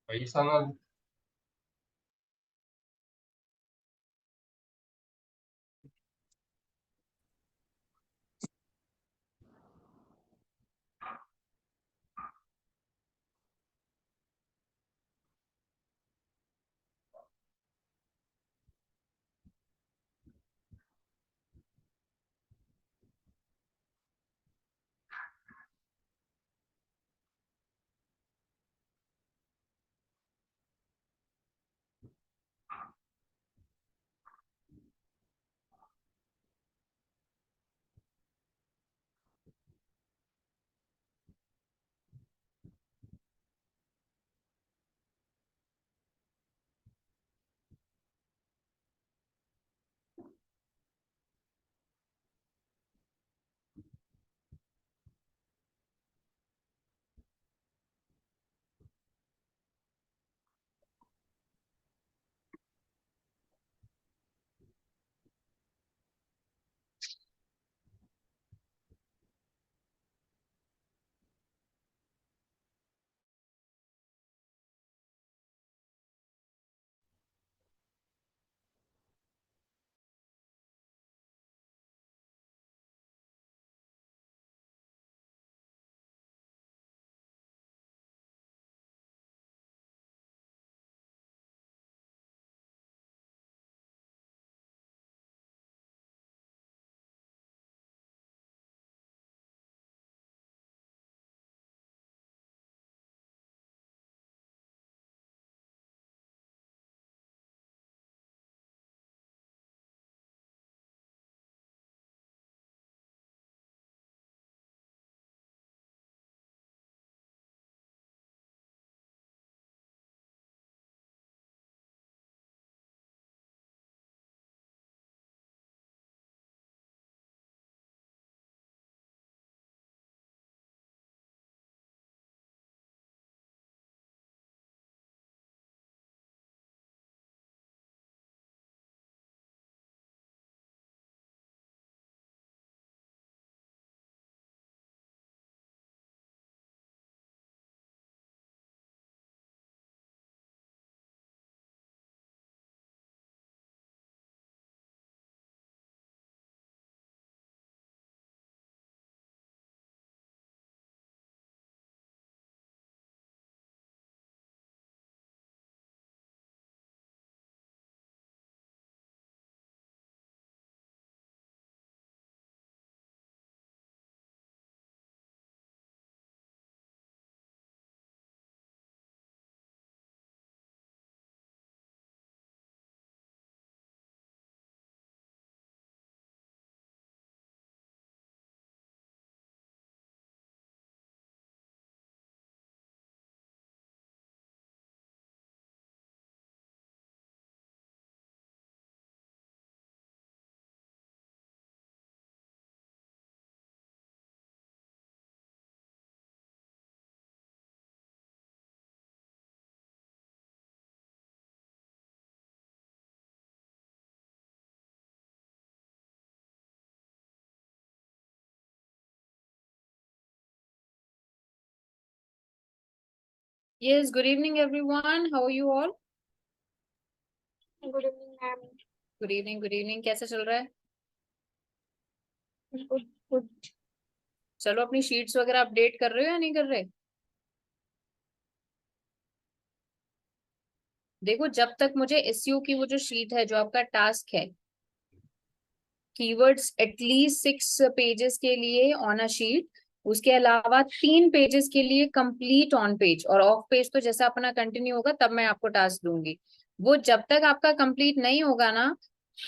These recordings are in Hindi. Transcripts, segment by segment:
이상한 Yes, good evening, everyone. How are you all? Good evening ma'am. Good evening, good evening. कैसा चल रहा है? Good good. चलो अपनी शीट्स वगैरह अपडेट कर रहे हो या नहीं कर रहे? देखो, जब तक मुझे एसईओ की वो जो शीट है, जो आपका टास्क है, कीवर्ड्स एटलीस्ट 6 पेजेस के लिए ऑन अ शीट, उसके अलावा 3 पेजेस के लिए कंप्लीट ऑन पेज, और ऑफ पेज तो जैसा अपना कंटिन्यू होगा तब मैं आपको टास्क दूंगी। वो जब तक आपका कंप्लीट नहीं होगा ना,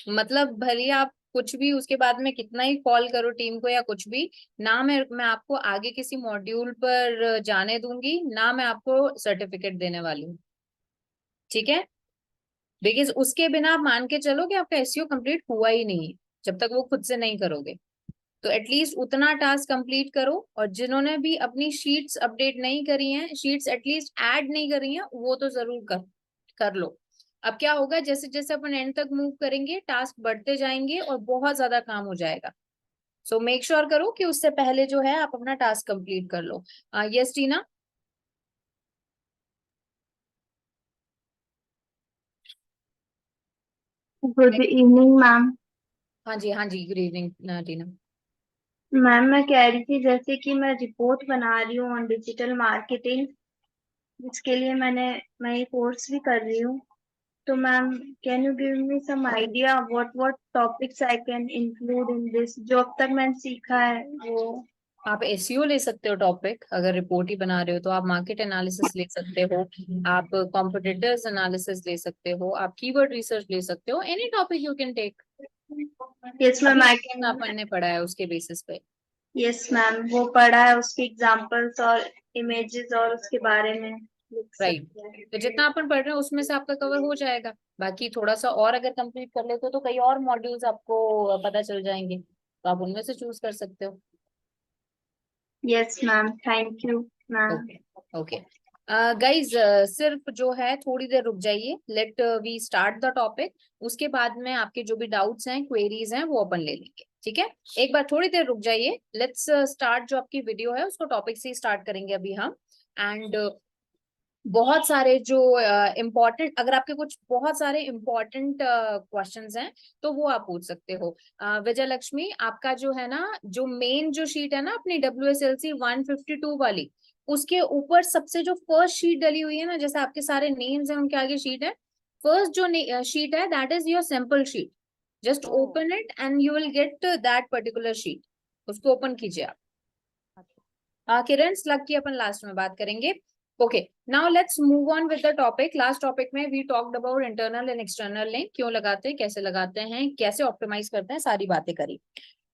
मतलब भले आप कुछ भी उसके बाद में कितना ही कॉल करो टीम को या कुछ भी, ना मैं आपको आगे किसी मॉड्यूल पर जाने दूंगी, ना मैं आपको सर्टिफिकेट देने वाली हूँ। ठीक है? बिकॉज उसके बिना आप मान के चलो कि आपका एसईओ कंप्लीट हुआ ही नहीं है, जब तक वो खुद से नहीं करोगे। तो एटलीस्ट उतना टास्क कंप्लीट करो, और जिन्होंने भी अपनी शीट्स अपडेट नहीं करी हैं, शीट्स एटलीस्ट ऐड नहीं करी हैं, वो तो जरूर कर लो। अब क्या होगा, जैसे जैसे अपन एंड तक मूव करेंगे टास्क बढ़ते जाएंगे और बहुत ज्यादा काम हो जाएगा। सो मेक श्योर करो कि उससे पहले जो है आप अपना टास्क कंप्लीट कर लो। Yes Tina. Good evening ma'am. हाँ जी गुड इवनिंग टीना। मैम मैं कह रही थी जैसे कि मैं रिपोर्ट बना रही हूँ ऑन डिजिटल मार्केटिंग, जिसके लिए मैं ये कोर्स भी कर रही हूँ। तो ma'am, can you give me some idea what topics I can include in this, जो अब तक मैंने सीखा है वो। आप एसईओ ले सकते हो टॉपिक, अगर रिपोर्ट ही बना रहे हो तो आप मार्केट एनालिसिस ले सकते हो, आप कॉम्पिटिटर्स एनालिसिस ले सकते हो, आप कीवर्ड रिसर्च ले सकते हो, any topic you can take. Yes ma'am, अभी आई कैन। अपन ने पढ़ा है उसके बेसिस पे। यस मैम, वो पढ़ा है, उसके एग्जांपल्स और इमेजेस और उसके बारे में लिख राइट। सकते हैं। तो जितना अपन पढ़ रहे हैं उसमें से आपका कवर हो जाएगा। बाकी थोड़ा सा और अगर कंप्लीट कर लेते हो तो कई और मॉड्यूल्स आपको पता चल जाएंगे, तो आप उनमें से चूज कर सकते हो। Yes ma'am, thank you ma'am. Okay. Okay guys, सिर्फ जो है थोड़ी देर रुक जाइए, let we start the topic. उसके बाद में आपके जो भी डाउट्स हैं क्वेरीज हैं वो अपन ले लेंगे, ठीक है। एक बार थोड़ी देर रुक जाइए, लेट्स स्टार्ट। जो आपकी वीडियो है उसको टॉपिक से ही स्टार्ट करेंगे अभी हम। एंड बहुत सारे जो इम्पोर्टेंट, अगर आपके कुछ बहुत सारे इम्पोर्टेंट क्वेश्चंस हैं तो वो आप पूछ सकते हो। विजय लक्ष्मी, आपका जो है ना, जो मेन जो शीट है ना अपनी WSLC 152 वाली, उसके ऊपर सबसे जो फर्स्ट शीट डली हुई है ना, जैसे आपके सारे नेम्स हैं उनके आगे शीट है, फर्स्ट जो शीट है that is your sample sheet. Just open it and you will get that particular sheet. उसको ओपन कीजिए आप। किरण, स्लग की अपन लास्ट में बात करेंगे। Okay, now let's move on with the topic. Last topic में we talked about internal and external link, क्यों लगाते हैं, कैसे लगाते हैं, कैसे ऑप्टिमाइज करते हैं, सारी बातें करी।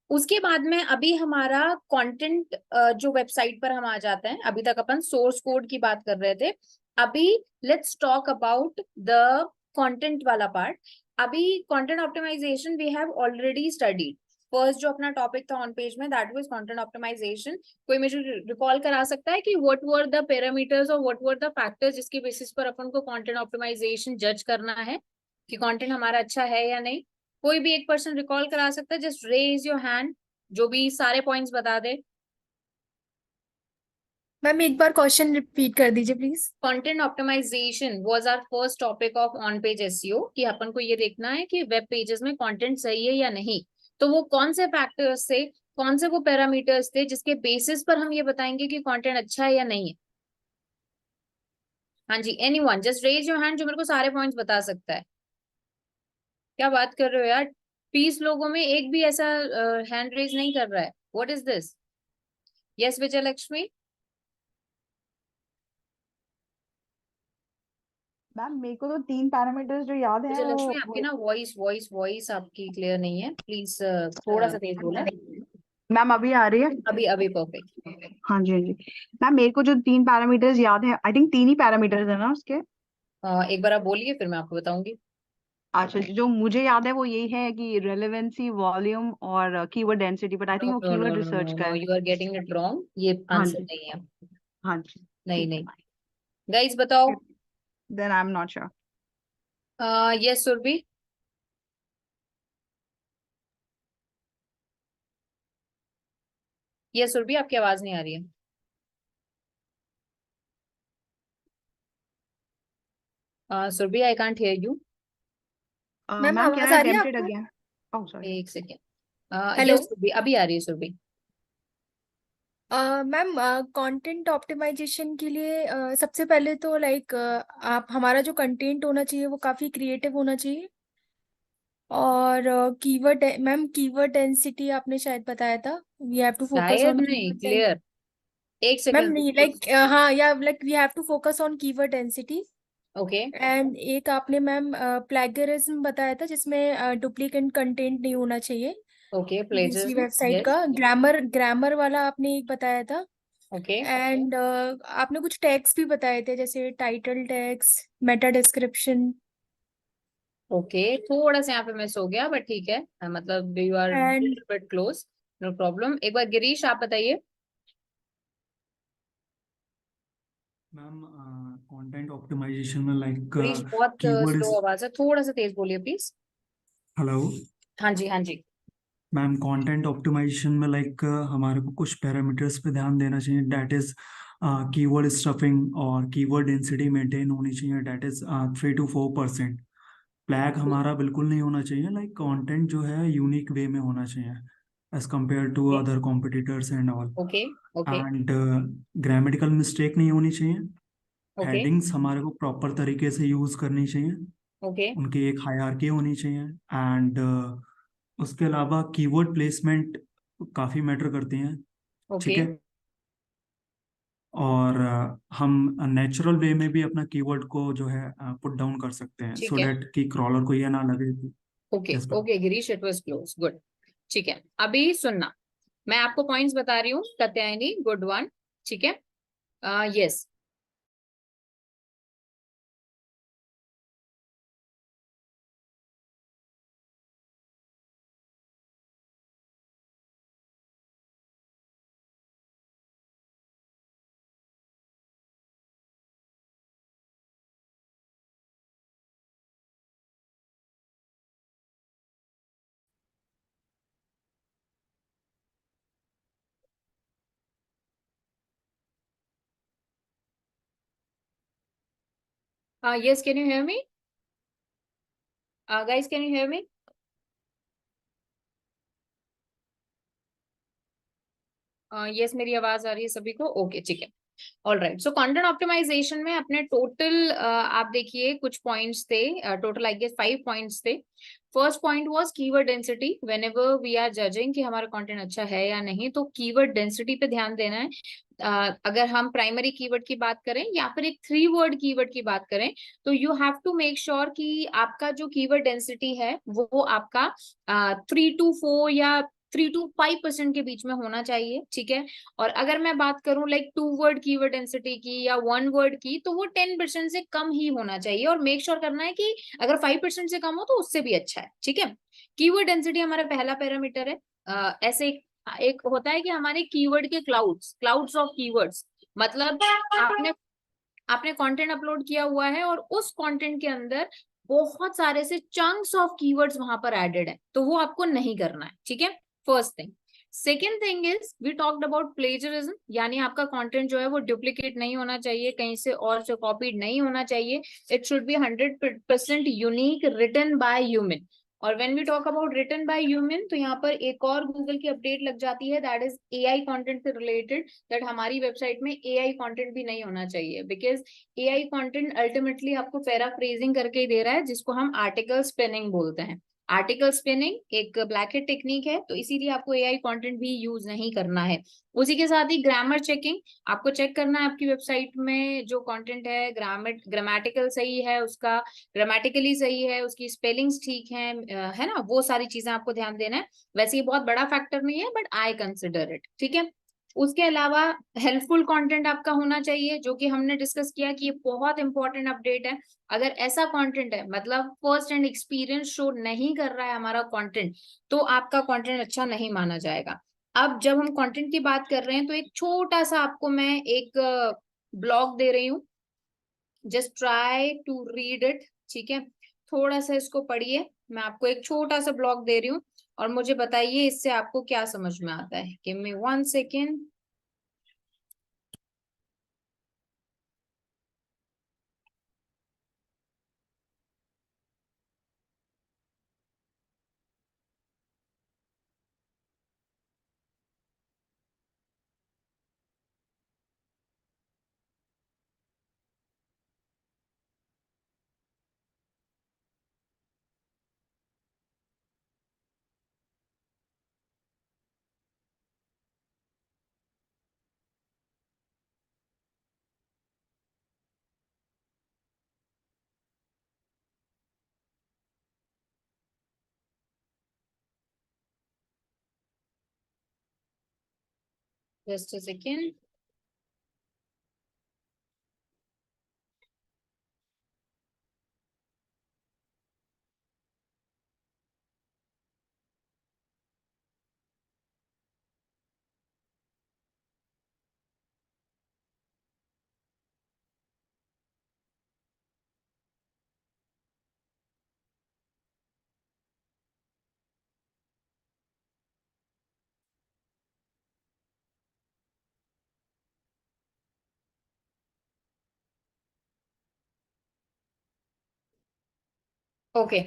उसके बाद में अभी हमारा कंटेंट, जो वेबसाइट पर हम आ जाते हैं, अभी तक अपन सोर्स कोड की बात कर रहे थे। अभी let's talk about the content वाला पार्ट। अभी content optimisation we have already studied. First जो अपना टॉपिक था ऑन पेज में दैट वाज कंटेंट ऑप्टिमाइजेशन। कोई मुझे रिकॉल करा सकता है कि व्हाट वर द पैरामीटर्स और व्हाट वर द फैक्टर्स जिसके बेसिस पर अपन को कंटेंट ऑप्टिमाइजेशन जज करना है कि कंटेंट हमारा अच्छा है या नहीं? कोई भी एक पर्सन रिकॉल करा सकता है, जस्ट रेज योर हैंड, जो भी सारे पॉइंट्स बता दे। मैम एक बार क्वेश्चन रिपीट कर दीजिए please. Content optimisation was our first topic of on page SEO, कि अपन को ये देखना है कि वेब पेजेस में कंटेंट सही है या नहीं। तो वो कौन से फैक्टर्स थे, कौन से वो पैरामीटर्स थे जिसके बेसिस पर हम ये बताएंगे कि कंटेंट अच्छा है या नहीं है? हाँ जी, anyone just raise your hand जो मेरे को सारे पॉइंट्स बता सकता है। क्या बात कर रहे हो यार, 30 लोगों में एक भी ऐसा हैंड रेज नहीं कर रहा है, what is this? Yes Vijayalakshmi. Ma'am मेरे को तो 3 पैरामीटर्स जो याद विजय हैं लक्ष्मी, वो आपकी ना वॉइस वॉइस वॉइस आपकी क्लियर नहीं है, प्लीज थोड़ा सा तेज बोले। मैम अभी आ रही है। अभी अभी परफेक्ट। हाँ जी हाँ जी। मैम मेरे को जो 3 पैरामीटर्स याद है, आई थिंक 3 ही पैरामीटर्स है ना उसके। एक बार आप बोलिए फिर मैं आपको बताऊंगी। अच्छा, जो मुझे याद है वो यही है कि रेलेवेंसी, वॉल्यूम और keyword density, but I no think वो no no keyword no research no का नो, है। You are getting it wrong, ये हाँ आंसर जी। नहीं है। हाँ जी। नहीं ठीक नहीं। है। गाइस बताओ। Then I am not sure. Yes Surabhi. Yes Surabhi, आपकी आवाज नहीं आ रही है। Surabhi, I can't hear you. Ma'am ma'am can आवाज आई आ रही है अटेम्प्ट इट आपको? अगेन? Oh sorry. एक सेकेंड। हेलो। यस सुरभि, अभी आ रही है सुरभि। मैम कंटेंट ऑप्टिमाइजेशन के लिए सबसे पहले तो लाइक आप हमारा जो कंटेंट होना चाहिए वो काफी क्रिएटिव होना चाहिए। और कीवर्ड मैम कीवर्ड डेंसिटी आपने शायद बताया था, वी हैव टू फोकस शायद ऑन नहीं, कीवर्ड। क्लियर। एक मैम सेकेंड। नहीं लाइक हाँ, या like we have to focus on keyword density. Okay. And एक आपने मैम प्लेगरिज्म बताया था जिसमें डुप्लीकेट कंटेंट नहीं होना चाहिए ओके, दूसरी प्लेजरिज्म। Website yes. का। ग्रामर ग्रामर वाला आपने एक बताया था। ओके। एंड आपने कुछ टैग्स भी बताए थे जैसे title tags, Meta description. Okay, थोड़ा सा यहाँ पे मिस हो गया बट ठीक है, मतलब you are and little bit close. No problem. एक बार गिरीश आप बताइए। मैम कंटेंट ऑप्टिमाइजेशन में लाइक प्लीज बहुत कीवर्ड स्लो आवाज है, थोड़ा सा तेज बोलिए प्लीज। हेलो हाँ जी, हाँ जी। मैम, कंटेंट ऑप्टिमाइजेशन में लाइक हमारे को कुछ पैरामीटर्स पे ध्यान देना चाहिए, डैट इज कीवर्ड स्टफिंग और कीवर्ड डेंसिटी मेंटेन होनी चाहिए, डैट इज 3 to 4%। फ्लैग हमारा बिल्कुल नहीं होना चाहिए, लाइक कंटेंट जो है यूनिक वे में होना चाहिए as compare to okay other competitors and all. Okay okay and grammatical mistake नहीं होनी चाहिए। ओके हेडिंग्स हमारे को प्रॉपर तरीके से यूज करनी चाहिए, ओके उनकी एक हायरार्की होनी चाहिए। एंड उसके अलावा कीवर्ड प्लेसमेंट काफ़ी मैटर करती हैं। ठीक ओके। है। और हम नेचुरल वे में भी अपना कीवर्ड को जो है पुट डाउन कर सकते हैं, सो ठीक है। दैट कि क्रॉलर को ये ना लगे कि okay yes ma'am. Okay Girish, it was close, good. ठीक है, अभी सुनना, मैं आपको पॉइंट्स बता रही हूँ। Katyayani, good one. ठीक है। Yes. Yes, can you hear me? Guys, can you hear me? Yes, मेरी आवाज आ रही है सभी को? ओके, ठीक है। All right, so content optimisation में अपने टोटल आप देखिए कुछ पॉइंट्स थे, टोटल आई गेस 5 पॉइंट्स थे। First point was keyword density. Whenever we are judging कि हमारा कंटेंट अच्छा है या नहीं, तो कीवर्ड डेंसिटी पे ध्यान देना है। अगर हम प्राइमरी कीवर्ड की बात करें या फिर एक 3 वर्ड कीवर्ड की बात करें, तो you have to make sure कि आपका जो कीवर्ड डेंसिटी है वो आपका 3 to 4 या 3 to 5% के बीच में होना चाहिए। ठीक है। और अगर मैं बात करूं लाइक 2 वर्ड कीवर्ड डेंसिटी की या 1 वर्ड की, तो वो 10% से कम ही होना चाहिए, और मेक श्योर करना है कि अगर 5% से कम हो तो उससे भी अच्छा है। ठीक है। कीवर्ड डेंसिटी हमारा पहला पैरामीटर है। ऐसे एक होता है कि हमारे कीवर्ड के क्लाउड्स क्लाउड्स ऑफ कीवर्ड्स, मतलब आपने आपने कंटेंट अपलोड किया हुआ है और उस कंटेंट के अंदर बहुत सारे से चंक्स ऑफ कीवर्ड्स वहां पर एडेड है, तो वो आपको नहीं करना है। ठीक है, first thing. Second thing is we talked about plagiarism, यानी आपका कंटेंट जो है वो डुप्लीकेट नहीं होना चाहिए, कहीं से और से कॉपीड नहीं होना चाहिए। It should be 100% unique, written by human. और when we talk about written by human, तो यहाँ पर एक और गूगल की अपडेट लग जाती है, दैट इज एआई कंटेंट से रिलेटेड, दैट हमारी वेबसाइट में एआई कंटेंट भी नहीं होना चाहिए, बिकॉज एआई कंटेंट अल्टीमेटली आपको पैराफ्रेजिंग करके ही दे रहा है, जिसको हम आर्टिकल स्पिनिंग बोलते हैं। आर्टिकल स्पिनिंग एक ब्लैक हेड टेक्निक है, तो इसीलिए आपको एआई कंटेंट भी यूज नहीं करना है। उसी के साथ ही ग्रामर चेकिंग, आपको चेक करना है आपकी वेबसाइट में जो कंटेंट है ग्रामेटिकल सही है, उसका ग्रामेटिकली सही है, उसकी स्पेलिंग्स ठीक है ना, वो सारी चीजें आपको ध्यान देना है। वैसे ये बहुत बड़ा फैक्टर नहीं है, बट आई कंसिडर इट। ठीक है। उसके अलावा हेल्पफुल कंटेंट आपका होना चाहिए, जो कि हमने डिस्कस किया कि ये बहुत इंपॉर्टेंट अपडेट है। अगर ऐसा कंटेंट है, मतलब फर्स्ट हैंड एक्सपीरियंस शो नहीं कर रहा है हमारा कंटेंट, तो आपका कंटेंट अच्छा नहीं माना जाएगा। अब जब हम कंटेंट की बात कर रहे हैं, तो एक छोटा सा आपको मैं एक ब्लॉग दे रही हूँ, just try to read it. ठीक है, थोड़ा सा इसको पढ़िए। मैं आपको एक छोटा सा ब्लॉग दे रही हूँ, और मुझे बताइए इससे आपको क्या समझ में आता है। Give me 1 second. Just a second. Okay,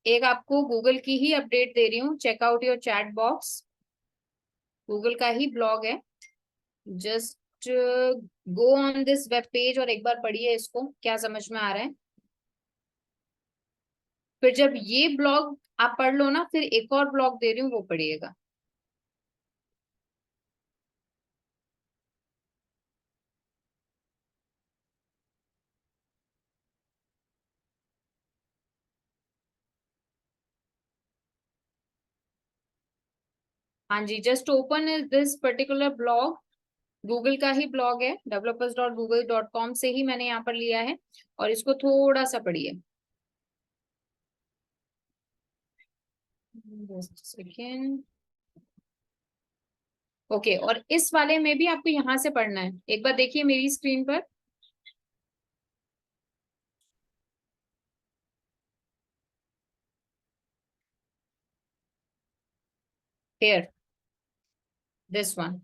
एक आपको गूगल की ही अपडेट दे रही हूँ, check out your chat box. Google का ही ब्लॉग है, just go on this web page और एक बार पढ़िए इसको, क्या समझ में आ रहा है। फिर जब ये ब्लॉग आप पढ़ लो ना, फिर एक और ब्लॉग दे रही हूँ, वो पढ़िएगा। हाँ जी, just open this particular blog, Google का ही ब्लॉग है, developers.google.com से ही मैंने यहाँ पर लिया है, और इसको थोड़ा सा पढ़िए। Just second. ओके, और इस वाले में भी आपको यहाँ से पढ़ना है, एक बार देखिए मेरी स्क्रीन पर। Here, this one.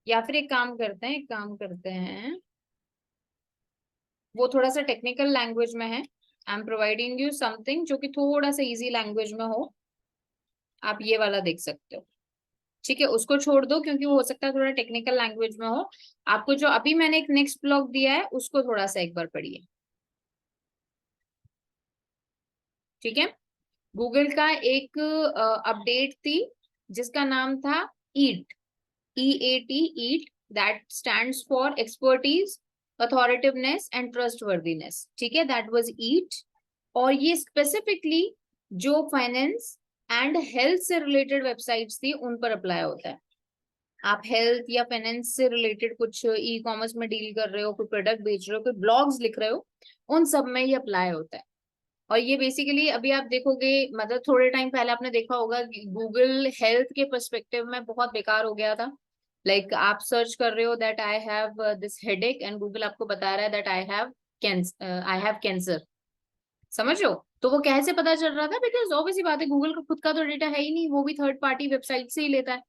या फिर एक काम करते हैं, वो थोड़ा सा टेक्निकल लैंग्वेज में है। I am providing you something जो कि थोड़ा सा इजी लैंग्वेज में हो, आप ये वाला देख सकते हो। ठीक है, उसको छोड़ दो क्योंकि वो हो सकता है थोड़ा टेक्निकल लैंग्वेज में हो। आपको जो अभी मैंने एक नेक्स्ट ब्लॉग दिया है उसको थोड़ा सा एक बार पढ़िए। ठीक है, गूगल का एक अपडेट थी जिसका नाम था eat, EAT, eat, that stands for expertise, authoritativeness and trustworthiness. ठीक है, दैट वाज ईट। और ये स्पेसिफिकली जो फाइनेंस एंड हेल्थ से रिलेटेड वेबसाइट्स थी उन पर अप्लाई होता है। आप हेल्थ या फाइनेंस से रिलेटेड कुछ ई कॉमर्स में डील कर रहे हो, कोई प्रोडक्ट बेच रहे हो, कोई ब्लॉग्स लिख रहे हो, उन सब में ये अप्लाई होता है। और ये बेसिकली अभी आप देखोगे, मतलब थोड़े टाइम पहले आपने देखा होगा कि गूगल हेल्थ के पर्सपेक्टिव में बहुत बेकार हो गया था। आप सर्च कर रहे हो that I have this headache and Google आपको बता रहा है दैट आई हैव कैंसर। समझ लो, तो वो कैसे पता चल रहा था? बिकॉज ऑब्वियसली बात है, गूगल का खुद का तो डेटा है ही नहीं, वो भी थर्ड पार्टी वेबसाइट से ही लेता है।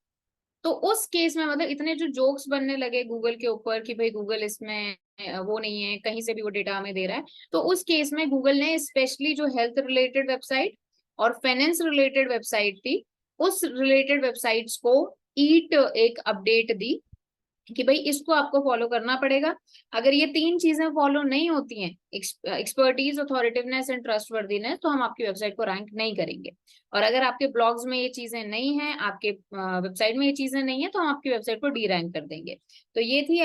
तो उस केस में मतलब इतने जो जोक्स बनने लगे गूगल के ऊपर कि भाई गूगल इसमें वो नहीं है, कहीं से भी वो डेटा हमें दे रहा है। तो उस केस में गूगल ने स्पेशली जो हेल्थ रिलेटेड वेबसाइट और फाइनेंस रिलेटेड वेबसाइट थी, उस रिलेटेड वेबसाइट्स को ईट एक अपडेट दी कि भाई इसको आपको फॉलो करना पड़ेगा। अगर ये तीन चीजें फॉलो नहीं होती हैं, एक्सपर्टीज, अथॉरिटिवनेस एंड ट्रस्टवर्दीनेस, तो हम आपकी वेबसाइट को रैंक नहीं करेंगे। और अगर आपके ब्लॉग्स में ये चीजें नहीं है, आपके वेबसाइट में ये चीजें नहीं है, तो हम आपकी वेबसाइट को डी रैंक कर देंगे। तो ये थी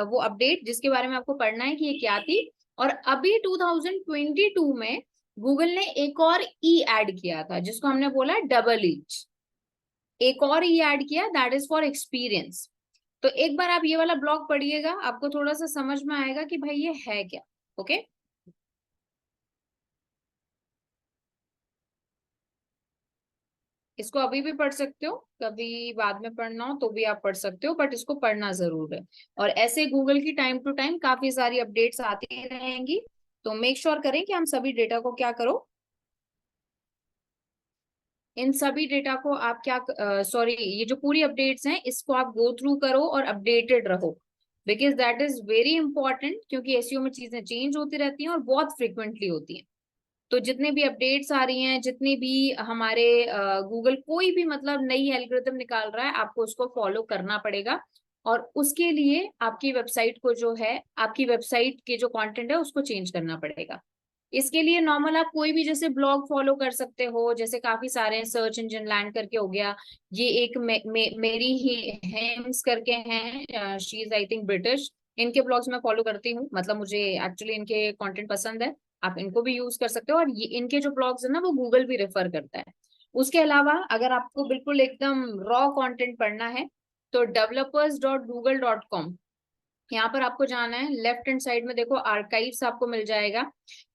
वो अपडेट जिसके बारे में आपको पढ़ना है कि ये क्या थी। और अभी 2022 में गूगल ने एक और ई ऐड किया था जिसको हमने बोला डबल ईच। एक और ई ऐड किया, दैट इज फॉर एक्सपीरियंस। तो एक बार आप ये वाला ब्लॉग पढ़िएगा, आपको थोड़ा सा समझ में आएगा कि भाई ये है क्या। ओके, इसको अभी भी पढ़ सकते हो, कभी बाद में पढ़ना हो तो भी आप पढ़ सकते हो, बट इसको पढ़ना जरूर है। और ऐसे गूगल की टाइम टू टाइम काफी सारी अपडेट्स आती रहेंगी, तो मेक श्योर करें कि हम सभी डेटा को क्या करो, इन सभी डेटा को आप क्या सॉरी, ये जो पूरी अपडेट्स हैं इसको आप गो थ्रू करो और अपडेटेड रहो, because that is very important. क्योंकि एसईओ में चीजें चेंज होती रहती हैं और बहुत फ्रिक्वेंटली होती हैं। तो जितने भी अपडेट्स आ रही हैं, जितनी भी हमारे गूगल कोई भी मतलब नई एल्गोरिथम निकाल रहा है, आपको उसको फॉलो करना पड़ेगा। और उसके लिए आपकी वेबसाइट को जो है, आपकी वेबसाइट के जो कंटेंट है उसको चेंज करना पड़ेगा। इसके लिए नॉर्मल आप कोई भी जैसे ब्लॉग फॉलो कर सकते हो, जैसे काफी सारे सर्च इंजन लैंड करके हो गया। ये एक मेरी ही हेम्स करके हैं, she is I think British. इनके ब्लॉग्स मैं फॉलो करती हूँ, मतलब मुझे एक्चुअली इनके कंटेंट पसंद है। आप इनको भी यूज कर सकते हो, और ये इनके जो ब्लॉग्स है ना वो गूगल भी रेफर करता है। उसके अलावा अगर आपको बिल्कुल एकदम रॉ कंटेंट पढ़ना है, तो developers.google.com, यहाँ पर आपको जाना है। लेफ्ट हैंड साइड में देखो आर्काइव्स आपको मिल जाएगा।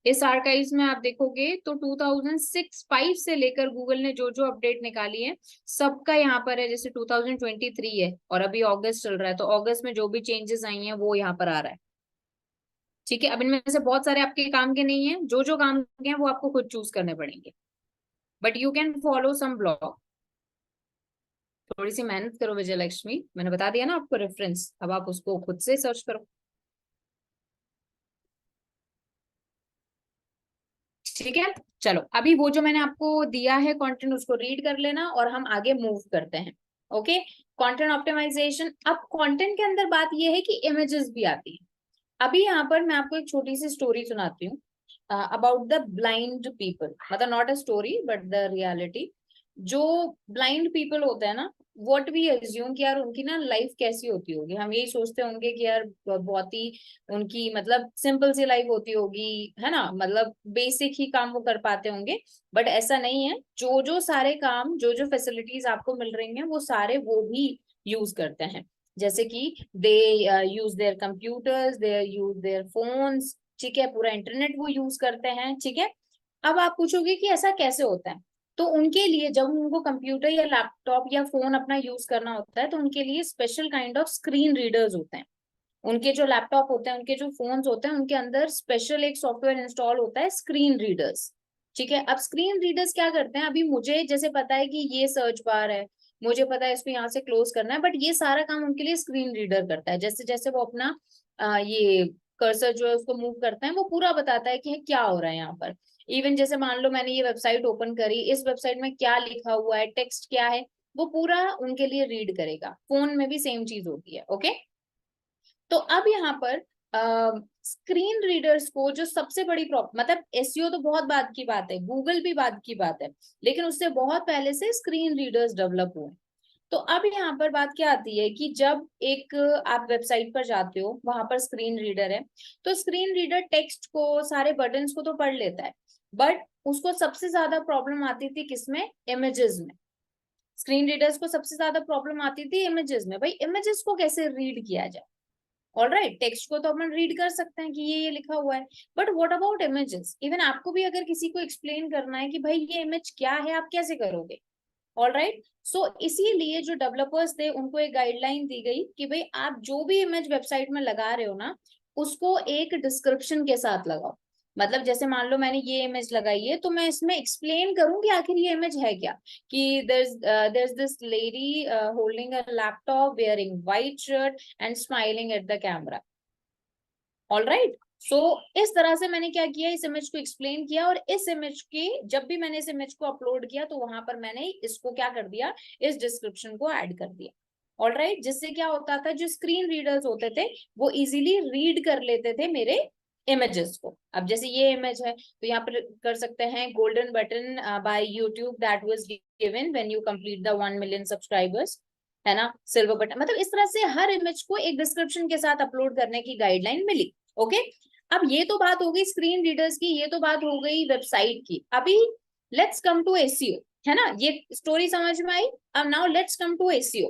इस आर्काइव्स में आप देखोगे तो 2006-5 से लेकर गूगल ने जो जो अपडेट निकाली है सबका यहाँ पर है। जैसे 2023 है और अभी अगस्त चल रहा है, तो अगस्त में जो भी चेंजेस आई हैं वो यहाँ पर आ रहा है। ठीक है, अब इनमें से बहुत सारे आपके काम के नहीं है, जो जो काम के हैं वो आपको खुद चूज करने पड़ेंगे, but you can follow some blog. थोड़ी सी मेहनत करो विजय लक्ष्मी, मैंने बता दिया ना आपको रेफरेंस, अब आप उसको खुद से सर्च करो। ठीक है, चलो अभी वो जो मैंने आपको दिया है कंटेंट उसको रीड कर लेना और हम आगे मूव करते हैं। Okay, content optimisation. अब कंटेंट के अंदर बात ये है कि इमेजेस भी आती है। अभी यहाँ पर मैं आपको एक छोटी सी स्टोरी सुनाती हूँ अबाउट द ब्लाइंड पीपल, मतलब not a story but the reality. जो ब्लाइंड पीपल होते हैं ना, व्हाट वी अज्यूम कि यार उनकी ना लाइफ कैसी होती होगी, हम यही सोचते होंगे कि यार बहुत ही उनकी मतलब सिंपल सी लाइफ होती होगी, है ना, मतलब बेसिक ही काम वो कर पाते होंगे। बट ऐसा नहीं है, जो जो सारे काम, जो जो फैसिलिटीज आपको मिल रही हैं वो सारे वो भी यूज करते हैं। जैसे कि they use their computers, they use their phones, ठीक है, पूरा इंटरनेट वो यूज करते हैं, ठीक है। अब आप पूछोगे कि ऐसा कैसे होता है, तो उनके लिए जब उनको कंप्यूटर या लैपटॉप या फोन अपना यूज करना होता है तो उनके लिए special kind of screen readers होते हैं। उनके जो लैपटॉप होते हैं, उनके जो फोन्स होते हैं, उनके अंदर स्पेशल एक सॉफ्टवेयर इंस्टॉल होता है, स्क्रीन रीडर्स। ठीक है, अब स्क्रीन रीडर्स क्या करते हैं, अभी मुझे जैसे पता है कि ये सर्च बार है, मुझे पता है इसको यहाँ से क्लोज करना है, बट ये सारा काम उनके लिए स्क्रीन रीडर करता है। जैसे जैसे वो अपना ये कर्सर जो है उसको मूव करते हैं, वो पूरा बताता है कि क्या हो रहा है यहाँ पर। इवन जैसे मान लो मैंने ये वेबसाइट ओपन करी, इस वेबसाइट में क्या लिखा हुआ है, टेक्स्ट क्या है, वो पूरा उनके लिए रीड करेगा। फोन में भी सेम चीज होती है। ओके, तो अब यहाँ पर स्क्रीन रीडर्स को जो सबसे बड़ी प्रॉब्लम, मतलब एसईओ तो बहुत बाद की बात है, गूगल भी बाद की बात है, लेकिन उससे बहुत पहले से स्क्रीन रीडर्स डेवलप हुए। तो अब यहाँ पर बात क्या आती है कि जब एक आप वेबसाइट पर जाते हो, वहां पर स्क्रीन रीडर है, तो स्क्रीन रीडर टेक्स्ट को, सारे बटन्स को तो पढ़ लेता है, बट उसको सबसे ज्यादा प्रॉब्लम आती थी किसमें, इमेजेस में। स्क्रीन रीडर्स को सबसे ज्यादा प्रॉब्लम आती थी इमेजेस में। भाई इमेजेस को कैसे रीड किया जाए, ऑलराइट, टेक्स्ट को तो अपन रीड कर सकते हैं कि ये लिखा हुआ है, but what about images. Even आपको भी अगर किसी को एक्सप्लेन करना है कि भाई ये इमेज क्या है, आप कैसे करोगे, ऑलराइट। सो इसीलिए जो डेवलपर्स थे उनको एक गाइडलाइन दी गई कि भाई आप जो भी इमेज वेबसाइट में लगा रहे हो ना, उसको एक डिस्क्रिप्शन के साथ लगाओ। मतलब जैसे मान लो मैंने ये इमेज लगाई है, तो मैं इसमें एक्सप्लेन करूं कि आखिर ये इमेज है क्या, कि there's this lady holding a laptop, wearing white shirt and smiling at the camera, all right. So इस तरह से मैंने क्या किया, इस इमेज को एक्सप्लेन किया, और इस इमेज की जब भी मैंने इस इमेज को अपलोड किया तो वहां पर मैंने इसको क्या कर दिया, इस डिस्क्रिप्शन को ऐड कर दिया, ऑल राइट। जिससे क्या होता था, जो स्क्रीन रीडर्स होते थे वो इजीली रीड कर लेते थे मेरे इमेजेस को। अब जैसे ये इमेज है तो यहाँ पर कर सकते हैं, golden button by YouTube that was given when you complete the 1 million subscribers, है ना, सिल्वर बटन। मतलब इस तरह से हर इमेज को एक डिस्क्रिप्शन के साथ अपलोड करने की गाइडलाइन मिली। ओके, अब ये तो बात हो गई स्क्रीन रीडर्स की, ये तो बात हो गई वेबसाइट की। अभी लेट्स कम टू एसईओ, है ना, ये स्टोरी समझ में आई। अब now let's come to SEO.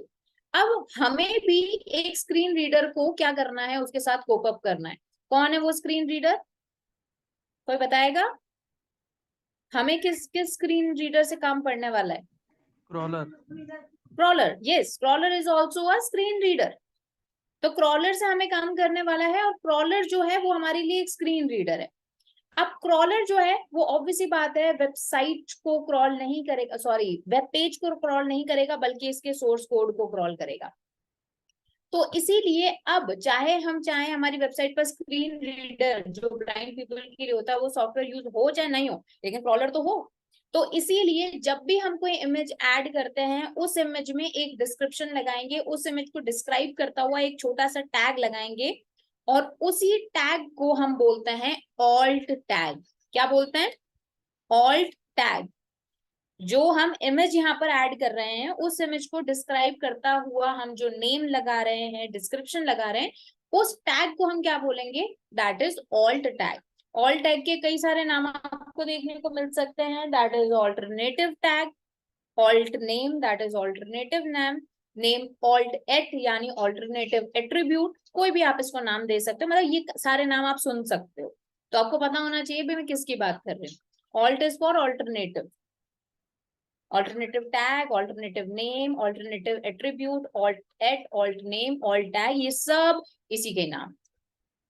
अब हमें भी एक स्क्रीन रीडर को क्या करना है, उसके साथ कोप अप करना है। कौन है वो स्क्रीन रीडर, कोई बताएगा हमें किस किस स्क्रीन रीडर से काम पड़ने वाला है? Crawler. Crawler, yes, crawler is also a screen reader. तो क्रॉलर से हमें काम करने वाला है, और क्रॉलर जो है वो हमारे लिए एक स्क्रीन रीडर है। अब क्रॉलर जो है वो ऑब्वियसली बात है, वेबसाइट को क्रॉल नहीं करेगा, सॉरी वेब पेज को क्रॉल नहीं करेगा, बल्कि इसके सोर्स कोड को क्रॉल करेगा। तो इसीलिए अब चाहे हम चाहे हमारी वेबसाइट पर स्क्रीन रीडर जो ब्लाइंड पीपल के लिए होता है वो सॉफ्टवेयर यूज हो चाहे नहीं हो, लेकिन क्रॉलर तो हो। तो इसीलिए जब भी हम कोई इमेज ऐड करते हैं, उस इमेज में एक डिस्क्रिप्शन लगाएंगे, उस इमेज को डिस्क्राइब करता हुआ एक छोटा सा टैग लगाएंगे, और उसी टैग को हम बोलते हैं ऑल्ट टैग। क्या बोलते हैं? Alt tag. जो हम इमेज यहाँ पर ऐड कर रहे हैं, उस इमेज को डिस्क्राइब करता हुआ हम जो नेम लगा रहे हैं, डिस्क्रिप्शन लगा रहे हैं, उस टैग को हम क्या बोलेंगे, that is alt tag. Alt tag के कई सारे नाम आपको देखने को मिल सकते हैं, that is alternative tag, alt name that is alternative name, name alt at यानी ऑल्टरनेटिव एट्रीब्यूट, कोई भी आप इसको नाम दे सकते हो, मतलब ये सारे नाम आप सुन सकते हो। तो आपको पता होना चाहिए भी मैं किसकी बात कर रही हूँ। Alt is for alternative, alternative tag, alternative name, alternative attribute, alt at, alt name, alt tag, ये सब इसी के नाम।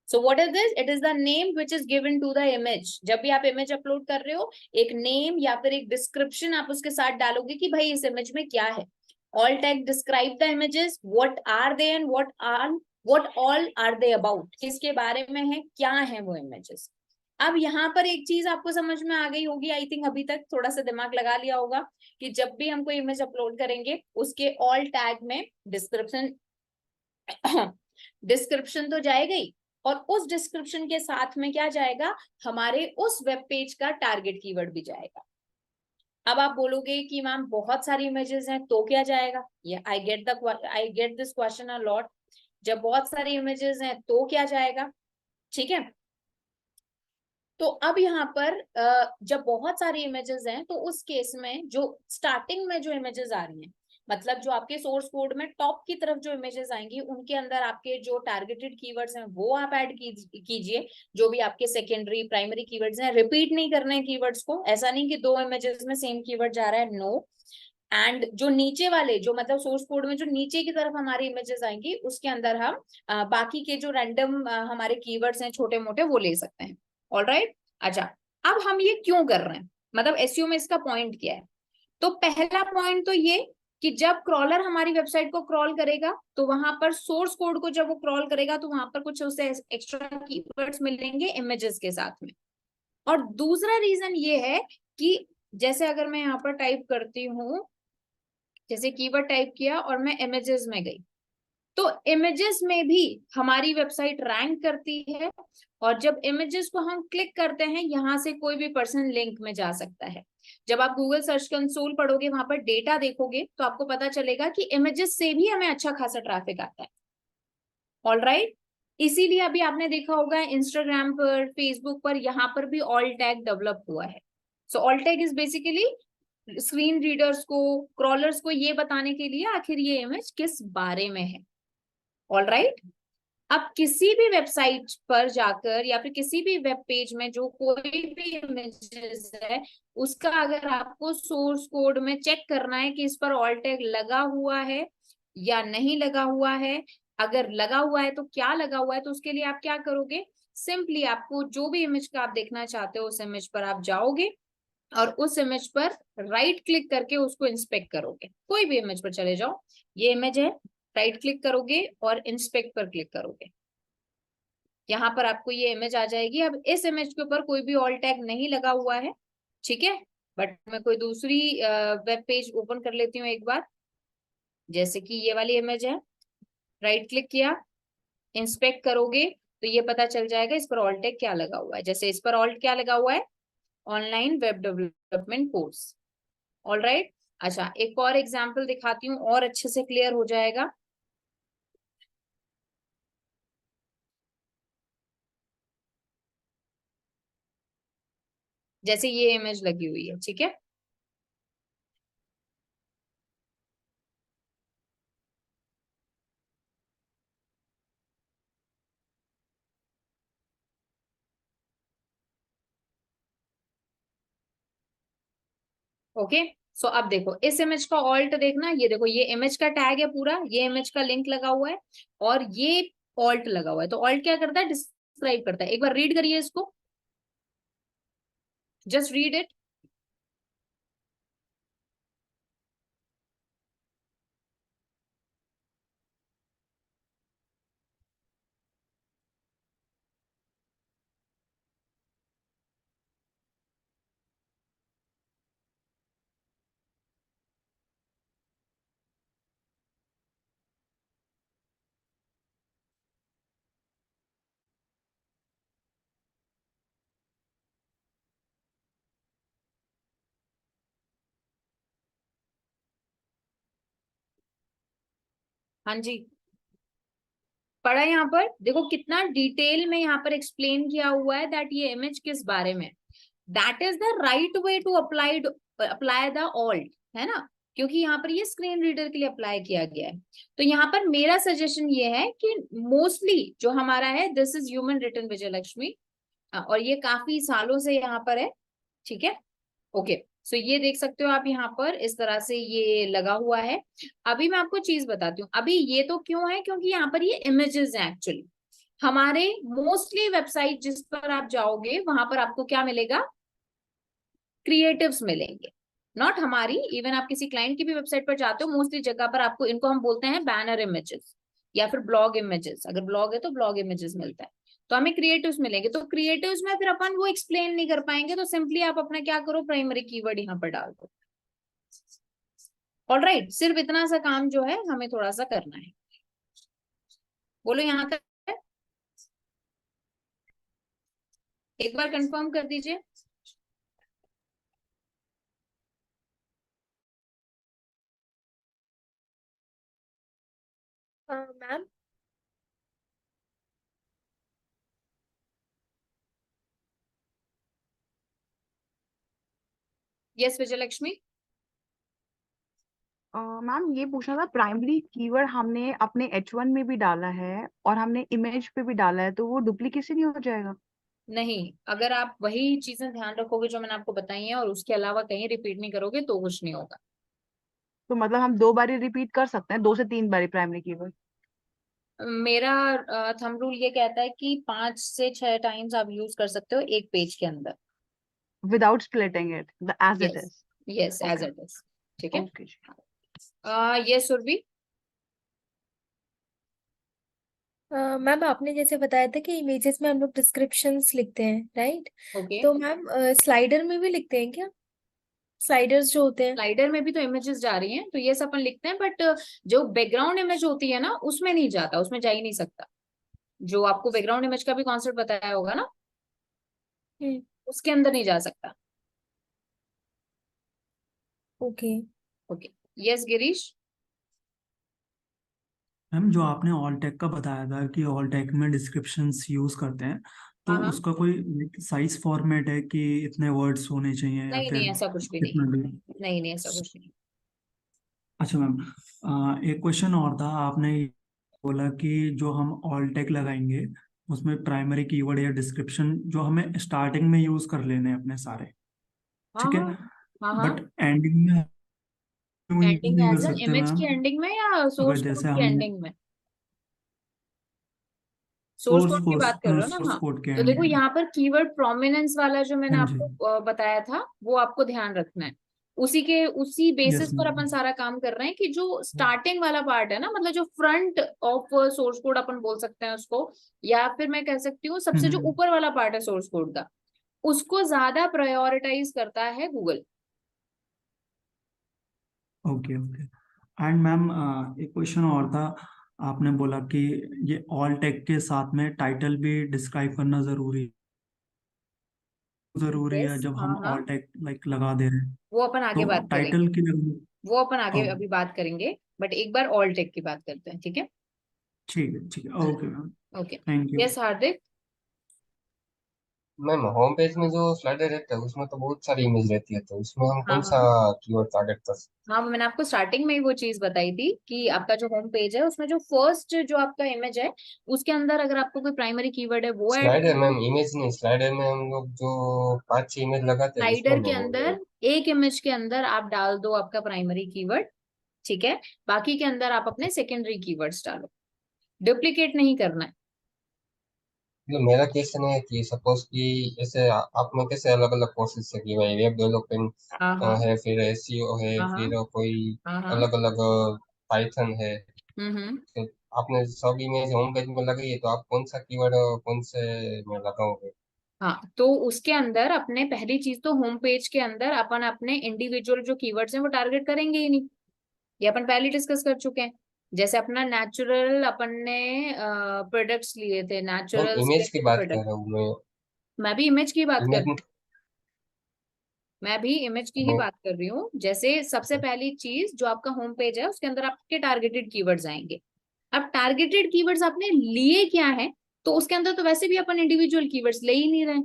So what is this? It is the name which is given to the image. जब भी आप इमेज अपलोड कर रहे हो, एक नेम या फिर एक डिस्क्रिप्शन आप उसके साथ डालोगे कि भाई इस इमेज में क्या है। Alt tag describe the images, what are they and what all are they about, किसके बारे में है, क्या है वो इमेजेस। अब यहाँ पर एक चीज आपको समझ में आ गई होगी, आई थिंक अभी तक थोड़ा सा दिमाग लगा लिया होगा, कि जब भी हम कोई इमेज अपलोड करेंगे उसके ऑल टैग में डिस्क्रिप्शन डिस्क्रिप्शन तो जाएगा ही, और उस डिस्क्रिप्शन के साथ में क्या जाएगा, हमारे उस वेब पेज का टारगेट कीवर्ड भी जाएगा। अब आप बोलोगे कि मैम बहुत सारी इमेजेस हैं तो क्या जाएगा, ये I get this question a lot. जब बहुत सारी इमेजेस हैं तो क्या जाएगा, ठीक है। तो अब यहाँ पर जब बहुत सारी इमेजेस हैं तो उस केस में जो स्टार्टिंग में जो इमेजेस आ रही हैं, मतलब जो आपके सोर्स कोड में टॉप की तरफ जो इमेजेस आएंगी उनके अंदर आपके जो टारगेटेड कीवर्ड्स हैं वो आप ऐड कीजिए। जो भी आपके सेकेंडरी प्राइमरी कीवर्ड्स हैं, रिपीट नहीं करने हैं कीवर्ड्स को, ऐसा नहीं कि 2 इमेजेस में सेम कीवर्ड जा रहा है, नो। एंड जो नीचे वाले, जो मतलब सोर्स कोड में जो नीचे की तरफ हमारी इमेजेस आएंगी उसके अंदर हम बाकी के जो रैंडम हमारे कीवर्ड्स हैं छोटे मोटे वो ले सकते हैं। ऑलराइट, अच्छा अब हम ये क्यों कर रहे हैं, मतलब एसईओ में इसका पॉइंट क्या है। तो पहला पॉइंट तो ये कि जब क्रॉलर हमारी वेबसाइट को क्रॉल करेगा तो वहां पर सोर्स कोड को जब वो क्रॉल करेगा तो वहां पर कुछ उसे एक्स्ट्रा कीवर्ड्स मिलेंगे इमेजेस के साथ में। और दूसरा रीजन ये है कि जैसे अगर मैं यहाँ पर टाइप करती हूँ, जैसे कीवर्ड टाइप किया और मैं इमेजेस में गई, तो इमेजेस में भी हमारी वेबसाइट रैंक करती है। और जब इमेजेस को हम क्लिक करते हैं, यहां से कोई भी पर्सन लिंक में जा सकता है। जब आप गूगल सर्च कंसोल पढ़ोगे, वहां पर डेटा देखोगे तो आपको पता चलेगा कि इमेजेस से भी हमें अच्छा खासा ट्रैफिक आता है। ऑलराइट, इसीलिए अभी आपने देखा होगा इंस्टाग्राम पर, फेसबुक पर, यहाँ पर भी ऑल टैग डेवलप हुआ है। So all tag is basically screen readers को, क्रॉलर्स को ये बताने के लिए आखिर ये इमेज किस बारे में है। ऑलराइट, अब किसी भी वेबसाइट पर जाकर या फिर किसी भी वेब पेज में जो कोई भी इमेजेस है, उसका अगर आपको सोर्स कोड में चेक करना है कि इस पर ऑल टैग लगा हुआ है या नहीं लगा हुआ है, अगर लगा हुआ है तो क्या लगा हुआ है, तो उसके लिए आप क्या करोगे, सिंपली आपको जो भी इमेज का आप देखना चाहते हो उस इमेज पर आप जाओगे और उस इमेज पर राइट क्लिक करके उसको इंस्पेक्ट करोगे। कोई भी इमेज पर चले जाओ, ये इमेज है, राइट क्लिक करोगे और इंस्पेक्ट पर क्लिक करोगे, यहाँ पर आपको ये इमेज आ जाएगी। अब इस इमेज के ऊपर कोई भी ऑल टैग नहीं लगा हुआ है, ठीक है, बट मैं कोई दूसरी वेब पेज ओपन कर लेती हूँ एक बार। जैसे कि ये वाली इमेज है, राइट क्लिक किया, इंस्पेक्ट करोगे तो ये पता चल जाएगा इस पर ऑल टैग क्या लगा हुआ है। जैसे इस पर ऑल्ट क्या लगा हुआ है, online web development course. Alright, अच्छा एक और एग्जांपल दिखाती हूँ और अच्छे से क्लियर हो जाएगा। जैसे ये इमेज लगी हुई है, ठीक है, ओके। सो अब देखो इस इमेज का ऑल्ट देखना, ये देखो ये इमेज का टैग है पूरा, ये इमेज का लिंक लगा हुआ है और ये ऑल्ट लगा हुआ है। तो ऑल्ट क्या करता है, डिस्क्राइब करता है। एक बार रीड करिए इसको, जस्ट रीड इट। हाँ जी, पढ़ा यहाँ पर, देखो कितना डिटेल में यहाँ पर एक्सप्लेन किया हुआ है दैट ये इमेज किस बारे में। That is the right way to apply the alt, है ना, क्योंकि यहाँ पर ये स्क्रीन रीडर के लिए अप्लाई किया गया है। तो यहाँ पर मेरा सजेशन ये है कि मोस्टली जो हमारा है, this is human written Vijayalakshmi, और ये काफी सालों से यहाँ पर है, ठीक है, ओके। सो ये देख सकते हो आप यहाँ पर इस तरह से ये लगा हुआ है। अभी मैं आपको चीज बताती हूँ, अभी ये तो क्यों है, क्योंकि यहाँ पर ये इमेजेस हैं एक्चुअली। हमारे मोस्टली वेबसाइट जिस पर आप जाओगे वहां पर आपको क्या मिलेगा, क्रिएटिव्स मिलेंगे, नॉट हमारी, इवन आप किसी क्लाइंट की भी वेबसाइट पर जाते हो मोस्टली जगह पर आपको, इनको हम बोलते हैं बैनर इमेजेस या फिर ब्लॉग इमेजेस, अगर ब्लॉग है तो ब्लॉग इमेजेस मिलता है। तो हमें क्रिएटिव्स मिलेंगे। तो क्रिएटिव्स में फिर अपन वो एक्सप्लेन नहीं कर पाएंगे, तो सिंपली आप अपना क्या करो, प्राइमरी कीवर्ड यहाँ पर डाल दो। ऑलराइट, सिर्फ इतना सा काम जो है हमें थोड़ा सा करना है। बोलो यहाँ तक है? एक बार कंफर्म कर दीजिए। Ma'am yes Vijayalakshmi. मैम ये पूछना था, प्राइमरी कीवर्ड हमने अपने H1 में भी डाला है और हमने इमेज पे भी डाला है, तो वो डुप्लीकेशन ही हो जाएगा? नहीं, अगर आप वही चीजें ध्यान रखोगे जो मैंने आपको बताई हैं और उसके अलावा कहीं रिपीट नहीं करोगे तो कुछ नहीं होगा। तो मतलब हम 2 बारी रिपीट कर सकते हैं, 2 से 3 बारी प्राइमरी कीवर्ड? मेरा थंब रूल ये कहता है कि 5 से 6 टाइम्स आप यूज कर सकते हो एक पेज के अंदर। Without splitting it, as it yes, is? Yes as okay, it is. ठीक है। ओके। ये सुरभि। मैम आपने जैसे बताया था कि इमेजेस में हम लोग डिस्क्रिप्शंस लिखते हैं, राइट? ओके, तो मैम स्लाइडर में भी लिखते हैं क्या? स्लाइडर्स जो होते हैं। स्लाइडर में भी तो इमेजेस जा रही हैं, तो ये सब अपन लिखते हैं, बट जो बैकग्राउंड इमेज होती है ना उसमें नहीं जाता, उसमें जा ही नहीं सकता। जो आपको बैकग्राउंड इमेज का भी कॉन्सेप्ट बताया होगा ना, हम्म। उसके अंदर नहीं जा सकता। Okay. Okay, yes Girish. Ma'am जो आपने ऑल टेक का बताया था कि ऑल टेक में डिस्क्रिप्शंस यूज करते हैं, तो हाँ हाँ, उसका कोई साइज फॉर्मेट है कि इतने वर्ड्स होने चाहिए या नहीं फिर नहीं ऐसा कुछ भी नहीं कितना है। भी? नहीं नहीं ऐसा कुछ नहीं। अच्छा मैम, एक क्वेश्चन और था। आपने बोला कि जो हम ऑल टेक लगाएंगे उसमें प्राइमरी कीवर्ड या डिस्क्रिप्शन जो हमें स्टार्टिंग में यूज कर लेने हैं अपने सारे, हाँ ठीक है, हाँ हाँ हाँ। बट एंडिंग में क्यों यूज एंडिंग नहीं कर एज एन सकते इमेज मैम? की एंडिंग में या अगर सोर्स कोड जैसे की हमने एंडिंग में? सोर्स कोड की बात कर रहे हो ना? सोर्स हाँ। कोड के तो देखो एंडिंग में। यहाँ पर कीवर्ड प्रोमिनेंस वाला जो मैंने हाँ जी। आपको बताया था वो आपको ध्यान रखना है। उसी यस बेसिस पर मैम। अपन सारा काम कर रहे हैं कि जो स्टार्टिंग वाला पार्ट है ना, मतलब जो फ्रंट ऑफ सोर्स कोड अपन बोल सकते हैं उसको, या फिर मैं कह सकती हूँ सबसे जो हम्म। ऊपर वाला पार्ट है सोर्स कोड का, उसको ज्यादा प्रायोरिटाइज करता है Google. Okay, okay. And ma'am एक क्वेश्चन और था। आपने बोला कि ये ऑल टेक के साथ में टाइटल भी डिस्क्राइब करना जरूरी है यस, जब हाँ हम हाँ, ऑल टेक लाइक लगा दे रहे हैं, वो अपन आगे तो बात करेंगे। टाइटल की जरूरत? वो अपन आगे ओ, अभी बात करेंगे, बट एक बार ऑल टेक की बात करते हैं, ठीक है? ठीक है, ठीक है, okay ma'am. Okay. Thank you. Yes Hardik. Ma'am home page में जो स्लाइडर रहता है उसमें तो बहुत सारी इमेज रहती है, तो उसमें हम हाँ कौन सा हाँ कीवर्ड टारगेट कर सकते हाँ, मैंने आपको स्टार्टिंग में ही वो चीज बताई थी कि आपका जो होम पेज है उसमें जो फर्स्ट जो आपका इमेज है उसके अंदर अगर आपको कोई प्राइमरी कीवर्ड है वो हैं? ऐड कर स्लाइडर दो। मैम, इमेज नहीं, स्लाइडर में हम लोग जो 5-6 इमेज लगाते हैं उसमें स्लाइडर के मैं बोल रहा अंदर हूँ। एक इमेज के अंदर आप डाल दो आपका प्राइमरी कीवर्ड, ठीक है? बाकी के अंदर आप अपने सेकेंडरी कीवर्ड्स डालो, डुप्लीकेट नहीं करना है। मतलब मेरा क्वेश्चन है कि सपोज कि ऐसे आप में कैसे अलग अलग कोर्सेज है कि भाई वेब डेवलपमेंट हाँ हाँ है, फिर एसईओ है, हाँ हाँ फिर कोई हाँ हाँ। अलग अलग पाइथन है, हम्म। तो आपने सब इमेज होम पेज में लगाई है, तो आप कौन सा कीवर्ड कौन से में लगाओगे? हाँ, तो उसके अंदर अपने पहली चीज तो होम पेज के अंदर अपन अपने इंडिविजुअल जो कीवर्ड्स हैं वो टारगेट करेंगे ही नहीं। ये अपन पहले डिस्कस कर चुके हैं। जैसे अपना नेचुरल अपन ने प्रोडक्ट्स लिए थे, मैम नेचुरल इमेज स्किन की के बात कर प्रोडक्ट। रहा हूँ मैं। मैं भी इमेज की बात कर इमेज में मैं भी इमेज की ही मैं बात कर रही हूँ। जैसे सबसे पहली चीज जो आपका होम पेज है उसके अंदर आपके टारगेटेड कीवर्ड्स आएंगे। अब टारगेटेड कीवर्ड्स आपने लिए क्या है, तो उसके अंदर तो वैसे भी अपन इंडिविजुअल कीवर्ड्स ले ही नहीं रहे।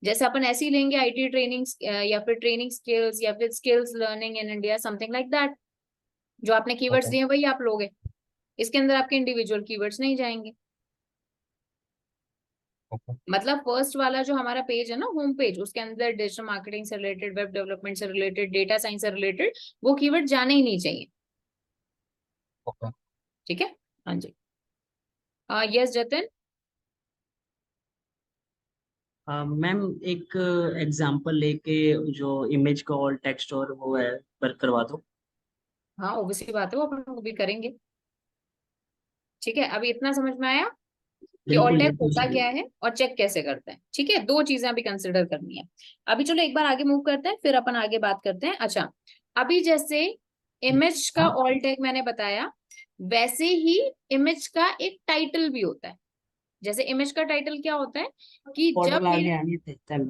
जैसे अपन ऐसे ही लेंगे आईटी ट्रेनिंग या फिर ट्रेनिंग स्किल्स या फिर skills learning in India, something like that. जो आपने कीवर्ड्स ओके, दिए वही आप लोगे, इसके अंदर आपके इंडिविजुअल कीवर्ड्स नहीं जाएंगे। ओके, मतलब फर्स्ट वाला जो हमारा पेज है ना होम पेज, उसके अंदर डिजिटल मार्केटिंग से रिलेटेड, वेब डेवलपमेंट से रिलेटेड, डेटा साइंस से रिलेटेड वो कीवर्ड जाने ही नहीं चाहिए। ओके। ठीक है? हाँ जी। यस जतिन। मैम एक एग्जांपल लेके जो इमेज का ऑल टेक्स्ट और वो है वर्क करवा दो। हाँ ऑब्वियसली बात है, वो अपन वो भी करेंगे। ठीक है, अभी इतना समझ में आया? कि ऑल बिल्कुल टैग बिल्कुल होता सही। क्या है और चेक कैसे करते हैं। ठीक है, दो चीजें अभी कंसिडर करनी है। अभी चलो एक बार आगे मूव करते हैं, फिर अपन आगे बात करते हैं। अच्छा, अभी जैसे इमेज का ऑल टैग मैंने बताया, वैसे ही इमेज का एक टाइटल भी होता है। जैसे इमेज का टाइटल क्या होता है कि ऑर्डर जब ला मेरे, गया नहीं थे चल।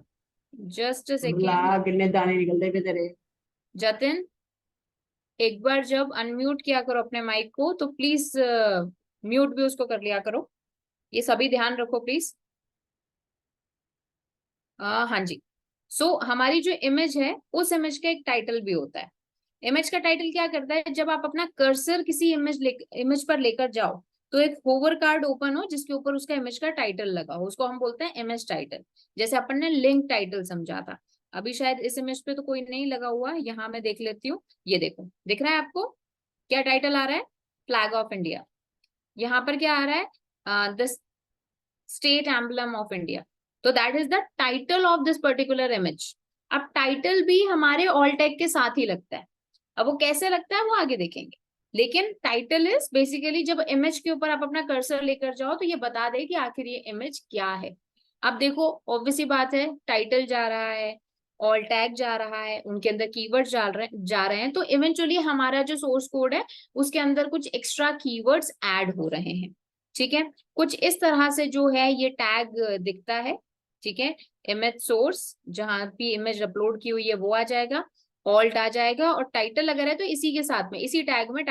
जस्ट ऑर्डर ला, सेकेंड कितने दाने निकलते पे तेरे। जतिन, एक बार जब अनम्यूट किया करो अपने माइक को तो प्लीज म्यूट भी उसको कर लिया करो। ये सभी ध्यान रखो प्लीज। हाँ जी। सो हमारी जो इमेज है उस इमेज का एक टाइटल भी होता है। इमेज का टाइटल क्या करता है, जब आप अपना कर्सर किसी इमेज पर लेकर जाओ तो एक होवर कार्ड ओपन हो जिसके ऊपर उसका इमेज का टाइटल लगा हो, उसको हम बोलते हैं इमेज टाइटल। जैसे अपन ने लिंक टाइटल समझा था। अभी शायद इस इमेज पे तो कोई नहीं लगा हुआ, यहाँ मैं देख लेती हूँ। ये देखो, दिख रहा है आपको क्या टाइटल आ रहा है? Flag of India. यहाँ पर क्या आ रहा है? The state emblem of India. तो that is the title of this particular image. अब टाइटल भी हमारे ऑल टैग के साथ ही लगता है। अब वो कैसे लगता है वो आगे देखेंगे, लेकिन टाइटल इज बेसिकली जब इमेज के ऊपर आप अपना कर्सर लेकर जाओ तो ये बता दे कि आखिर ये इमेज क्या है। अब देखो, ऑब्वियस सी बात है, टाइटल जा रहा है, ऑल टैग जा रहा है, उनके अंदर कीवर्ड्स जा रहे हैं, तो इवेंचुअली हमारा जो सोर्स कोड है उसके अंदर कुछ एक्स्ट्रा कीवर्ड्स ऐड हो रहे हैं। ठीक है, कुछ इस तरह से जो है ये टैग दिखता है। ठीक है, इमेज सोर्स जहां भी इमेज अपलोड की हुई है वो आ जाएगा, ऑल्ट आ जाएगा, और टाइटल अगर है तो इसी के साथ में इसी टैग में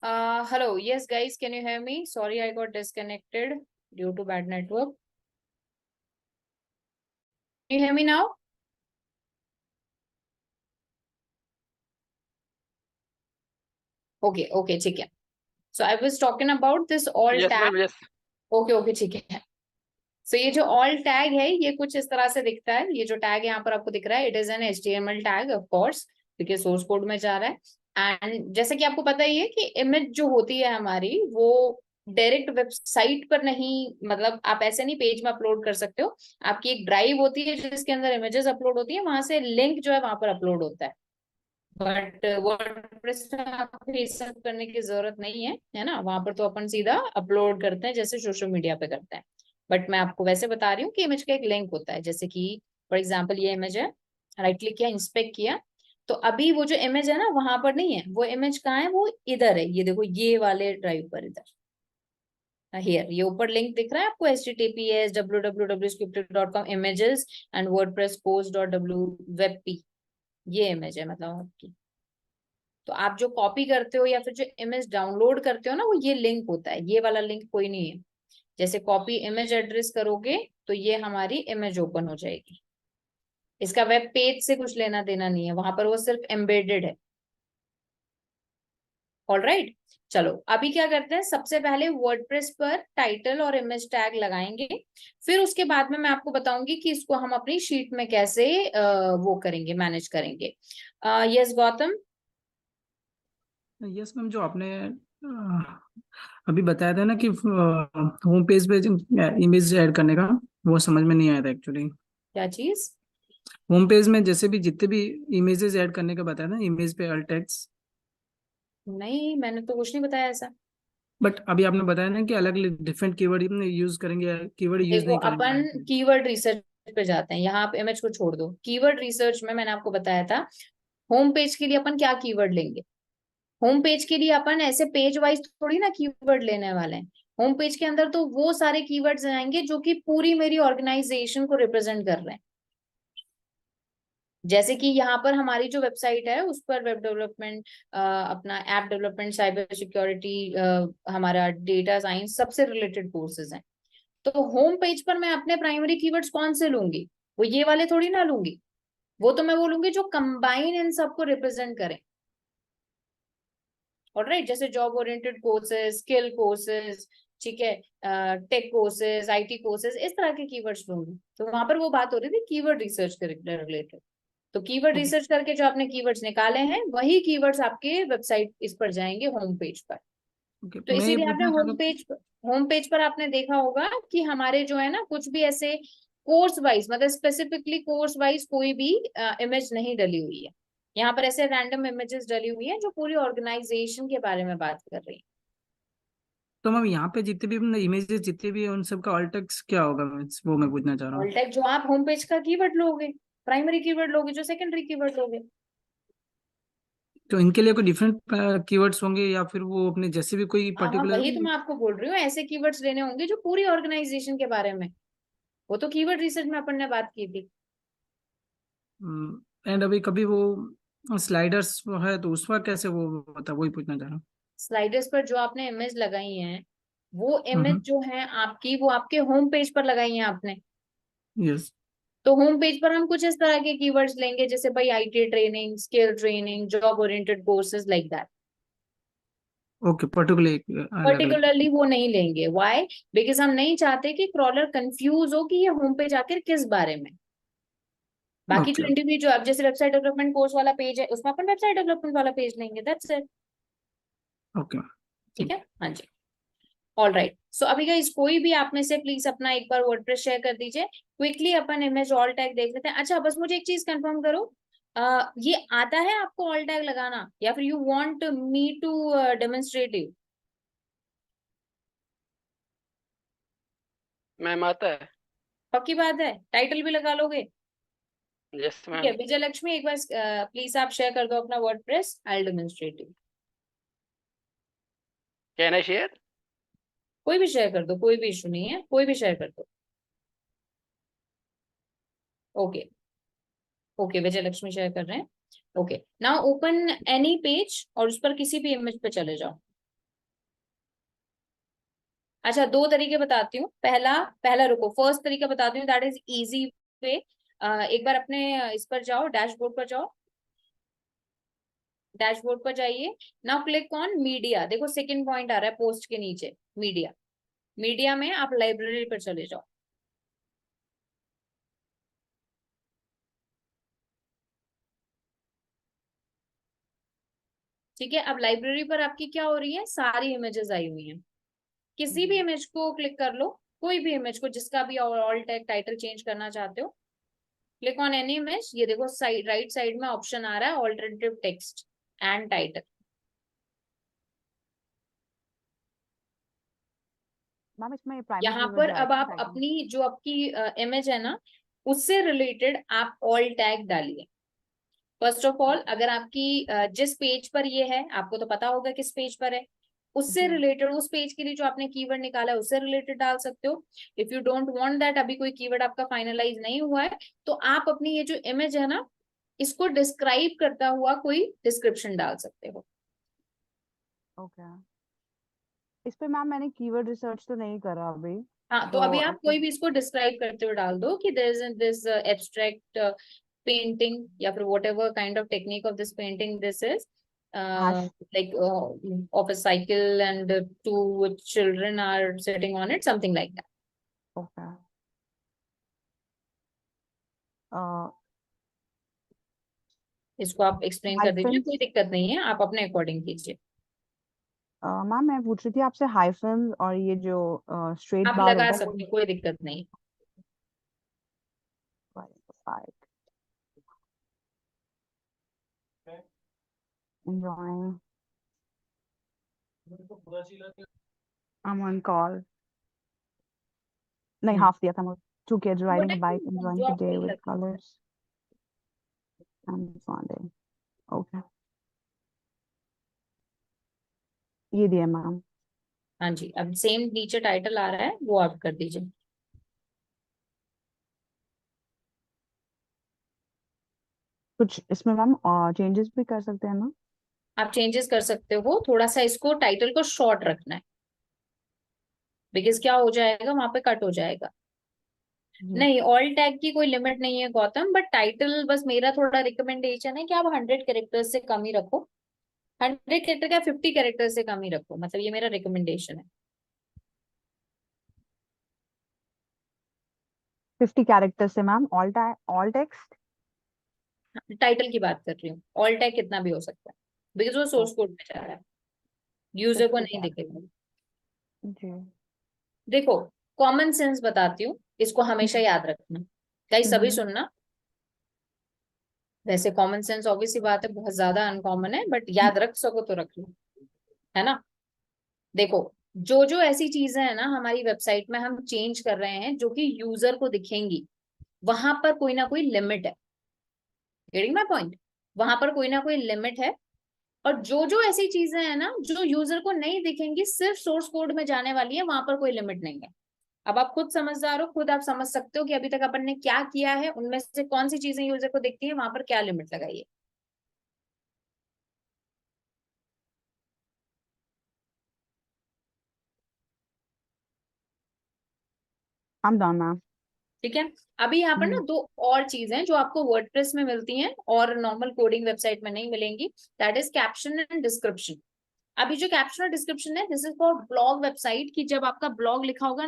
Hello, yes guys, can you hear me? Sorry, I got disconnected due to bad network. Can you hear me now? Okay, okay, ठीक है. So I was talking about this all Yes, tag. ma'am. Yes. Okay, okay, ठीक है. So ये जो all tag है, ये कुछ इस तरह से दिखता है. ये जो tag यहाँ पर आपको दिख रहा है, it is an HTML tag, of course, क्योंकि source code में जा रहा है. एंड जैसे कि आपको पता ही है कि इमेज जो होती है हमारी, वो डायरेक्ट वेबसाइट पर नहीं, मतलब आप ऐसे नहीं पेज में अपलोड कर सकते हो. आपकी एक ड्राइव होती है जिसके अंदर इमेजेस अपलोड होती है, वहां से लिंक जो है वहां पर अपलोड होता है. बट वर्डप्रेस में आपको ये सब करने की जरूरत नहीं है ना. वहां पर तो अपन सीधा अपलोड करते हैं जैसे सोशल मीडिया पे करते हैं. बट मैं आपको वैसे बता रही हूँ कि इमेज का एक लिंक होता है. जैसे कि फॉर एग्जाम्पल ये इमेज है, राइट क्लिक किया, इंस्पेक्ट किया, तो अभी वो जो इमेज है ना वहां पर नहीं है. वो इमेज कहाँ है? वो इधर है. ये देखो, ये वाले ड्राइव पर इधर, हियर, ये ऊपर लिंक दिख रहा है आपको, https://www.scripted.com images and wordpress post.webp. ये इमेज है मतलब आपकी. तो आप जो कॉपी करते हो या फिर जो इमेज डाउनलोड करते हो ना, वो ये लिंक होता है. ये वाला लिंक कोई नहीं है. जैसे कॉपी इमेज एड्रेस करोगे तो ये हमारी इमेज ओपन हो जाएगी. इसका वेब पेज से कुछ लेना देना नहीं है, वहां पर वो सिर्फ एम्बेडेड है. ऑल राइट, चलो अभी क्या करते हैं, सबसे पहले वर्डप्रेस पर टाइटल और इमेज टैग लगाएंगे. फिर उसके बाद में मैं आपको बताऊंगी कि इसको हम अपनी शीट में कैसे वो करेंगे, मैनेज करेंगे. यस गौतम. यस मैम, जो आपने अभी बताया था ना कि होम पेज पे इमेज ऐड करने का, वो समझ में नहीं आया था एक्चुअली. क्या चीज? होम पेज में जैसे भी जितने भी इमेजेस ऐड करने का बताया था, इमेज पे अल्ट टेक्स्ट. नहीं, मैंने तो कुछ नहीं बताया ऐसा. बट अभी आपने बताया ना कि अलग अलग डिफरेंट कीवर्ड यूज करेंगे, कीवर्ड यूज देखो, नहीं करेंगे. अपन कीवर्ड रिसर्च पे जाते हैं. यहाँ आप इमेज को छोड़ दो. कीवर्ड रिसर्च में मैंने आपको बताया था, होम पेज के लिए अपन क्या कीवर्ड लेंगे. होम पेज के लिए अपन ऐसे पेज वाइज थोड़ी ना कीवर्ड लेने वाले हैं. होम पेज के अंदर तो वो सारे कीवर्ड्स आएंगे जो कि पूरी मेरी ऑर्गेनाइजेशन को रिप्रेजेंट कर रहे हैं. जैसे कि यहाँ पर हमारी जो वेबसाइट है उस पर वेब डेवलपमेंट, अपना ऐप डेवलपमेंट, साइबर सिक्योरिटी, हमारा डेटा साइंस, सबसे रिलेटेड कोर्सेज हैं. तो होम पेज पर मैं अपने प्राइमरी कीवर्ड्स कौन से लूंगी? वो ये वाले थोड़ी ना लूंगी. वो तो मैं वो लूंगी जो कंबाइन इन सबको रिप्रेजेंट करें. ऑलराइट, जैसे job oriented courses, skill courses, ठीक है, टेक कोर्सेज, आईटी कोर्सेज, इस तरह के कीवर्ड्स लूंगी. तो वहां पर वो बात हो रही थी कीवर्ड रिसर्च के रिलेटेड. तो कीवर्ड ओके. रिसर्च करके जो आपने कीवर्ड्स निकाले हैं, वही कीवर्ड्स आपके वेबसाइट इस पर जाएंगे, होम पेज पर. ओके, तो मैं ये इसीलिए आपने पूछना चाह रहा होम पेज पर आपने देखा होगा कि हमारे जो है ना, कुछ भी ऐसे कोर्स वाइज, मतलब स्पेसिफिकली कोर्स वाइज कोई भी इमेज नहीं डली हुई है. यहाँ पर ऐसे रैंडम इमेजेस डली हुई है जो पूरी ऑर्गेनाइजेशन के बारे में बात कर रही है. तो मैम यहाँ पे जितने भी इमेजेस जितने भी हैं, उन सबका अल्ट टेक्स्ट क्या होगा, वो मैं पूछना चाह रहा हूँ. ऑल टैग जो आप होम पेज का कीवर्ड लोगे, प्राइमरी कीवर्ड लोगे, जो सेकेंडरी कीवर्ड लोगे. तो इनके लिए कोई डिफरेंट कीवर्ड्स होंगे, या फिर वो अपने जैसे भी कोई हाँ हाँ, पर्टिकुलर. वही तो मैं आपको बोल रही हूँ. ऐसे कीवर्ड्स लेने होंगे जो पूरी ऑर्गेनाइजेशन के बारे में. वो तो कीवर्ड रिसर्च में अपन ने बात की थी. एंड अभी कभी वो स्लाइडर्स है तो उसका कैसे वो होता है, वही पूछना चाह रहा स्लाइडर्स पर जो आपने इमेज लगाई है, वो इमेज हूँ. जो है आपकी, वो आपके होम पेज पर लगाई है आपने. यस. तो होम पेज पर हम कुछ इस तरह के कीवर्ड्स लेंगे, जैसे भाई IT training, skill training, job oriented courses, like that. Okay, particular अलग अलग. पर्टिकुलरली वो नहीं लेंगे. व्हाई? बिकॉज हम नहीं चाहते कि क्रॉलर कंफ्यूज हो कि ये होम पेज आखिर किस बारे में. बाकी ओके. जो इंडिविजुअल, अब जैसे वेबसाइट डेवलपमेंट कोर्स वाला पेज है, उसमें अपन वेबसाइट डेवलपमेंट वाला पेज लेंगे. That's it. ओके. ठीक है, हाँ जी. All right. सो अभी गाइस, कोई भी आप में से प्लीज अपना एक बार वर्डप्रेस शेयर कर दीजिए. क्विकली अपन इमेज ऑल टैग देख लेते हैं. अच्छा, बस मुझे एक चीज कंफर्म करो, ये आता है आपको ऑल टैग लगाना, या फिर you want me to demonstrate you? Ma'am आता है. पक्की बात है? टाइटल भी लगा लोगे? यस ठीक है, मैम. विजय लक्ष्मी, एक बार प्लीज आप शेयर कर दो अपना WordPress. I will demonstrate you. Can I share? कोई भी शेयर कर दो, कोई भी इशू नहीं है, कोई भी शेयर कर दो. ओके, ओके, विजय लक्ष्मी शेयर कर रहे हैं. Okay, now open any page और उस पर किसी भी इमेज पे चले जाओ. अच्छा, दो तरीके बताती हूँ। पहला पहला रुको, फर्स्ट तरीका बताती हूँ, दैट इज इजी वे। एक बार अपने इस पर जाओ, डैशबोर्ड पर जाओ, डैशबोर्ड पर जाइए। नाउ क्लिक ऑन मीडिया, देखो सेकंड पॉइंट आ रहा है पोस्ट के नीचे, मीडिया। मीडिया में आप लाइब्रेरी पर चले जाओ। ठीक है, अब लाइब्रेरी पर आपकी क्या हो रही है, सारी इमेजेस आई हुई हैं। किसी भी इमेज को क्लिक कर लो, कोई भी इमेज को जिसका भी ऑल टैग टाइटल चेंज करना चाहते हो, क्लिक ऑन एनी इमेज। ये देखो साइड, राइट साइड में ऑप्शन आ रहा है alternative text and title. Ma'am इसमें प्राइमरी यहाँ कीवर्ड पर जा रहा अब है आप टाइटल। अपनी जो आपकी इमेज है ना, उससे रिलेटेड आप ऑल टैग डालिए। फर्स्ट ऑफ ऑल, अगर आपकी जिस पेज पर ये है, आपको तो पता होगा किस पेज पर है, उससे जी रिलेटेड, उस पेज के लिए जो आपने कीवर्ड निकाला है उससे रिलेटेड डाल सकते हो। If you don't want that, अभी कोई कीवर्ड आपका फाइनलाइज नहीं हुआ है, तो आप अपनी ये जो इमेज है ना, इसको डिस्क्राइब करता हुआ कोई डिस्क्रिप्शन डाल सकते हो। ओके। इस पे मैम मैंने कीवर्ड रिसर्च तो नहीं करा अभी, हाँ, तो तो अभी आप ऐसे कोई भी इसको डिस्क्राइब करते हुए डाल दो कि there is this abstract painting, या फिर whatever kind of technique of this painting this is, hash. like of a cycle and two children are sitting on it, something like that. Okay. इसको आप एक्सप्लेन कर दीजिए, हाइफन्स। कोई दिक्कत नहीं है, आप अपने अकॉर्डिंग कीजिए। मैम मैं पूछ रही थी आपसे हाइफन और ये जो स्ट्रेट आप बार लगा होता है सकते हो, कोई दिक्कत नहीं। enjoying I'm on call नहीं हाफ दिया था मुझे two kids वो riding a bike नहीं, enjoying जो the आपको day सही with लगे। colors and bonding okay ये दिया मैम हाँ जी, अब सेम नीचे टाइटल आ रहा है, वो आप कर दीजिए। कुछ इसमें मैम चेंजेस भी कर सकते हैं ना आप चेंजेस कर सकते हो, थोड़ा सा इसको टाइटल को शॉर्ट रखना है, बिकॉज क्या हो जाएगा, वहां पे कट हो जाएगा। जी नहीं, ऑल टैग की कोई लिमिट नहीं है गौतम, बट टाइटल बस मेरा थोड़ा रिकमेंडेशन है कि आप 100 कैरेक्टर्स से कम ही रखो। 100 कैरेक्टर का 50 कैरेक्टर से कम ही रखो, मतलब ये मेरा रिकमेंडेशन है। 50 कैरेक्टर से मैम ऑल टेक्स्ट टाइटल की बात कर रही हूँ, ऑल टैग कितना भी हो सकता है, बिकॉज वो सोर्स कोड में जा रहा है, यूजर को 50 नहीं दिखेगा। जी देखो, कॉमन सेंस बताती हूँ, इसको हमेशा याद रखना, कहीं सभी हम्म सुनना। वैसे कॉमन सेंस ऑब्वियसली बात है, बहुत ज्यादा अनकॉमन है, बट याद रख सको तो रख लो, है ना। देखो, जो जो ऐसी चीजें है ना हमारी वेबसाइट में हम चेंज कर रहे हैं जो कि यूजर को दिखेंगी, वहां पर कोई ना कोई लिमिट है। Getting my point? वहां पर कोई ना कोई लिमिट है। और जो जो ऐसी चीजें हैं ना जो यूजर को नहीं दिखेंगी, सिर्फ सोर्स कोड में जाने वाली है, वहां पर कोई लिमिट नहीं है। अब आप खुद समझदार हो, खुद आप समझ सकते हो कि अभी तक अपन ने क्या किया है, उनमें से कौन सी चीजें यूजर को दिखती है, वहां पर क्या लिमिट लगाई है। I'm done मैम ठीक है, अभी यहाँ पर ना दो और चीजें जो आपको वर्डप्रेस में मिलती हैं और नॉर्मल कोडिंग वेबसाइट में नहीं मिलेंगी, that is caption and description. अभी जो कैप्शन और डिस्क्रिप्शन है, this is for blog website, की जब आपका ब्लॉग लिखा होगा,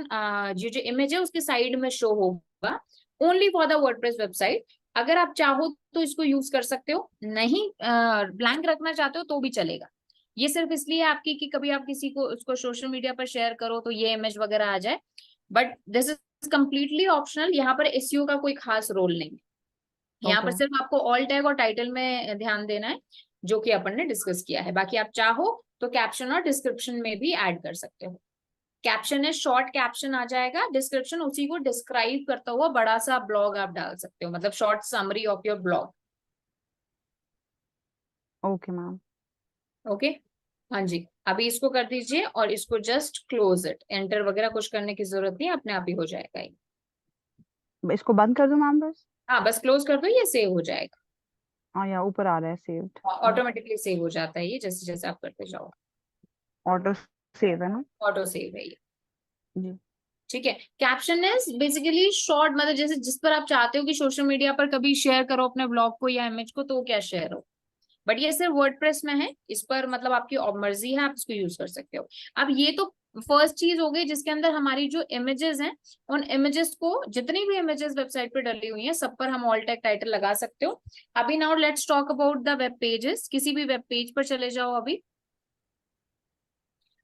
ये जो इमेज है उसके साइड में शो होगा, only for the WordPress website. अगर आप चाहो तो इसको यूज कर सकते हो, नहीं ब्लैंक रखना चाहते हो तो भी चलेगा। ये सिर्फ इसलिए आपकी कि कभी आप किसी को उसको सोशल मीडिया पर शेयर करो तो ये इमेज वगैरह आ जाए, but this is completely optional. यहाँ पर एसईओ का कोई खास रोल नहीं है, यहाँ पर ओके सिर्फ आपको ऑल टैग और टाइटल में ध्यान देना है, जो कि अपन ने डिस्कस किया है। बाकी आप चाहो तो कैप्शन और डिस्क्रिप्शन में भी ऐड कर सकते हो। कैप्शन है शॉर्ट कैप्शन आ जाएगा, डिस्क्रिप्शन उसी को डिस्क्राइब करता हुआ बड़ा सा ब्लॉग आप डाल सकते हो, मतलब short summary of your blog. Okay ma'am okay, हाँ जी, अभी इसको कर दीजिए और इसको जस्ट क्लोज इट, एंटर वगैरह कुछ करने की जरूरत नहीं, अपने आप ही हो जाएगा ये। इसको बंद कर दूं मैम बस हाँ, बस क्लोज कर दो, ये सेव हो जाएगा, हाँ यहाँ ऊपर आ रहा है सेव्ड ऑटोमेटिकली सेव हो जाता है ये, जैसे जैसे आप करते जाओ, ऑटो सेव है ना ऑटो सेव है ये। जी। ठीक है। कैप्शन इज बेसिकली शॉर्ट, मतलब जैसे जिस पर आप चाहते हो कि सोशल मीडिया पर कभी शेयर करो अपने ब्लॉग को या इमेज को, तो क्या शेयर हो। बट ये सिर्फ वर्डप्रेस में है, इस पर मतलब आपकी मर्जी है, आप इसको यूज कर सकते हो। अब ये तो फर्स्ट चीज हो गई जिसके अंदर हमारी जो इमेजेस हैं, उन इमेजेस को, जितनी भी इमेजेस वेबसाइट पे डली हुई हैं सब पर हम ऑल टैग टाइटल लगा सकते हो। अभी now let's talk about the web pages. किसी भी वेब पेज पर चले जाओ अभी।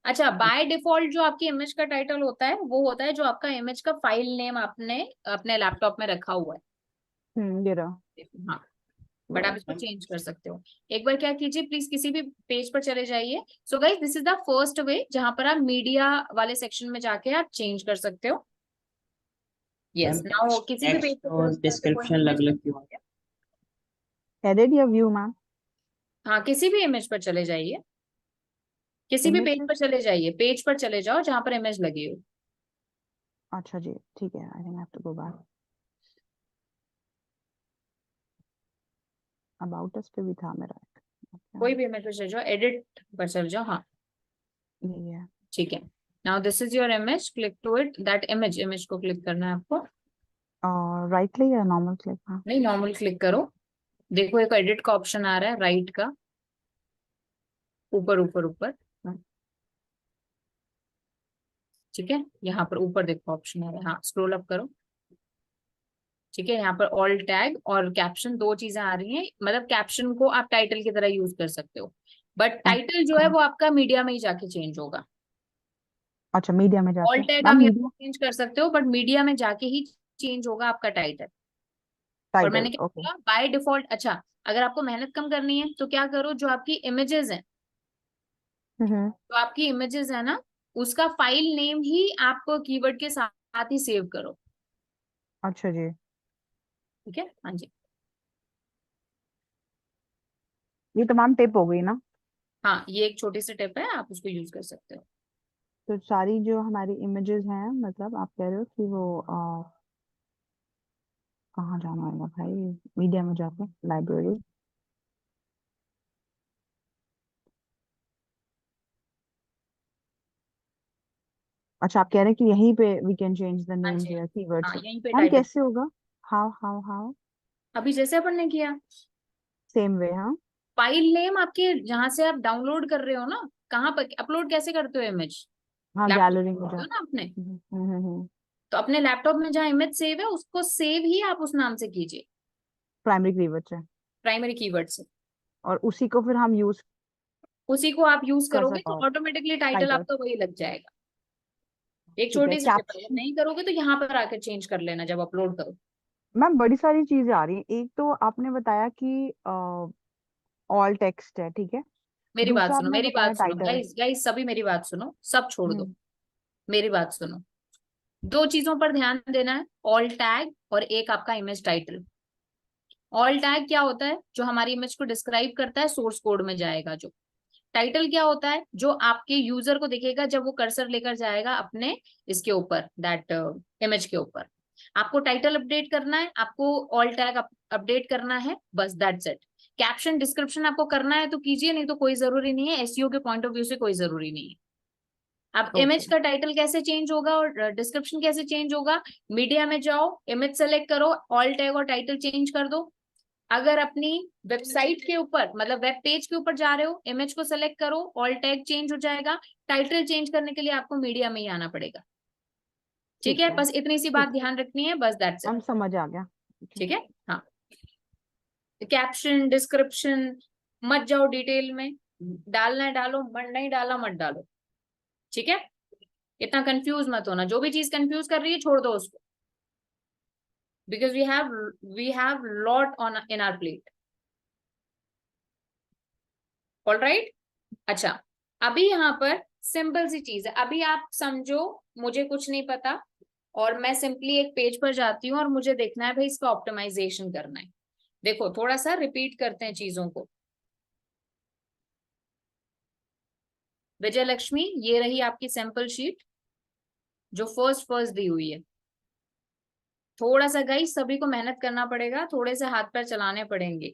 अच्छा, बाय डिफॉल्ट जो आपकी इमेज का टाइटल होता है वो होता है जो आपका इमेज का फाइल नेम आपने अपने लैपटॉप में रखा हुआ ये रहा। है। हाँ, बट आप इसको चेंज कर सकते हो। एक बार क्या कीजिए, प्लीज किसी भी पेज पर चले जाइए। So guys, this is the first way जहां पर आप मीडिया वाले सेक्शन में जाके आप चेंज कर सकते हो। यस, मैम नाउ किसी भी पेज टेक्स्ट पर और सर्च करते हो डिस्क्रिप्शन image अलग अलग पे क्यों? जाओगे। हेडेड या व्यू मैम? हाँ, किसी भी इमेज पर चले जाइए, किसी भी पेज इमेज। पर चले जाइए, पेज पर चले जाओ जहां पर इमेज लगी हो। अच्छा जी, ठीक है। I think I have to go back. About us पे भी था मेरा। क्या? कोई भी इमेज पर चले जाओ, एडिट पर चले जाओ। हाँ, यही है। ठीक है। Now this is your image, click to it, that image, image को क्लिक करना है आपको। और राइट क्लिक या नॉर्मल क्लिक? हाँ। नहीं, नॉर्मल क्लिक करो। देखो एक एडिट का ऑप्शन आ रहा है राइट का, ऊपर ऊपर ऊपर। ठीक है, यहाँ पर ऊपर देखो ऑप्शन आ रहा है, हाँ स्क्रॉल अप करो। ठीक है, यहाँ पर ऑल टैग और कैप्शन दो चीजें आ रही हैं, मतलब कैप्शन को आप टाइटल की तरह यूज कर सकते हो, बट टाइटल जो है अच्छा। वो आपका मीडिया में ही जाके चेंज होगा। अच्छा, मीडिया में जाके ऑल टैग मैम, आप यहाँ मीडिया चेंज कर सकते हो, बट मीडिया में जाके ही चेंज होगा आपका टाइटल। और टाइटल। मैंने क्या ओके। बोला, बाय डिफॉल्ट। अच्छा, अगर आपको मेहनत कम करनी है तो क्या करो, जो आपकी इमेजेस हैं, हम्म। जो आपकी इमेजेस है ना, उसका फाइल नेम ही आप कीवर्ड के साथ ही सेव करो। अच्छा जी। ठीक है, हाँ जी। ये तमाम टिप हो गई ना? हाँ, ये एक छोटी सी टिप है, आप उसको यूज कर सकते हो। तो सारी जो हमारी इमेजेस हैं, मतलब आप कह रहे हो कि वो कहाँ जाना होगा भाई? मीडिया में जाके लाइब्रेरी। अच्छा, आप कह रहे हैं कि यहीं पे वी कैन चेंज द हाँ नेम्स जी, या कीवर्ड्स। हाँ यहीं पे मैम टाइटल। कैसे होगा? How how how? अभी जैसे अपन ने किया, सेम वे? हाँ। फाइल नेम आपके जहां से आप डाउनलोड कर रहे हो ना, कहाँ पर अपलोड कैसे करते हो इमेज, हाँ, लैपटॉप गैलरी में करते जा। हो ना अपने, हम्म। तो अपने लैपटॉप में जहाँ इमेज सेव है उसको सेव ही आप उस नाम से कीजिए, प्राइमरी कीवर्ड्स है। प्राइमरी कीवर्ड से। और उसी को फिर हम यूज उसी को आप यूज कर करोगे सकते तो हैं ऑटोमेटिकली टाइटल टाइटल। आपका वही लग जाएगा। एक ठीक है। छोटी सी टिप है, अगर कैप्शन। नहीं करोगे तो यहाँ पर आकर चेंज कर लेना जब अपलोड करो। मैम बड़ी सारी चीजें आ रही हैं। एक तो आपने बताया कि ऑल टेक्स्ट है, ठीक है। मेरी बात दूसरा सुनो, आपने मेरी बताया बात सुनो टाइटल। गाइस, गाइस सभी मेरी बात सुनो, सब छोड़ दो, हम्म। मेरी बात सुनो। दो चीजों पर ध्यान देना है, ऑल टैग और एक आपका इमेज टाइटल। ऑल टैग क्या होता है, जो हमारी इमेज को डिस्क्राइब करता है, सोर्स कोड में जाएगा जो। टाइटल क्या होता है, जो आपके यूजर को दिखेगा जब वो कर्सर लेकर जाएगा अपने इसके ऊपर, दैट इमेज के ऊपर। आपको टाइटल अपडेट करना है, आपको ऑल टैग अपडेट करना है, बस दैट्स इट। कैप्शन डिस्क्रिप्शन आपको करना है तो कीजिए, नहीं तो कोई जरूरी नहीं है, एसईओ के पॉइंट ऑफ व्यू से कोई जरूरी नहीं है। अब ओके। इमेज का टाइटल कैसे चेंज होगा और डिस्क्रिप्शन कैसे चेंज होगा, मीडिया में जाओ, इमेज सेलेक्ट करो, ऑल टैग और टाइटल चेंज कर दो। अगर अपनी वेबसाइट के ऊपर, मतलब वेब पेज के ऊपर जा रहे हो, इमेज को सेलेक्ट करो, ऑल टैग चेंज हो जाएगा। टाइटल चेंज करने के लिए आपको मीडिया में ही आना पड़ेगा। ठीक ठीक है, है। बस इतनी सी बात ठीक। ध्यान रखनी है, बस दैट्स इट। हम समझ आ गया। ठीक है। ठीक है, हाँ। कैप्शन डिस्क्रिप्शन मत जाओ डिटेल में, डालना है डालो, मत नहीं डाला मत डालो। ठीक है, इतना कंफ्यूज मत होना, जो भी चीज कंफ्यूज कर रही है छोड़ दो उसको, because we have lot on in our plate. All right. अच्छा, अभी यहाँ पर सिंपल सी चीज है, अभी आप समझो मुझे कुछ नहीं पता और मैं सिंपली एक पेज पर जाती हूँ और मुझे देखना है भाई इसका ऑप्टिमाइजेशन करना है। देखो थोड़ा सा रिपीट करते हैं चीजों को। विजय लक्ष्मी, ये रही आपकी सैंपल शीट जो फर्स्ट फर्स्ट दी हुई है। थोड़ा सा गाइस सभी को मेहनत करना पड़ेगा, थोड़े से हाथ पैर चलाने पड़ेंगे,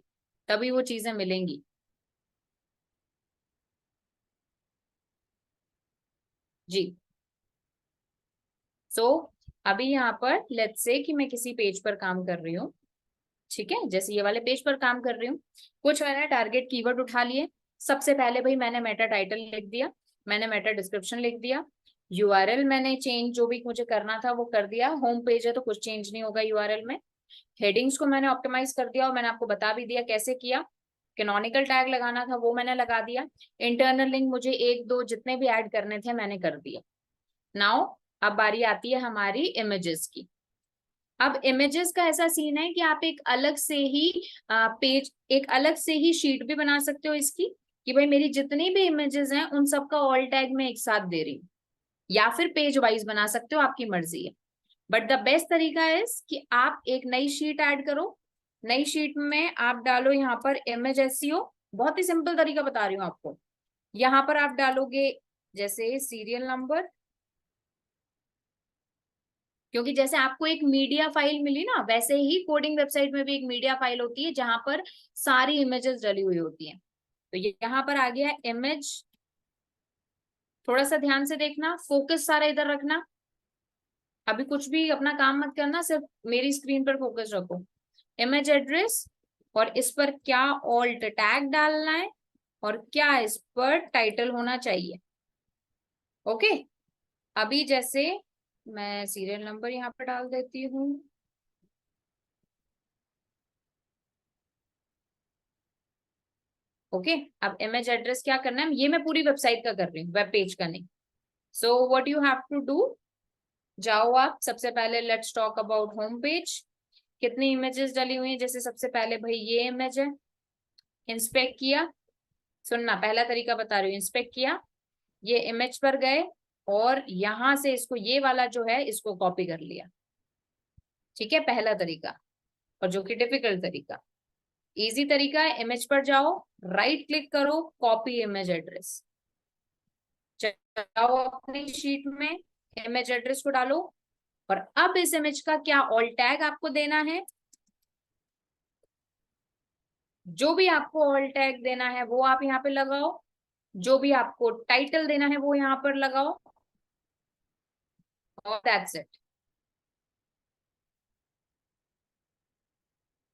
तभी वो चीजें मिलेंगी। जी, अभी यहाँ पर लेट्स से कि मैं किसी पेज पर काम कर रही हूँ, ठीक है, जैसे ये वाले पेज पर काम कर रही हूँ, कुछ मैंने टारगेट कीवर्ड उठा लिए। सबसे पहले भाई मैंने मेटा टाइटल लिख दिया, मैंने मेटा डिस्क्रिप्शन लिख दिया, यूआरएल मैंने चेंज जो भी मुझे करना था वो कर दिया। होम पेज है तो कुछ चेंज नहीं होगा यूआरएल में। हेडिंग्स को मैंने ऑप्टिमाइज कर दिया और मैंने आपको बता भी दिया कैसे किया। कैनोनिकल टैग लगाना था वो मैंने लगा दिया। इंटरनल लिंक मुझे एक दो जितने भी ऐड करने थे मैंने कर दिया। नाउ अब बारी आती है हमारी इमेजेस की। अब इमेजेस का ऐसा सीन है कि आप एक अलग से ही पेज, एक अलग से ही शीट भी बना सकते हो इसकी, कि भाई मेरी जितनी भी इमेजेस हैं उन सबका ऑल टैग मैं एक साथ दे रही हूँ, या फिर पेज वाइज बना सकते हो, आपकी मर्जी है। बट द बेस्ट तरीका है कि आप एक नई शीट ऐड करो। नई शीट में आप डालो यहाँ पर इमेज एसईओ। बहुत ही सिंपल तरीका बता रही हूँ आपको। यहाँ पर आप डालोगे जैसे सीरियल नंबर, क्योंकि जैसे आपको एक मीडिया फाइल मिली ना, वैसे ही कोडिंग वेबसाइट में भी एक मीडिया फाइल होती है जहां पर सारी इमेजेस डली हुई होती हैं। तो ये यहाँ पर आ गया इमेज। थोड़ा सा ध्यान से देखना, फोकस सारा इधर रखना। अभी कुछ भी अपना काम मत करना, सिर्फ मेरी स्क्रीन पर फोकस रखो। इमेज एड्रेस, और इस पर क्या ऑल्ट टैग डालना है और क्या इस पर टाइटल होना चाहिए। ओके, अभी जैसे मैं सीरियल नंबर यहाँ पर डाल देती हूँ। ओके, अब इमेज एड्रेस क्या करना है, ये मैं पूरी वेबसाइट का कर रही हूँ, वेब पेज का नहीं। So what you have to do, जाओ आप सबसे पहले, let's talk about home page. कितनी इमेजेस डली हुई है, जैसे सबसे पहले भाई ये इमेज है, इंस्पेक्ट किया। सुनना, पहला तरीका बता रही हूँ, इंस्पेक्ट किया, ये इमेज पर गए और यहां से इसको, ये वाला जो है इसको कॉपी कर लिया। ठीक है, पहला तरीका, और जो कि डिफिकल्ट तरीका। इजी तरीका है, इमेज पर जाओ, राइट क्लिक करो, कॉपी इमेज एड्रेस, जाओ अपनी शीट में, इमेज एड्रेस को डालो, और अब इस इमेज का क्या ऑल टैग आपको देना है, जो भी आपको ऑल टैग देना है वो आप यहाँ पे लगाओ, जो भी आपको टाइटल देना है वो यहाँ पर लगाओ, और दैट्स इट।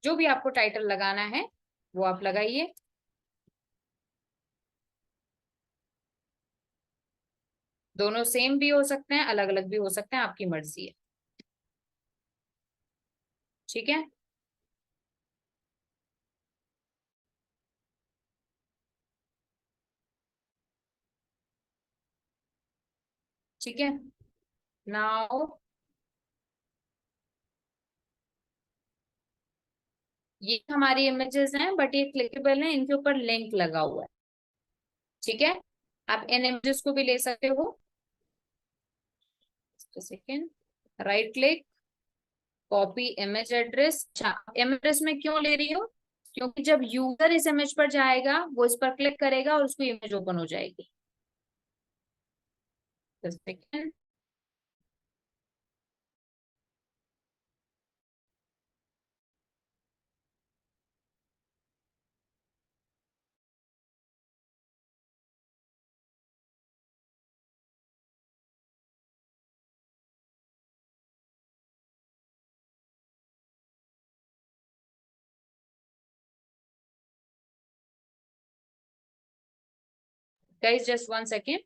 जो भी आपको टाइटल लगाना है वो आप लगाइए। दोनों सेम भी हो सकते हैं, अलग अलग भी हो सकते हैं, आपकी मर्जी है। ठीक है, ठीक है। नाउ ये हमारी इमेजेस हैं, बट ये क्लिकेबल है, इनके ऊपर लिंक लगा हुआ है। ठीक है, आप इन इमेजेस को भी ले सकते हो। Second, right click, copy image address. अच्छा, इमेज एड्रेस में क्यों ले रही हूँ, क्योंकि जब यूजर इस इमेज पर जाएगा वो इस पर क्लिक करेगा और उसको इमेज ओपन हो जाएगी। Second, guys just 1 second.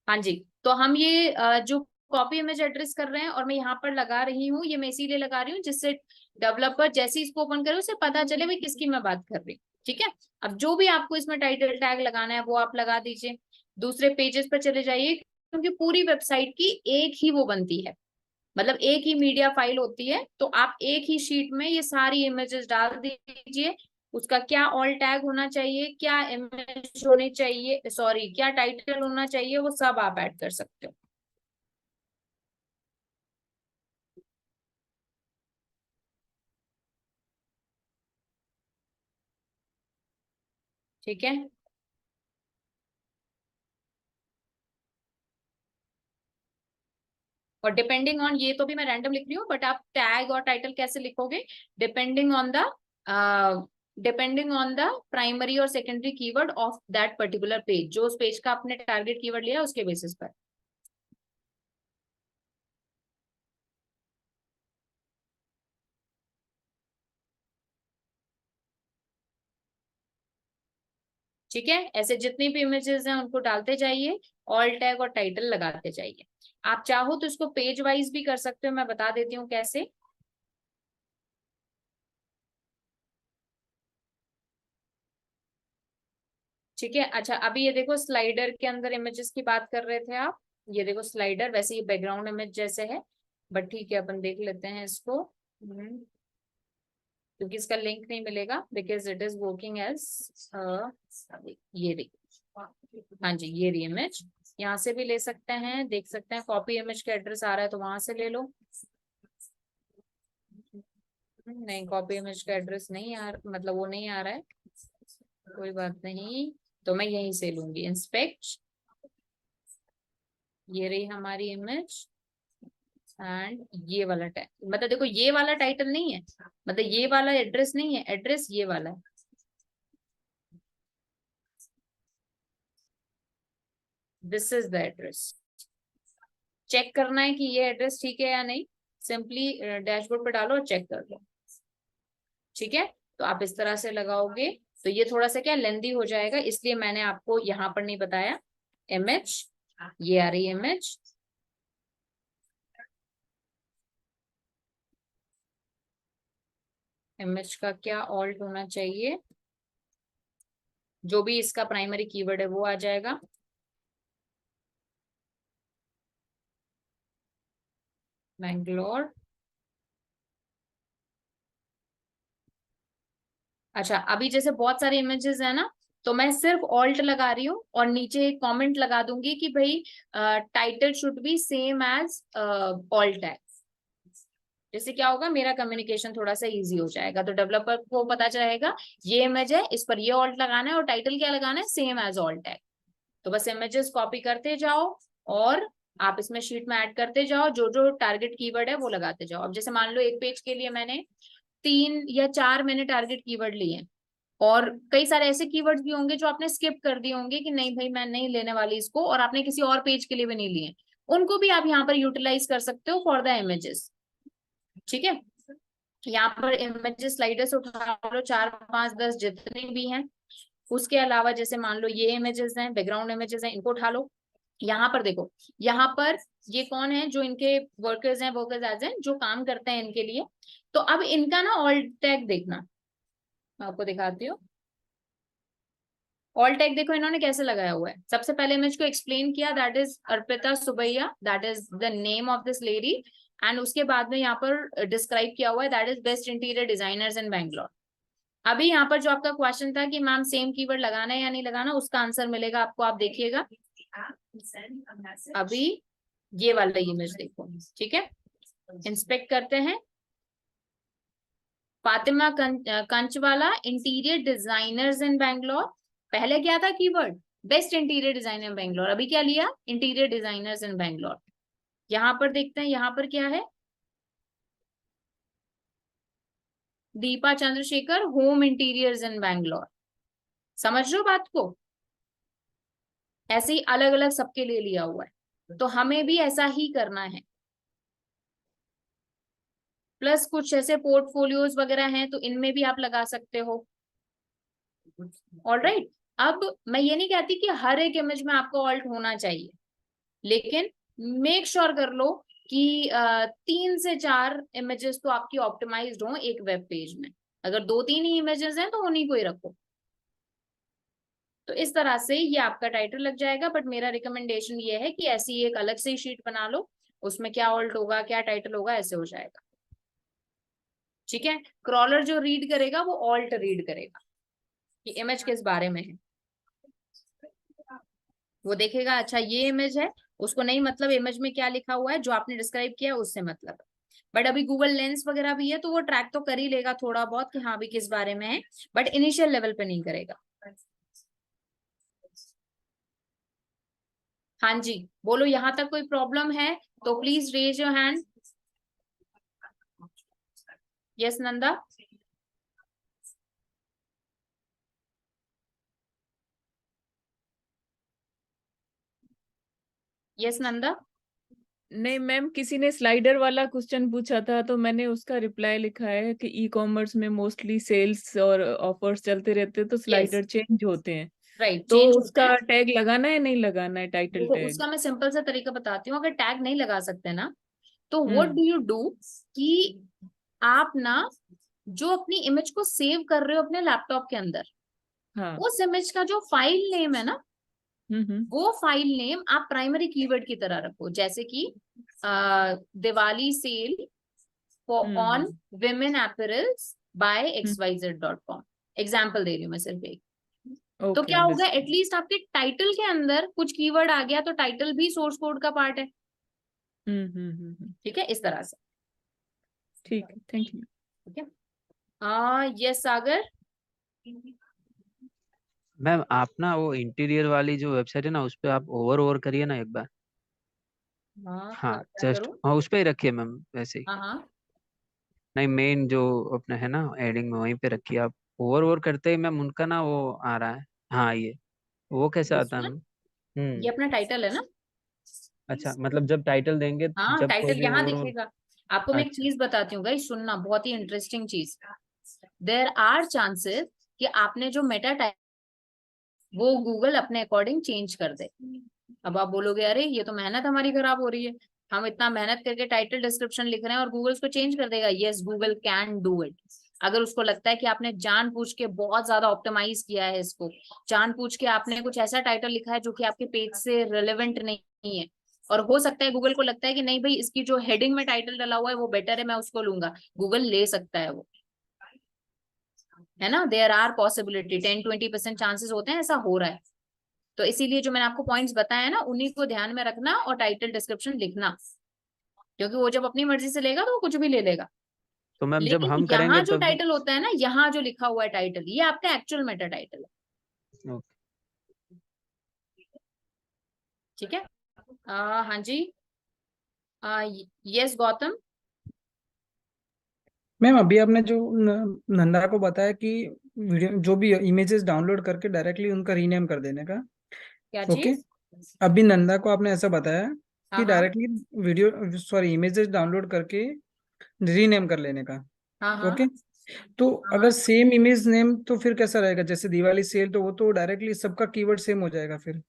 हाँ जी, तो हम ये जो कॉपी इमेज एड्रेस कर रहे हैं और मैं यहाँ पर लगा रही हूँ, ये मैं इसीलिए लगा रही हूँ जिससे डेवलपर जैसे ही इसको ओपन करे उसे पता चले भाई किसकी मैं बात कर रही हूँ। ठीक है, अब जो भी आपको इसमें टाइटल टैग लगाना है वो आप लगा दीजिए। दूसरे पेजेस पर चले जाइए, क्योंकि पूरी वेबसाइट की एक ही वो बनती है, मतलब एक ही मीडिया फाइल होती है, तो आप एक ही शीट में ये सारी इमेजेस डाल दीजिए। उसका क्या ऑल टैग होना चाहिए, क्या इमेज होनी चाहिए, सॉरी क्या टाइटल होना चाहिए, वो सब आप ऐड कर सकते हो। ठीक है, और डिपेंडिंग ऑन, ये तो भी मैं रैंडम लिख रही हूँ, बट आप टैग और टाइटल कैसे लिखोगे, डिपेंडिंग ऑन द प्राइमरी और secondary keyword of that particular page, जो उस पेज का आपने टारगेट कीवर्ड लिया उसके बेसिस पर। ठीक है, ऐसे जितनी भी इमेजेस हैं उनको डालते जाइए, ऑल टैग और टाइटल लगाते जाइए। आप चाहो तो इसको पेज वाइज भी कर सकते हो, मैं बता देती हूँ कैसे। ठीक है, अच्छा अभी ये देखो स्लाइडर के अंदर इमेजेस की बात कर रहे थे आप, ये देखो स्लाइडर, वैसे ये बैकग्राउंड इमेज जैसे है, बट ठीक है अपन देख लेते हैं इसको। क्योंकि इसका लिंक नहीं मिलेगा because it is working as, ये देखो, हाँ जी ये रही इमेज, यहाँ से भी ले सकते हैं, देख सकते हैं कॉपी इमेज का एड्रेस आ रहा है तो वहां से ले लो। नहीं, कॉपी इमेज का एड्रेस नहीं आ, मतलब वो नहीं आ रहा है, कोई बात नहीं, तो मैं यहीं से लूंगी, इंस्पेक्ट, ये रही हमारी इमेज, एंड ये वाला टाइटल, मतलब देखो ये वाला टाइटल नहीं है, मतलब ये वाला एड्रेस नहीं है, एड्रेस ये वाला है। This is the address. Check करना है कि ये एड्रेस ठीक है या नहीं, सिंपली डैशबोर्ड पे डालो और चेक कर लो। ठीक है, तो आप इस तरह से लगाओगे, तो ये थोड़ा सा क्या लेंदी हो जाएगा, इसलिए मैंने आपको यहाँ पर नहीं बताया। इमेज, ये आ रही है इमेज, इमेज का क्या ऑल्ट होना चाहिए, जो भी इसका प्राइमरी कीवर्ड है वो आ जाएगा। मैंगलोर। अच्छा अभी जैसे बहुत सारे इमेजेस है ना, तो मैं सिर्फ ऑल्ट लगा रही हूँ और नीचे एक कमेंट लगा दूंगी कि भाई title should be same as alt tag. जैसे क्या होगा, मेरा कम्युनिकेशन थोड़ा सा इजी हो जाएगा, तो डेवलपर को पता चलेगा ये इमेज है, इस पर ये ऑल्ट लगाना है और टाइटल क्या लगाना है, सेम एज ऑल्ट टैग। तो बस इमेजेस कॉपी करते जाओ और आप इसमें शीट में ऐड करते जाओ, जो जो टारगेट कीवर्ड है वो लगाते जाओ। अब जैसे मान लो एक पेज के लिए मैंने 3 या 4 मैंने टारगेट कीवर्ड लिए, और कई सारे ऐसे कीवर्ड्स भी होंगे जो आपने स्किप कर दिए होंगे कि नहीं भाई मैं नहीं लेने वाली इसको, और आपने किसी और पेज के लिए भी नहीं लिए, उनको भी आप यहाँ पर यूटिलाइज कर सकते हो फॉर द इमेजेस। ठीक है, यहाँ पर इमेजेस स्लाइडर्स उठा लो, 4 5 10 जितने भी हैं। उसके अलावा जैसे मान लो ये इमेजेस हैं, बैकग्राउंड इमेजेस हैं, इनको उठा लो। यहाँ पर देखो, यहाँ पर ये कौन है, जो इनके वर्कर्स हैं, वर्कर्स एज हैं, जो काम करते हैं इनके लिए। तो अब इनका ना ऑल्ट टैग देखना, मैं आपको दिखाती हूँ। ऑल टैग देखो इन्होंने कैसे लगाया हुआ है। सबसे पहले इमेज को एक्सप्लेन किया, that is Arpita Subbaiah, that is the name of this lady, and उसके बाद में यहाँ पर डिस्क्राइब किया हुआ है, that is best interior designers in Bangalore. अभी यहाँ पर जो आपका क्वेश्चन था कि मैम सेम कीवर्ड लगाना है या नहीं लगाना, उसका आंसर मिलेगा आपको, आप देखिएगा। अभी ये वाला इमेज देखो, ठीक है, इंस्पेक्ट करते हैं। Fatima कंचवाला, interior designers in Bangalore. पहले क्या था कीवर्ड, बेस्ट इंटीरियर डिजाइनर इन बैंगलोर, अभी क्या लिया, इंटीरियर डिजाइनर्स इन बैंगलोर। यहाँ पर देखते हैं, यहाँ पर क्या है, दीपा चंद्रशेखर, होम इंटीरियर्स इन बैंगलोर। समझ रहे हो बात को, ऐसे ही अलग अलग सबके लिए लिया हुआ है, तो हमें भी ऐसा ही करना है। प्लस कुछ ऐसे पोर्टफोलियोज वगैरह हैं तो इनमें भी आप लगा सकते हो। ऑलराइट, अब मैं ये नहीं कहती कि हर एक इमेज में आपको ऑल्ट होना चाहिए, लेकिन मेक श्योर कर लो कि 3 से 4 इमेजेस तो आपकी ऑप्टिमाइज्ड हो एक वेब पेज में। अगर 2-3 ही इमेजेस हैं तो उन्हीं को ही रखो। तो इस तरह से ये आपका टाइटल लग जाएगा, बट मेरा रिकमेंडेशन ये है कि ऐसी एक अलग से ही शीट बना लो, उसमें क्या ऑल्ट होगा क्या टाइटल होगा ऐसे हो जाएगा। ठीक है, क्रॉलर जो रीड करेगा वो ऑल्ट रीड करेगा कि इमेज किस बारे में है, वो देखेगा अच्छा ये इमेज है, उसको नहीं मतलब इमेज में क्या लिखा हुआ है जो आपने डिस्क्राइब किया उससे मतलब है। बट अभी गूगल लेंस वगैरह भी है तो वो ट्रैक तो कर ही लेगा थोड़ा बहुत कि हाँ भी किस बारे में है, बट इनिशियल लेवल पे नहीं करेगा। हाँ जी बोलो, यहाँ तक कोई प्रॉब्लम है तो please raise your hand. Yes Nanda. Yes Nanda. नहीं मैम, किसी ने स्लाइडर वाला क्वेश्चन पूछा था तो मैंने उसका रिप्लाई लिखा है कि ई कॉमर्स में मोस्टली सेल्स और ऑफर्स चलते रहते हैं तो यस स्लाइडर चेंज होते हैं, राइट, तो चेंज होता उसका है. टैग लगाना है नहीं लगाना है, टाइटल देखो टैग? उसका मैं सिंपल सा तरीका बताती हूँ. अगर टैग नहीं लगा सकते ना, तो what hmm. Do you do कि आप ना जो अपनी इमेज को सेव कर रहे हो अपने लैपटॉप के अंदर, हाँ. उस इमेज का जो फाइल नेम है ना, हम्म. वो फाइल नेम आप प्राइमरी कीवर्ड की तरह रखो. जैसे कि Diwali sale on women apparels by xyz.com. Example दे रही हूँ मैं सिर्फ एक. तो ओके, क्या होगा, अंडरस्टूड. एटलीस्ट आपके टाइटल के अंदर कुछ कीवर्ड आ गया, तो टाइटल भी सोर्स कोड का पार्ट है. ठीक है, इस तरह से. ठीक है, थैंक यू. ठीक है. यस सागर. मैम आप ना वो इंटीरियर वाली जो वेबसाइट है ना उस पे आप ओवर करिए ना एक बार. हाँ, हाँ क्या जस्ट करूँ? हाँ उस पे ही रखिए मैम वैसे ही. हाँ हाँ. नहीं मेन जो अपने है ना एडिंग में वहीं पे रखिए आप. ओवर करते ही मैम उनका ना वो आ रहा है. हाँ ये वो कैसे आता है इसमें मैम? ये अपना टाइटल है ना. अच्छा मतलब जब टाइटल देंगे हाँ, जब कोई टाइटल भी यहाँ ओवरऑल. दिखेगा. आपको मैं एक अच्छा. चीज बताती हूँ गाइस, सुनना, बहुत ही इंटरेस्टिंग चीज. देयर आर चांसेस कि आपने जो मेटा टाइप वो गूगल अपने अकॉर्डिंग चेंज कर दे. अब आप बोलोगे अरे ये तो मेहनत हमारी खराब हो रही है, हम इतना मेहनत करके टाइटल डिस्क्रिप्शन लिख रहे हैं और गूगल उसको चेंज कर देगा. Yes, Google can do it. अगर उसको लगता है कि आपने जानबूझ के बहुत ज्यादा ऑप्टिमाइज किया है इसको, जानबूझ के आपने कुछ ऐसा टाइटल लिखा है जो कि आपके पेज से रिलेवेंट नहीं है, और हो सकता है गूगल को लगता है कि नहीं भाई इसकी जो हेडिंग में टाइटल डला हुआ है वो बेटर है, मैं उसको लूंगा, गूगल ले सकता है वो, है ना. देयर आर पॉसिबिलिटी, 10-20% चांसेस होते हैं ऐसा हो रहा है. तो इसीलिए जो मैंने आपको पॉइंट्स बताया ना, उन्हीं को ध्यान में रखना और टाइटल डिस्क्रिप्शन लिखना, क्योंकि वो जब अपनी मर्जी से लेगा तो वो कुछ भी ले लेगा. तो मैम जब लेकिन हम करेंगे यहाँ जो तब. टाइटल होता है ना, यहाँ जो लिखा हुआ है टाइटल, ये आपका एक्चुअल मेटा टाइटल है. ओके. ठीक है. हाँ जी. यस गौतम. मैम अभी आपने जो नंदा को बताया कि वीडियो जो भी इमेजेस डाउनलोड करके डायरेक्टली उनका रीनेम कर देने का. क्या ओके. चीज? अभी नंदा को आपने ऐसा बताया हाँ कि हाँ directly video sorry images download करके रीनेम कर लेने का. हाँ हाँ ओके. तो अगर सेम इमेज नेम तो फिर कैसा रहेगा? जैसे दिवाली सेल तो वो तो डायरेक्टली सबका कीवर्ड सेम हो जाएगा फिर.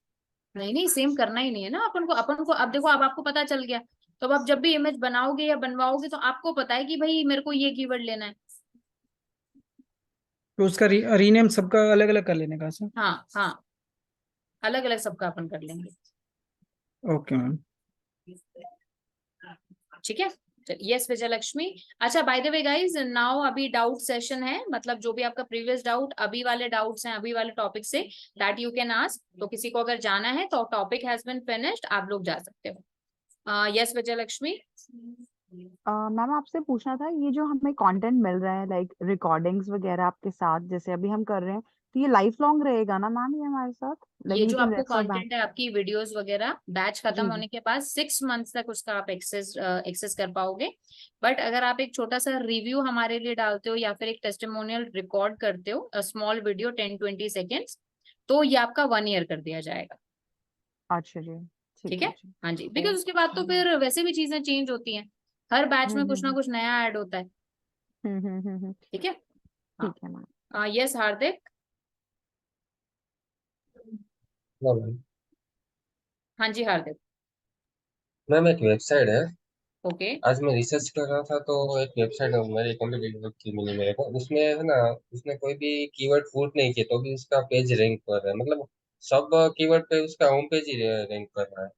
नहीं नहीं, सेम करना ही नहीं है ना अपन को. अब देखो, अब आपको पता चल गया, तो अब आप जब भी इमेज बनाओगे या बनवाओगे तो आपको पता है कि भाई मेरे को ये कीवर्ड लेना है. तो उसका रीनेम सबका अलग अलग कर लेने का सर. हाँ हाँ, अलग अलग सबका अपन कर लेंगे. Okay ma'am. ठीक है. यस विजयलक्ष्मी. अच्छा, by the way guys, now अभी डाउट सेशन है, मतलब जो भी आपका प्रीवियस डाउट, अभी वाले डाउट्स हैं, अभी वाले टॉपिक से, दैट यू कैन आस्क. तो किसी को अगर जाना है तो टॉपिक हैज बीन फिनिश्ड, आप लोग जा सकते हो. यस विजयलक्ष्मी. मैम आपसे पूछना था, ये जो हमें कंटेंट मिल रहा है लाइक रिकॉर्डिंग्स वगैरह आपके साथ जैसे अभी हम कर रहे हैं, तो ये लाइफ लॉन्ग रहेगा ना मैम ये हमारे साथ? लाइक ये वी जो कैन आपको रेफर बैक. कंटेंट है, आपकी वीडियोस वगैरह, बैच खत्म जी जी. होने के बाद 6 मंथ्स तक उसका आप एक्सेस कर पाओगे. बट अगर आप एक छोटा सा रिव्यू हमारे लिए डालते हो या फिर एक टेस्टिमोनियल रिकॉर्ड करते हो, स्मॉल वीडियो 10-20 सेकेंड्स, तो ये आपका 1 ईयर कर दिया जाएगा. अच्छा जी. ठीक ठीक है है. जी. हाँ जी, बिकॉज उसके बाद तो फिर वैसे भी चीजें चेंज होती हैं, हर बैच में कुछ ना हम्म. कुछ नया ऐड होता है. हम्म. ठीक है. हाँ. ठीक है ma'am. Yes Hardik. No ma'am. हाँ जी हार्दिक. मैम एक वेबसाइट है, ओके. आज मैं रिसर्च कर रहा था तो एक वेबसाइट मेरी कॉम्पिटिटिव की मिली मेरे को, उसमें है ना, उसने कोई भी कीवर्ड पुट नहीं किया तो भी उसका पेज रैंक कर रहा है, मतलब सब कीवर्ड पे उसका होम पेज ही रैंक कर रहा है.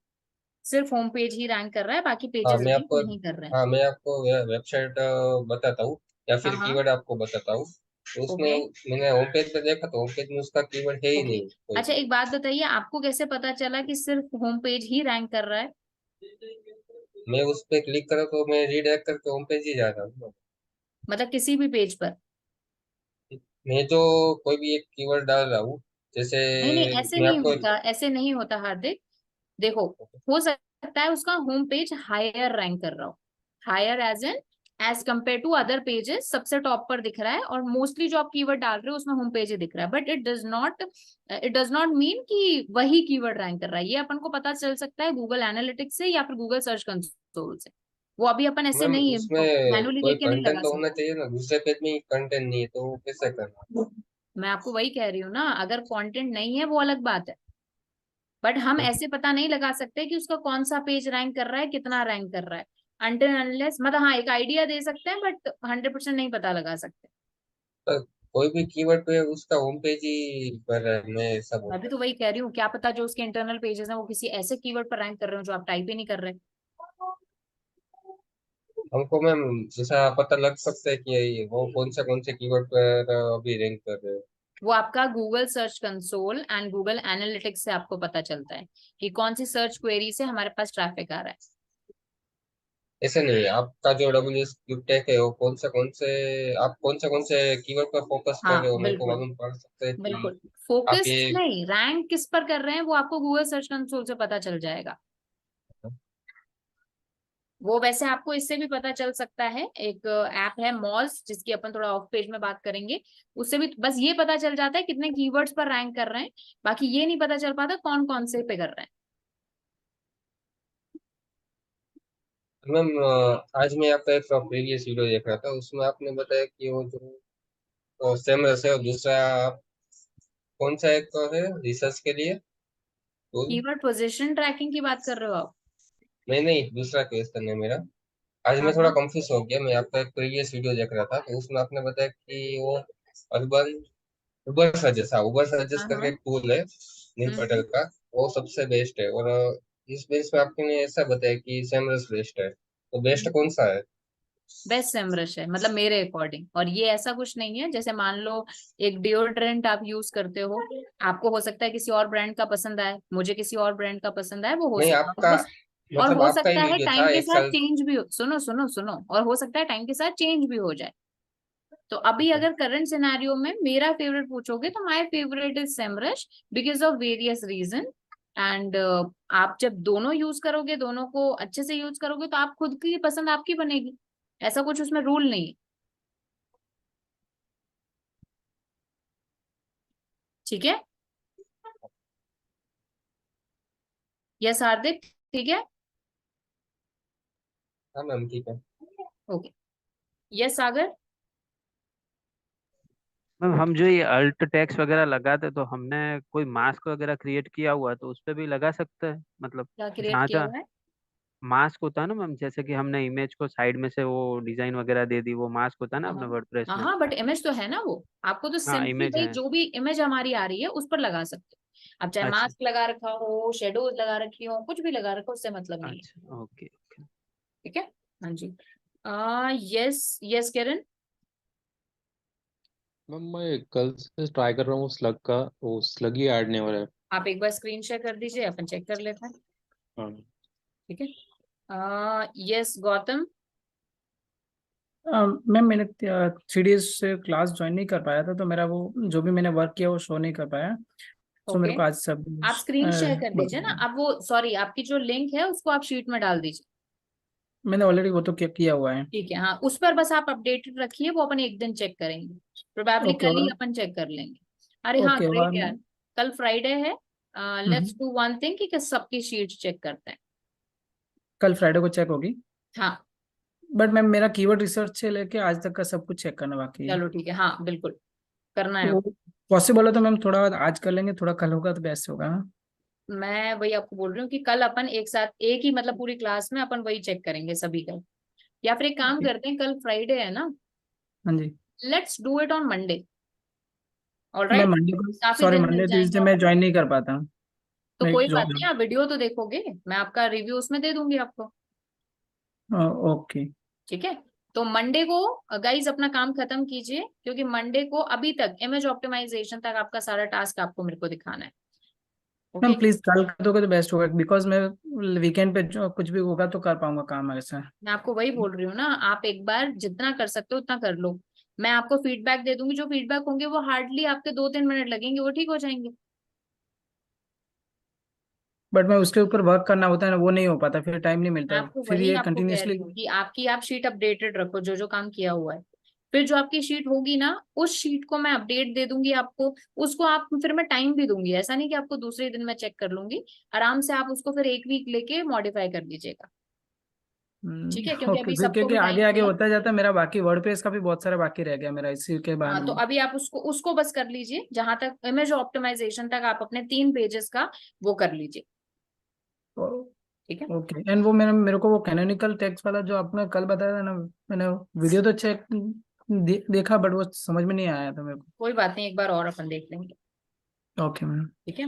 सिर्फ होम पेज ही रैंक कर रहा है, बाकी हाँ पेजेस मैं रैंक आपको नहीं कर रहे हैं. हाँ मैं आपको वेबसाइट बताता हूँ, या हाँ फिर हाँ. कीवर्ड आपको बताता हूँ. तो उसमें ओके. मैंने होम पेज पे देखा तो होम पेज में उसका कीवर्ड है ही ओके. नहीं कोई अच्छा, भी. एक बात बताइए, आपको कैसे पता चला कि सिर्फ होम पेज ही रैंक कर रहा है? मैं उस पे क्लिक करा तो मैं रीडायरेक्ट करके होम पेज ही जा रहा हूँ. मतलब किसी भी पेज पर? मैं जो कोई भी एक कीवर्ड डाल रहा हूँ, जैसे नहीं नहीं, ऐसे मैं नहीं आपको. होता, ऐसे नहीं होता हार्दिक. देखो, हो सकता सकता है उसका होम पेज हायर रैंक कर रहा हो, higher as compare to other pages सबसे टॉप पर दिख रहा है, और मोस्टली जो आप कीवर्ड डाल रहे हो उसमें होम पेज ही दिख रहा है, but it does not mean कि वही कीवर्ड रैंक कर रहा है। ये अपन को पता चल सकता है गूगल एनालिटिक्स से या फिर गूगल सर्च कंसोल से। वो अभी अपन ऐसे मैम नहीं उसमें मैनुअली कोई देख के नहीं कंटेंट लगा तो होना सकते। चाहिए ना, दूसरे पेज में कंटेंट नहीं है तो वो कैसे करना? मैं आपको वही कह रही हूँ ना, अगर कंटेंट नहीं है वो अलग बात है, बट हम ऐसे पता नहीं लगा सकते कि उसका कौन सा पेज रैंक कर रहा है, कितना रैंक कर रहा है, अनटिल अनलेस, मतलब हाँ एक आइडिया दे सकते हैं बट 100% नहीं पता लगा सकते। तो कोई भी कीवर्ड पे उसका होम पेज ही कर रहा है, मैं ऐसा बोल मैं रहा भी तो वही कह रही हूँ, क्या पता जो उसके इंटरनल पेजेस हैं वो किसी ऐसे कीवर्ड पर रैंक कर रहे हो जो आप टाइप ही नहीं कर रहे। हूँ। हमको मैम जैसा पता लग सकता है कि वो कौन से कीवर्ड पर अभी रैंक कर रहे हो? वो आपका Google search console and Google analytics से आपको पता चलता है कि कौन सी सर्च क्वेरी से हमारे पास ट्रैफिक आ रहा है। ऐसे नहीं, आपका जो डब्ल्यू टेक है वो कौन से कीवर्ड पर फोकस कर हाँ रहे हो, मेरे को बिल्कुल, मालूम पड़ सकता है कि बिल्कुल आप फोकस ये नहीं, रैंक किस पर कर रहे हैं वो आपको गूगल सर्च कंसोल से पता चल जाएगा। वो वैसे आपको इससे भी पता चल सकता है, एक ऐप है मॉज जिसकी अपन थोड़ा ऑफ पेज में बात करेंगे, उससे भी बस ये पता चल जाता है कितने कीवर्ड्स पर रैंक कर रहे हैं, बाकी ये नहीं पता चल पाता कौन कौन से पे कर रहे हैं। मैम आज मैं आपका एक प्रीवियस वीडियो देख रहा था, उसमें आपने बताया कि वो जो सेमरस है और दूसरा आप कौन सा एक है रिसर्च के लिए टूल? कीवर्ड पोजीशन ट्रैकिंग की बात कर रहे हो आप? नहीं नहीं, दूसरा क्वेश्चन है मेरा। आज हाँ मैं थोड़ा हाँ कंफ्यूज हो गया, मैं आपका एक प्रीवियस वीडियो देख रहा था तो उसमें आपने बताया कि वो अर्बन उबर हाँ सजेस्ट करके हाँ। एक टूल है नील पटेल का, वो सबसे बेस्ट है, और इस बेस पे आपने ऐसा बताया कि सेमरस बेस्ट है, तो बेस्ट कौन सा है? बेस्ट सेमरश है मतलब मेरे अकॉर्डिंग, और ये ऐसा कुछ नहीं है जैसे मान लो एक डिओड्रेंट आप यूज करते हो, आपको हो सकता है किसी और ब्रांड का पसंद आए, मुझे किसी और ब्रांड का पसंद आए, वो हो नहीं सकता आपका, है, और मतलब हो आपका ही सकता है वीडियो टाइम था के एक साथ साल। चेंज भी हो, सुनो सुनो सुनो, और हो सकता है टाइम के साथ चेंज भी हो जाए। तो अभी अगर करंट सिनेरियो में मेरा फेवरेट पूछोगे तो my favourite is Semrush because of various reason, and आप जब दोनों यूज करोगे, दोनों को अच्छे से यूज करोगे तो आप खुद की पसंद आपकी बनेगी, ऐसा कुछ उसमें रूल नहीं है। ठीक है, यस हार्दिक, ठीक है, हाँ मैम ठीक है। ओके, यस सागर। मैम हम जो ये अल्ट टेक्स्ट वगैरह लगाते तो हमने कोई मास्क वगैरह क्रिएट किया हुआ है, तो उस पे भी लगा सकते हैं, मतलब क्या क्रिएट जहाँ किया जहाँ हुआ है? मास्क होता है ना मैम, जैसे कि हमने इमेज को साइड में से वो डिजाइन वगैरह दे दी, वो मास्क होता है ना हाँ अपने हाँ वर्डप्रेस हाँ में। हाँ, बट इमेज तो है ना वो, आपको तो हाँ सिंपली इमेज भाई है। जो भी इमेज हमारी आ रही है उस पर लगा सकते हो, अब चाहे अच्छा मास्क लगा रखा हो, शेडोज लगा रखी हो, कुछ भी लगा रखा हो, उससे मतलब नहीं है। अच्छा, ओके ओके। ठीक है, हाँ जी, यस यस किरण। मैम मैं कल से ट्राई कर रहा हूँ स्लग का, वो स्लग ही ऐड नहीं हो रहा है। आप एक बार स्क्रीन शेयर कर दीजिए, अपन चेक कर लेते हैं। हाँ ठीक है, यस गौतम। मैम मैंने 3 days से क्लास ज्वाइन नहीं कर पाया था, तो मेरा वो जो भी मैंने वर्क किया वो शो नहीं कर पाया, तो मेरे ओके, को आज सब आप स्क्रीन शेयर कर दीजिए ना, बताइए। अब वो सॉरी आपकी जो लिंक है उसको आप शीट में डाल दीजिए। मैंने ऑलरेडी वो तो किया हुआ है। ठीक है, हाँ उस पर बस आप अपडेटेड रखिए, वो अपन एक दिन चेक करेंगे, प्रोबेबली ओके कल ही और अपन चेक कर लेंगे। अरे हाँ ओके ग्रेट और यार, कल फ्राइडे है, let's hmm, do one thing कि सबकी शीट चेक करते हैं। कल फ्राइडे को चेक होगी, हाँ बट मैम मेरा कीवर्ड रिसर्च से लेके आज तक का सब कुछ चेक करना बाकी है। चलो ठीक है, हाँ बिल्कुल करना है तो आपको। पॉसिबल है तो मैम थोड़ा आज कर लेंगे, थोड़ा कल होगा तो बेस्ट होगा। मैं वही आपको बोल रही हूँ कि कल अपन एक साथ एक ही मतलब पूरी क्लास में अपन वही चेक करेंगे सभी का, या फिर एक काम करते हैं, कल फ्राइडे है ना, हाँ जी। Let's do it on Monday. मैं ऑलराइट, मंडे को, काफी सॉरी दिन मिल मंडे ट्यूसडे जाएंगे। मैं ज्वाइन नहीं कर पाता। तो मैं कोई बात जॉब। नहीं, आप वीडियो तो देखोगे, मैं आपका रिव्यू उसमें दे दूंगी आपको। ओके। ठीक है, तो मंडे को गाइज अपना काम खत्म कीजिए, क्योंकि मंडे को अभी तक इमेज ऑप्टिमाइजेशन तक आपका सारा टास्क आपको मेरे को दिखाना है। मैम ओके, प्लीज कल कर दोगे तो बेस्ट होगा, बिकॉज मैं वीकेंड पे जो कुछ भी होगा तो कर पाऊंगा काम ऐसा। मैं आपको वही बोल रही हूँ ना, आप एक बार जितना कर सकते हो उतना कर लो, मैं आपको फीडबैक दे दूंगी, जो फीडबैक होंगे वो हार्डली आपके 2-3 मिनट लगेंगे, वो ठीक हो जाएंगे। बट मैं उसके ऊपर वर्क करना होता है ना, वो नहीं हो पाता, फिर टाइम नहीं मैं मिलता, आपको फिर वही ये आपको कह रही कंटिन्यूअसली। हूँ कि आपकी आप शीट अपडेटेड रखो, जो जो काम किया हुआ है। फिर जो आपकी शीट होगी ना, उस शीट को मैं अपडेट दे दूंगी आपको। उसको आप फिर मैं टाइम भी दूंगी, ऐसा नहीं कि आपको दूसरे दिन मैं चेक कर लूंगी। आराम से आप उसको फिर एक वीक लेके मॉडिफाई कर दीजिएगा। ठीक है, क्योंकि ओके, अभी फिर सबको क्योंकि भी आगे टाइम आगे नहीं है। होता जाता, मेरा बाकी वर्ड पेज का भी बहुत सारा बाकी रह गया मेरा इसी के बाद हाँ, तो में। अभी आप उसको उसको बस कर लीजिए, जहां तक इमेज ऑप्टिमाइजेशन तक आप अपने 3 पेजेस का वो कर लीजिए। ठीक है। ओके, एंड वो मेरे को वो कैनोनिकल टेक्स्ट वाला जो आपने कल बताया था ना, मैंने वीडियो तो चेक देखा, बट वो समझ में नहीं आया था मेरे कोई बात नहीं, एक बार और अपन देख लेंगे। को। Okay ma'am. ठीक है।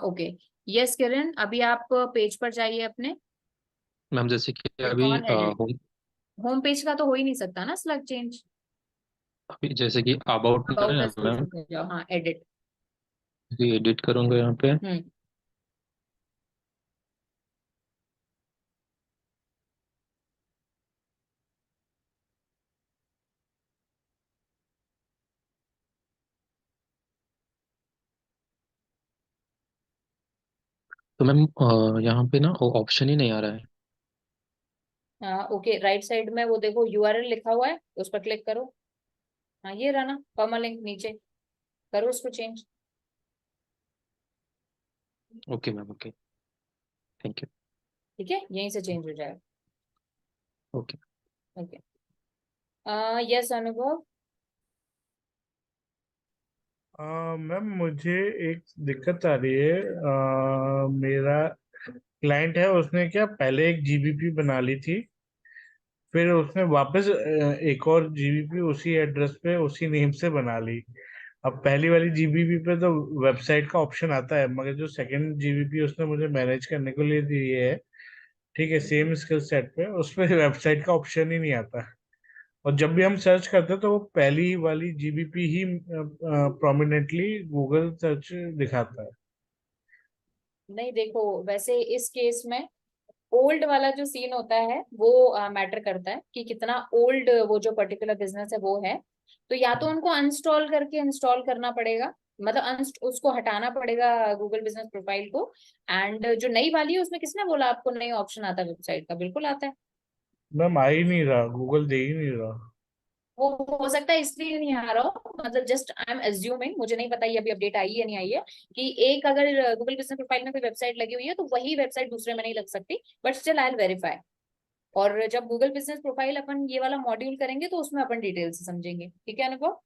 ओके। यस किरण, अभी आप पेज पर जाइए अपने। मैम जैसे कि क्लिक अभी ऑन एडिट। होम पेज का तो हो ही नहीं सकता ना स्लग चेंज। अभी जैसे कि अबाउट में अबाउट है अस पेज मैम, पे जाओ, हाँ एडिट। एडिट करूंगा यहाँ पे। हम्म। तो मैम यहाँ पे ना ऑप्शन ही नहीं आ रहा है। ओके, राइट साइड में वो देखो यूआरएल लिखा हुआ है, उस पर क्लिक करो। हाँ, ये रहा ना परमालिंक नीचे, करो उसको change. Okay ma'am, okay, thank you. ठीक है, यहीं से चेंज हो जाएगा। ओके। ओके। यस अनुभव। मैम मुझे एक दिक्कत आ रही है। मेरा क्लाइंट है, उसने क्या पहले एक जीबीपी बना ली थी, फिर उसने वापस एक और जीबीपी उसी एड्रेस पे उसी नेम से बना ली। अब पहली वाली जीबीपी पे तो वेबसाइट का ऑप्शन आता है, मगर जो सेकंड जीबीपी उसने मुझे मैनेज करने के लिए दी है, ठीक है, सेम स्किल सेट पे, उस पे वेबसाइट का ऑप्शन ही नहीं आता। और जब भी हम सर्च करते हैं तो वो पहली वाली जीबीपी ही प्रोमिनेंटली गूगल सर्च दिखाता है। नहीं देखो, वैसे इस केस में ओल्ड वाला जो सीन होता है वो मैटर करता है कि कितना ओल्ड वो जो पर्टिकुलर बिजनेस है वो है। तो या तो उनको अनस्टॉल करके इंस्टॉल करना पड़ेगा, मतलब उसको हटाना पड़ेगा गूगल बिजनेस प्रोफाइल को। एंड जो नई वाली है उसमें किसने बोला आपको नई ऑप्शन आता है वेबसाइट का? बिल्कुल आता है। मैम आ ही नहीं रहा, गूगल दे ही नहीं रहा। वो हो सकता है इसलिए नहीं आ रहा हो, मतलब जस्ट आई एम एज्यूमिंग, मुझे नहीं पता ये अभी अपडेट आई है नहीं आई है, कि एक अगर गूगल बिजनेस प्रोफाइल में कोई वेबसाइट लगी हुई है तो वही वेबसाइट दूसरे में नहीं लग सकती। But still I will verify. और जब गूगल बिजनेस प्रोफाइल अपन ये वाला मॉड्यूल करेंगे तो उसमें अपन डिटेल से समझेंगे। ठीक है अनुभव।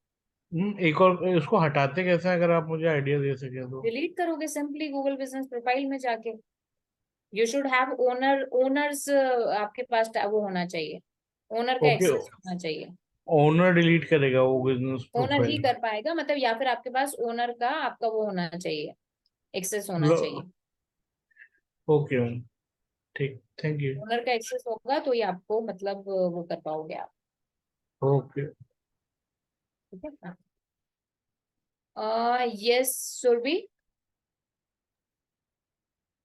एक और इसको हटाते कैसे हैं, अगर आप मुझे आइडिया दे सके तो। डिलीट करोगे सिंपली गूगल बिजनेस प्रोफाइल में जाके। यू शुड हैव ओनर्स, आपके पास वो होना चाहिए, ओनर का ओके, एक्सेस होना चाहिए। ओनर डिलीट करेगा वो बिजनेस ओनर ही प्रोफाइल। कर पाएगा, मतलब या फिर आपके पास ओनर का आपका वो होना चाहिए, एक्सेस होना चाहिए। ओके मैम, ठीक, थैंक यू। ओनर का एक्सेस होगा तो ये आपको मतलब वो कर पाओगे आप। ओके। ठीक है। यस सुरभि।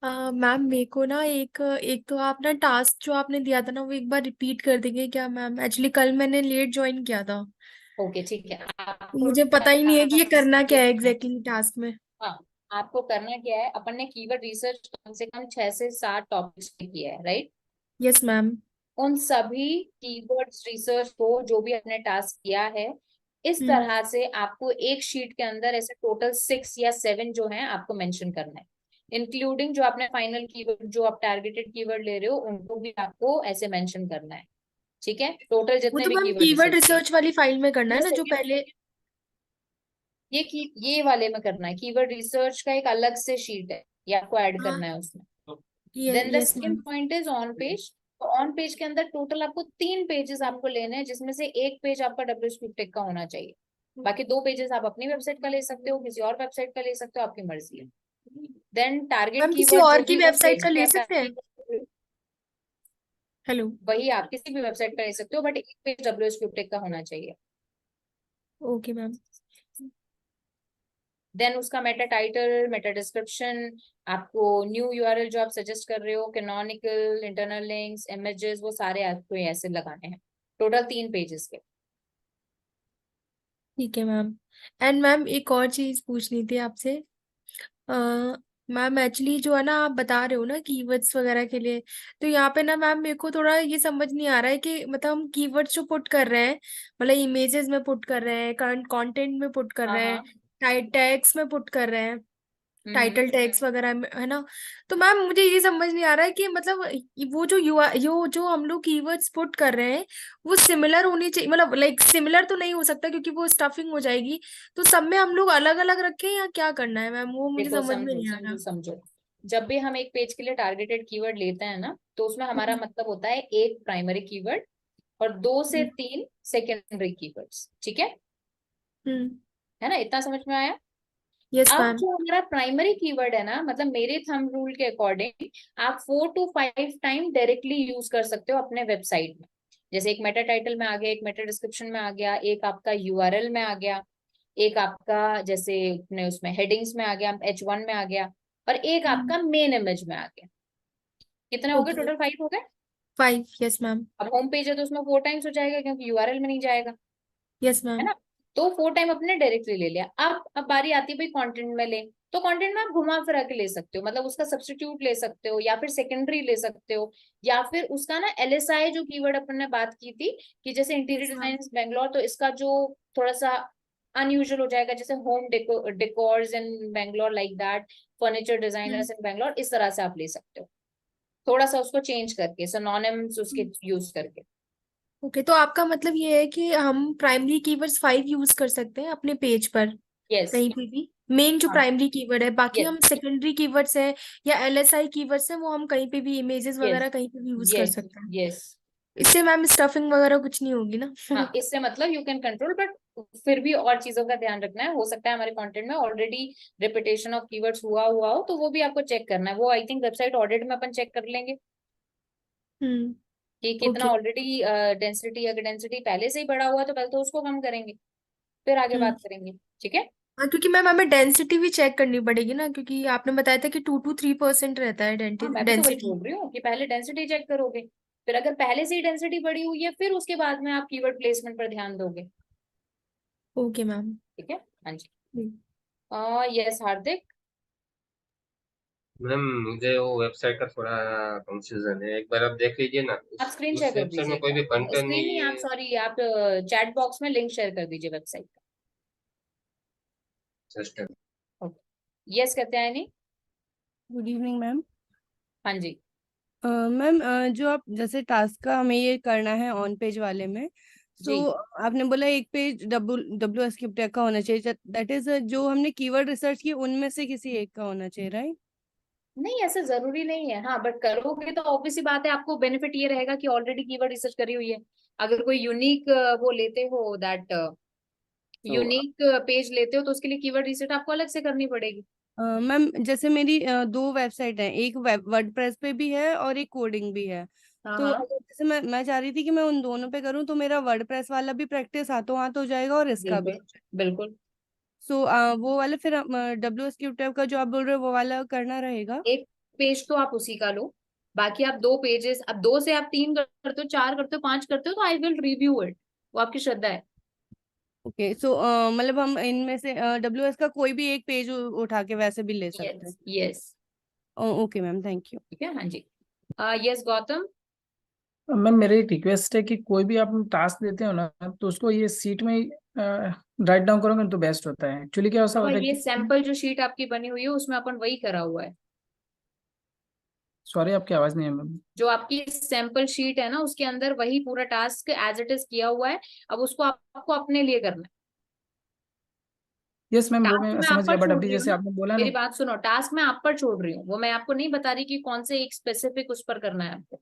मैम मेरे को ना एक एक तो आप ना टास्क जो आपने दिया था ना वो एक बार रिपीट कर देंगे क्या मैम? एक्चुअली कल मैंने लेट ज्वाइन किया था, ओके ठीक है, आपको मुझे पता ही नहीं है कि ये करना क्या है टास्क। एग्जैक्टली टास्क में। हाँ, आपको करना क्या है, अपन ने कीवर्ड रिसर्च कम से कम 6 से 7 टॉपिक्स पे किया है, राइट? Yes ma'am. उन सभी कीवर्ड्स रिसर्च को जो भी आपने टास्क किया है, इस हम्म। तरह से आपको एक शीट के अंदर ऐसे टोटल 6 या 7 जो है आपको मेंशन करना है, इंक्लूडिंग जो आपने फाइनल कीवर्ड जो आप टारगेटेड कीवर्ड ले रहे हो उनको भी आपको ऐसे मेंशन करना है। ठीक है, टोटल वो जितने तो भी मैम कीवर्ड कीवर्ड रिसर्च किए। रिसर्च वाली फाइल में करना है ये ना जो सेकंड, पहले। ये वाले में करना है, कीवर्ड रिसर्च का एक अलग से शीट है, ये आपको ऐड हाँ। करना है उसमें। ये then the yes ma'am. Second point is on page. तो ऑन पेज के अंदर टोटल आपको 3 पेजेस आपको लेने हैं, जिसमें से एक पेज आपका WSQTech का होना चाहिए। बाकी 2 पेजेस आप अपनी वेबसाइट का ले सकते हो, किसी और वेबसाइट का ले सकते हो, आपकी मर्जी है। देन टारगेट मैम किसी कीवर्ड और जो की भी उस वेबसाइट पेज का पे ले आप सकते हैं? हेलो। वही आप किसी भी वेबसाइट का ले सकते हो, बट एक पेज WSQTech का होना चाहिए। Okay ma'am. देन उसका मेटा टाइटल, मेटा डिस्क्रिप्शन, आपको न्यू यूआरएल जो आप सजेस्ट कर रहे हो, कैनोनिकल, इंटरनल लिंक्स, इमेजेस, वो सारे आपको ऐसे लगाने हैं, टोटल 3 पेजेस के। ठीक है मैम। एंड मैम एक और चीज पूछनी थी आपसे। मैम एक्चुअली जो है ना, आप बता रहे हो ना कीवर्ड्स वगैरह के लिए, तो यहाँ पे ना मैम मेरे को थोड़ा ये समझ नहीं आ रहा है कि मतलब हम कीवर्ड्स जो पुट कर रहे हैं, मतलब इमेजेस में पुट कर रहे हैं, करंट कंटेंट में पुट कर हाँ रहे हाँ। हैं, टैग्स में पुट कर रहे हैं, टाइटल टैग्स वगैरह में, है ना। तो मैम मुझे ये समझ नहीं आ रहा है कि मतलब वो जो जो हम लोग कीवर्ड्स पुट कर रहे हैं वो सिमिलर होनी चाहिए, मतलब लाइक सिमिलर तो नहीं हो सकता क्योंकि वो स्टफिंग हो जाएगी। तो सब में हम लोग अलग अलग रखें या क्या करना है मैम, वो मुझे देखो समझ में समझो नहीं आ रहा। समझो समझो, जब भी हम एक पेज के लिए टारगेटेड कीवर्ड लेते हैं ना, तो उसमें हमारा हम्म मतलब होता है एक प्राइमरी कीवर्ड और 2 से 3 सेकेंडरी कीवर्ड्स, ठीक हम्म है ना, इतना समझ में आया। यस अब मैम। जो हमारा प्राइमरी कीवर्ड है ना, मतलब मेरे थंब रूल के अकॉर्डिंग आप 4 to 5 टाइम डायरेक्टली यूज कर सकते हो अपने वेबसाइट में। जैसे एक मेटा टाइटल में आ गया, एक मेटा डिस्क्रिप्शन में आ गया, एक आपका यूआरएल में आ गया, एक आपका जैसे अपने उसमें हेडिंग्स में आ गया, H1 में आ गया, और एक आपका मेन इमेज में आ गया। कितने हो गए ओके। टोटल? 5 हो गए। 5, यस मैम। अब होम पेज है तो उसमें 4 टाइम्स हो जाएगा क्योंकि यूआरएल में नहीं जाएगा, यस है मैम। ना। तो 4 टाइम अपने डायरेक्टली ले लिया। अब बारी आती है भाई कंटेंट में ले, तो कंटेंट में आप घुमा फिरा के ले सकते हो, मतलब उसका सब्स्टिट्यूट ले सकते हो या फिर सेकेंडरी ले सकते हो, या फिर उसका ना LSI जो कीवर्ड अपन ने बात की थी कि जैसे interior yes ma'am. Design Bangalore, तो इसका जो थोड़ा सा अनयूजुअल हो जाएगा, जैसे home decors in Bangalore like that, furniture designers in Bangalore, इस तरह से आप ले सकते हो, थोड़ा सा उसको चेंज करके, सिनोनिम्स उसके यूज करके। ओके, तो आपका मतलब ये है कि हम प्राइमरी कीवर्ड्स 5 यूज कर सकते हैं अपने पेज पर यस। कहीं पे भी, मेन जो हाँ। प्राइमरी कीवर्ड है, बाकी यस हम सेकेंडरी कीवर्ड्स है या LSI कीवर्ड्स है वो हम कहीं पे भी, इमेजेस यस वगैरह कहीं पे भी यूज कर यस सकते हैं। यस। इससे मैम स्टफिंग वगैरह कुछ नहीं होगी ना? हाँ, इससे मतलब यू कैन कंट्रोल, बट फिर भी और चीजों का ध्यान रखना है। हो सकता है हमारे कंटेंट में ऑलरेडी रिपीटेशन ऑफ कीवर्ड्स हुआ हो, तो वो भी आपको चेक करना है। वो आई थिंक वेबसाइट ऑडिट में अपन चेक कर लेंगे कि कितना ओके। ऑलरेडी डेंसिटी, अगर डेंसिटी पहले से ही बढ़ा हुआ है तो पहले तो उसको कम करेंगे, फिर आगे हम्म बात करेंगे, ठीक है। हाँ, क्योंकि मैम हमें डेंसिटी भी चेक करनी पड़ेगी ना, क्योंकि आपने बताया था कि 2 to 3% रहता है हाँ, मैं भी तो वही डेंसिटी। बोल रही हूँ कि पहले डेंसिटी चेक करोगे, फिर अगर पहले से ही डेंसिटी बढ़ी हुई है फिर उसके बाद में आप कीवर्ड प्लेसमेंट पर ध्यान दोगे, ओके मैम। ठीक है। हाँ जी। हम्म, यस हार्दिक। मैम मुझे वो वेबसाइट का थोड़ा कंफ्यूजन है, एक बार आप देख लीजिए ना। आप उस स्क्रीन शेयर उस कर वेबसाइट दीजिए में कोई एक भी बार, कंटेंट स्क्रीन नहीं नहीं, आप है। सॉरी, आप चैट बॉक्स में लिंक शेयर कर दीजिए वेबसाइट जस्ट का। यस कहते हैं नहीं। Good evening ma'am. हाँ जी। मैम जो आप जैसे टास्क का हमें ये करना है ऑन पेज वाले में, जी। सो आपने बोला एक पेज WS क्रिप्टेक का होना चाहिए, दैट इज जो हमने कीवर्ड रिसर्च की उनमें से किसी एक का होना चाहिए, राइट? नहीं, ऐसा जरूरी नहीं है, हाँ, बट करोगे तो ऑब्वियस सी बात है, आपको बेनिफिट ये रहेगा कि ऑलरेडी कीवर्ड रिसर्च करी हुई है। अगर कोई यूनिक वो लेते हो, दैट सो यूनिक पेज लेते हो, तो उसके लिए कीवर्ड रिसर्च आपको अलग से करनी पड़ेगी। मैम जैसे मेरी दो वेबसाइट है, एक वर्डप्रेस पे भी है और एक कोडिंग भी है, हाँ तो हाँ, अगर जैसे मैं चाह रही थी कि मैं उन दोनों पे करूँ तो मेरा वर्डप्रेस वाला भी प्रैक्टिस हाथों हाथ हो जाएगा और इसका भी। बिल्कुल बिल्कुल। सो वो वाला फिर WS क्रिप्टेक का जो आप बोल रहे हो वो वाला करना रहेगा। एक पेज तो आप उसी का लो, बाकी आप 2 पेजेस, अब 2 से आप 3 करते हो, 4 करते हो, 5 करते हो, तो आई विल रिव्यू इट, वो आपकी श्रद्धा है। ओके, सो मतलब हम इनमें से WS का कोई भी एक पेज उठा के वैसे भी ले सकते हैं। Yes yes. Okay ma'am, thank you. ठीक है, हाँ जी। यस गौतम। मैम मेरी एक रिक्वेस्ट है कि कोई भी आप टास्क देते हो ना तो उसको ये सीट में ही राइट डाउन करोगे तो बेस्ट होता है। एक्चुअली क्या ऐसा बाबा, होता है ये कि सैंपल जो शीट आपकी बनी हुई है उसमें अपन वही करा हुआ है। सॉरी आपकी आवाज नहीं है मैम। जो आपकी सैंपल शीट है ना, उसके अंदर वही पूरा टास्क एज इट इज किया हुआ है। अब उसको आपको अपने लिए करना है। यस मैम वो टास्क मैं मैं आप समझ पर गया, बट छोड़ अभी रही हूँ जैसे ना, आपने बोला मेरी ना, बात सुनो, टास्क मैं आप पर छोड़ रही हूँ, वो मैं आपको नहीं बता रही कि कौन से एक स्पेसिफिक उस पर करना है आपको।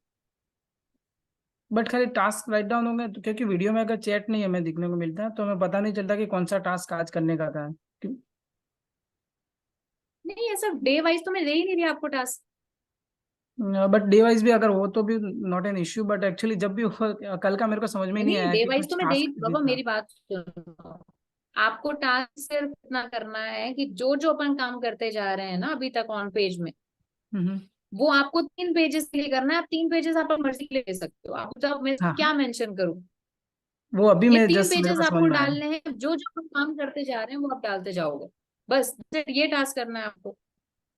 बट खाली टास्क राइट डाउन होंगे तो, क्योंकि वीडियो में अगर चैट नहीं हमें दिखने को मिलता है तो हमें पता नहीं चलता कि कौन सा टास्क आज करने का था। नहीं, ऐसा डे वाइज तो मैं दे ही नहीं रही आपको टास्क। बट डे वाइज भी अगर हो तो भी not an issue, but actually जब भी हो, कल का मेरे को समझ में नहीं नहीं नहीं, आया डे कि वाइज तो कुछ मैं दे ही, टास्क भी बाबा था। मेरी बात सुनो, आपको टास्क सिर्फ इतना करना है कि जो जो अपन काम करते जा रहे हैं ना अभी तक ऑन पेज में, हम्म। वो आपको 3 पेजेस के लिए करना है। आप 3 पेजेस आप मर्जी के लिए ले सकते हो, आपको तो मैं हाँ क्या मेंशन करूँ। वो अभी ये मैं तीन जस्ट मेरे पेजेस को समझ आपको में आया। डालने हैं, जो जो आप काम करते जा रहे हैं वो आप डालते जाओगे, बस ये टास्क करना है आपको।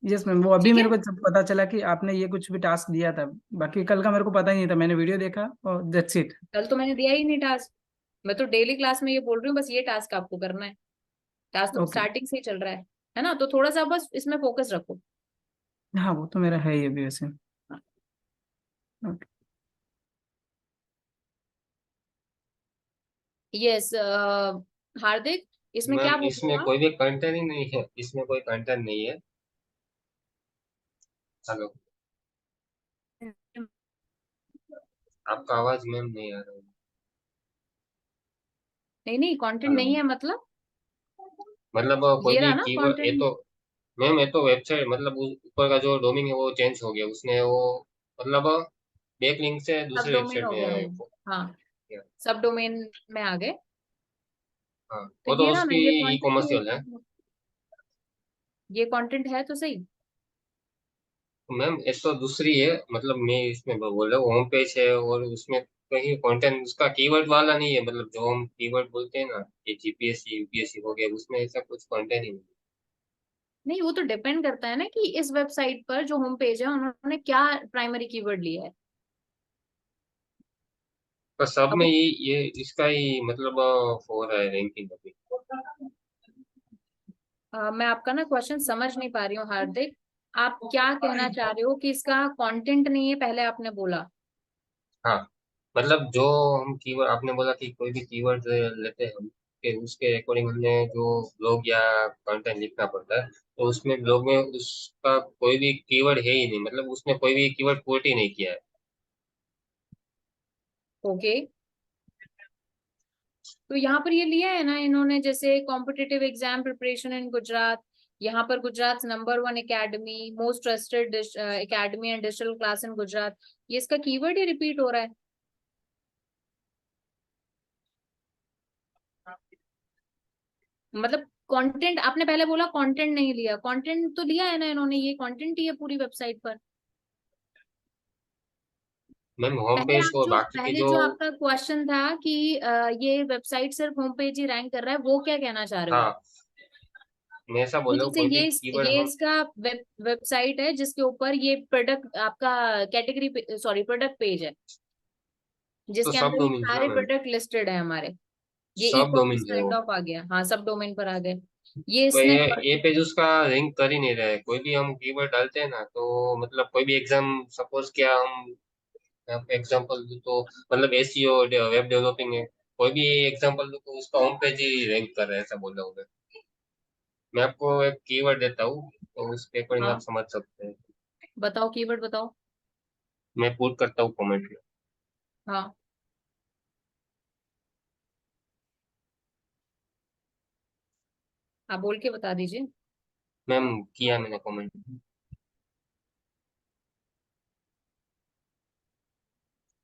यस मैम, वो अभी ठीक मेरे है, को जब पता चला कि आपने ये कुछ भी टास्क दिया था, बाकी कल का मेरे को पता ही नहीं था, मैंने वीडियो देखा और दैट्स इट। कल तो मैंने दिया ही नहीं टास्क। मैं तो डेली क्लास में ये बोल रही हूँ, बस ये टास्क आपको करना है। टास्क तो ओके। स्टार्टिंग से ही चल रहा है ना, तो थोड़ा सा बस इसमें फोकस रखो। हाँ वो तो मेरा है ही अभी वैसे। हाँ। यस हार्दिक, इसमें क्या मैम बोल रहे इसमें हो आप? कोई भी कंटेंट ही नहीं है, इसमें कोई कंटेंट नहीं है। हेलो, आपका आवाज मैम नहीं आ रहा है। नहीं नहीं, कंटेंट हेलो, नहीं है मतलब? मतलब कोई ये भी रहा ना कीवर्ड, ये कंटेंट। तो मैम, ये तो वेबसाइट मतलब ऊपर का जो डोमेन है वो चेंज हो गया उसने, वो मतलब बैक लिंक से सब दूसरी डोमेन वेबसाइट हो में गया आया वो। हाँ, सब डोमेन में आ गए। हाँ, तो वो तो ये रहा ना, उसकी ये ई कंटेंट तो कॉमर्शियल है। ये कंटेंट है तो सही। मैम ये तो दूसरी है, मतलब मैं इसमें बोल रहा हूँ होम पेज है और उसमें कहीं कंटेंट उसका कीवर्ड वाला नहीं है, मतलब जो हम कीवर्ड बोलते हैं ना, ये जीपीएससी यूपीएससी हो गया, उसमें ऐसा कुछ कंटेंट ही नहीं। नहीं, वो तो डिपेंड करता है ना कि इस वेबसाइट पर जो होम पेज है उन्होंने क्या प्राइमरी कीवर्ड लिया है। पर सब अब में ये इसका ही मतलब हो रहा है रैंकिंग अभी। मैं आपका ना क्वेश्चन समझ नहीं पा रही हूँ हार्दिक। आप क्या कहना चाह रहे हो कि इसका कंटेंट नहीं है, पहले आपने बोला। हाँ, मतलब जो हम कीवर्ड, आपने बोला कि कोई भी कीवर्ड लेते हैं हम, कि उसके अकॉर्डिंग हमने जो ब्लॉग या कंटेंट लिखना पड़ता है, तो उसमें ब्लॉग में उसका कोई भी कीवर्ड है ही नहीं, मतलब उसने कोई भी कीवर्ड पुट ही नहीं किया है। ओके, तो यहाँ पर ये लिया है ना इन्होंने, जैसे competitive exam preparation in Gujarat. यहाँ पर Gujarat number 1 academy, most trusted academy and digital class in Gujarat. ये इसका कीवर्ड ही रिपीट हो रहा है। मतलब कंटेंट आपने पहले बोला कंटेंट नहीं लिया, कंटेंट तो लिया है ना इन्होंने, ये कंटेंट ही है पूरी वेबसाइट पर। मैम होम पेज और बाकी के पहले जो, जो आपका क्वेश्चन था कि ये वेबसाइट सिर्फ होम पेज ही रैंक कर रहा है, वो क्या कहना चाह रहे हो आप? हाँ, मैं ऐसा बोल नहीं, रहा हूँ जैसे कोई भी ये कीवर्ड ये हम, इसका वेबसाइट है जिसके ऊपर ये प्रोडक्ट आपका कैटेगरी सॉरी प्रोडक्ट पेज है, तो जिसके सब अंदर ये डोमेन ना सारे मैम, प्रोडक्ट लिस्टेड है हमारे। ये ई सब कॉमर्स डोमेन है काइंड वो। ऑफ आ गया, हाँ सब डोमेन पर आ गए। ये तो इसने ये पेज उसका रैंक कर ही नहीं रहा है, कोई भी हम कीवर्ड डालते हैं ना, तो मतलब कोई भी एग्जाम, सपोज क्या हम एग्जांपल दूं तो, मतलब एसईओ वेब डेवलपिंग है, कोई भी एग्जांपल दूं तो उसका होम पेज ही रैंक कर रहा है, ऐसा बोल रहा हूँ मैं आपको एक कीवर्ड देता हूँ, तो उसके अकॉर्डिंग आप हाँ, समझ सकते हैं। बताओ कीवर्ड बताओ। मैं पुट करता हूँ कमेंट में। हाँ, आप बोल के बता दीजिए। मैम किया मैंने कमेंट।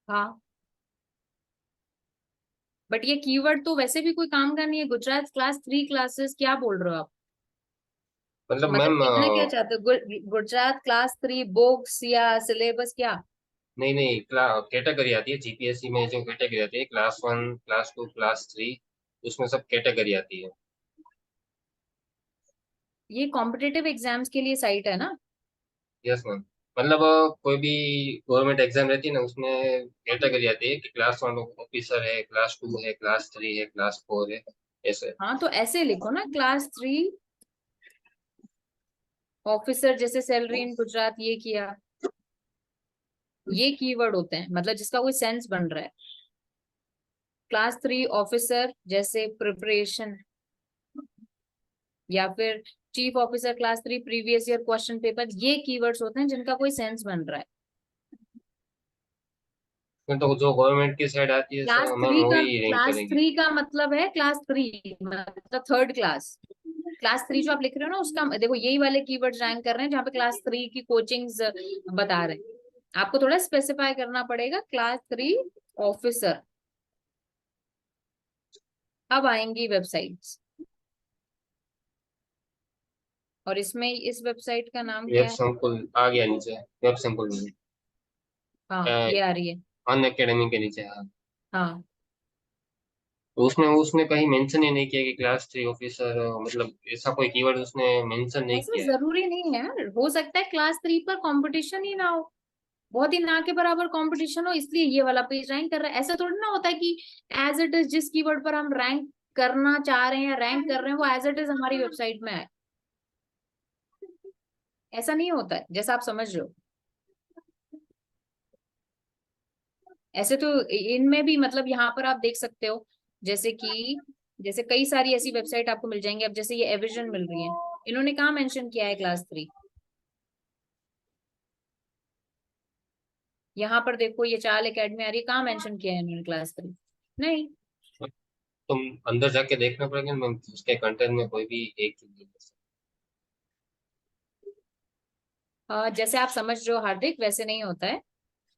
हाँ, बट ये कीवर्ड तो वैसे भी कोई काम का नहीं है। गुजरात क्लास 3 क्लासेस क्या बोल रहे हो आप? मतलब मतलब मैम कहना क्या चाहते हो? गुजरात क्लास 3 बुक्स या सिलेबस क्या? नहीं नहीं, कैटेगरी आती है जीपीएससी में, जो कैटेगरी आती है क्लास 1 क्लास 2 क्लास 3, उसमें सब कैटेगरी आती है। ये कॉम्पिटिटिव एग्जाम्स के लिए साइट है ना? यस मैम, मतलब कोई भी गवर्नमेंट एग्जाम रहती है ना, उसमें कैटेगरी आती है कि क्लास 1 ऑफिसर है, क्लास 2 है, क्लास 3 है, क्लास 4 है, ऐसे। हाँ, तो ऐसे लिखो ना, क्लास 3 ऑफिसर, जैसे सैलरी इन गुजरात ये किया। ये कीवर्ड होते हैं, मतलब जिसका कोई सेंस बन रहा है। क्लास 3 ऑफिसर जैसे प्रिपरेशन, या फिर chief officer class 3 previous year question paper, ये कीवर्ड्स होते हैं जिनका कोई सेंस बन रहा है। फिर तो जो गवर्नमेंट की साइड आती है क्लास सर मैम, थ्री का वही रैंक क्लास करेगी। थ्री का मतलब है क्लास 3 मतलब थर्ड क्लास। क्लास 3 जो आप लिख रहे हो ना, उसका देखो यही वाले कीवर्ड्स रैंक कर रहे हैं जहाँ पे क्लास 3 की कोचिंग्स बता रहे हैं। आपको थोड़ा स्पेसिफाई करना पड़ेगा, क्लास 3 ऑफिसर। अब आएंगी वेबसाइट्स, और इसमें इस वेबसाइट का नाम वेब क्या है? सैंपल आ गया नीचे, वेब सैंपल में हाँ, ये आ रही है। अन अकेडमी के नीचे, हाँ। हाँ, तो उसने उसने कहीं मेंशन ही नहीं किया कि क्लास 3 ऑफिसर, मतलब ऐसा कोई कीवर्ड उसने मेंशन नहीं ऐसा किया है। जरूरी नहीं है यार, हो सकता है क्लास 3 पर कंपटीशन ही ना हो, बहुत ही ना के बराबर कंपटीशन हो, इसलिए ये वाला पेज रैंक कर रहा है। ऐसा थोड़ी ना होता है कि एज इट इज जिस कीवर्ड पर हम रैंक करना चाह रहे हैं या रैंक कर रहे हैं वो एज इट इज हमारी वेबसाइट में है। ऐसा नहीं होता है जैसा आप समझ रहे हो। ऐसे तो इनमें भी मतलब यहाँ पर आप देख सकते हो, जैसे कि जैसे कई सारी ऐसी वेबसाइट आपको मिल जाएंगी। अब जैसे ये एविजन मिल रही है, इन्होंने कहाँ मेंशन किया है क्लास 3? यहाँ पर देखो ये चाल एकेडमी आ रही है, कहाँ मेंशन किया है इन्होंने क्लास 3? नहीं। तुम अंदर जाके देखना पड़ेगा मैम, उसके कंटेंट में कोई भी एक ही नहीं है। जैसे आप समझ रहे हो हार्दिक, वैसे नहीं होता है।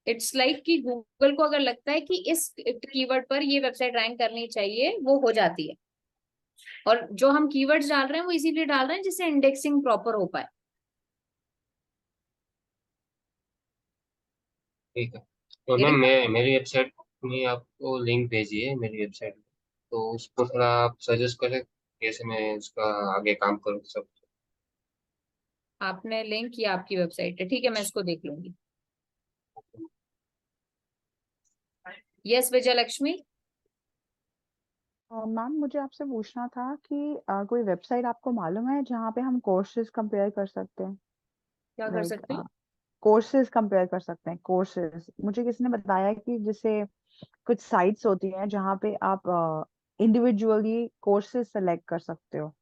इट्स लाइक कि गूगल को अगर लगता है कि इस कीवर्ड पर ये वेबसाइट रैंक करनी चाहिए, वो हो जाती है। और जो हम कीवर्ड्स डाल रहे हैं वो इसीलिए डाल रहे हैं जिससे इंडेक्सिंग प्रॉपर हो पाए। ठीक है, तो मैम इवन मैं मेरी वेबसाइट में आपको लिंक भेजी है मेरी वेबसाइट में, तो उसको थोड़ा आप सजेस्ट करें कैसे मैं उसका आगे काम करूँ सब। आपने लिंक किया, आपकी वेबसाइट है, ठीक है, मैं इसको देख लूंगी। Yes Vijayalakshmi. मैम मुझे आपसे पूछना था कि कोई वेबसाइट आपको मालूम है जहाँ पे हम कोर्सेज कंपेयर कर सकते हैं? क्या कर लाइक सकते हैं? कोर्सेज कंपेयर कर सकते हैं, कोर्सेज मुझे किसी ने बताया कि जैसे कुछ साइट्स होती हैं जहाँ पे आप इंडिविजुअली कोर्सेज सेलेक्ट कर सकते हो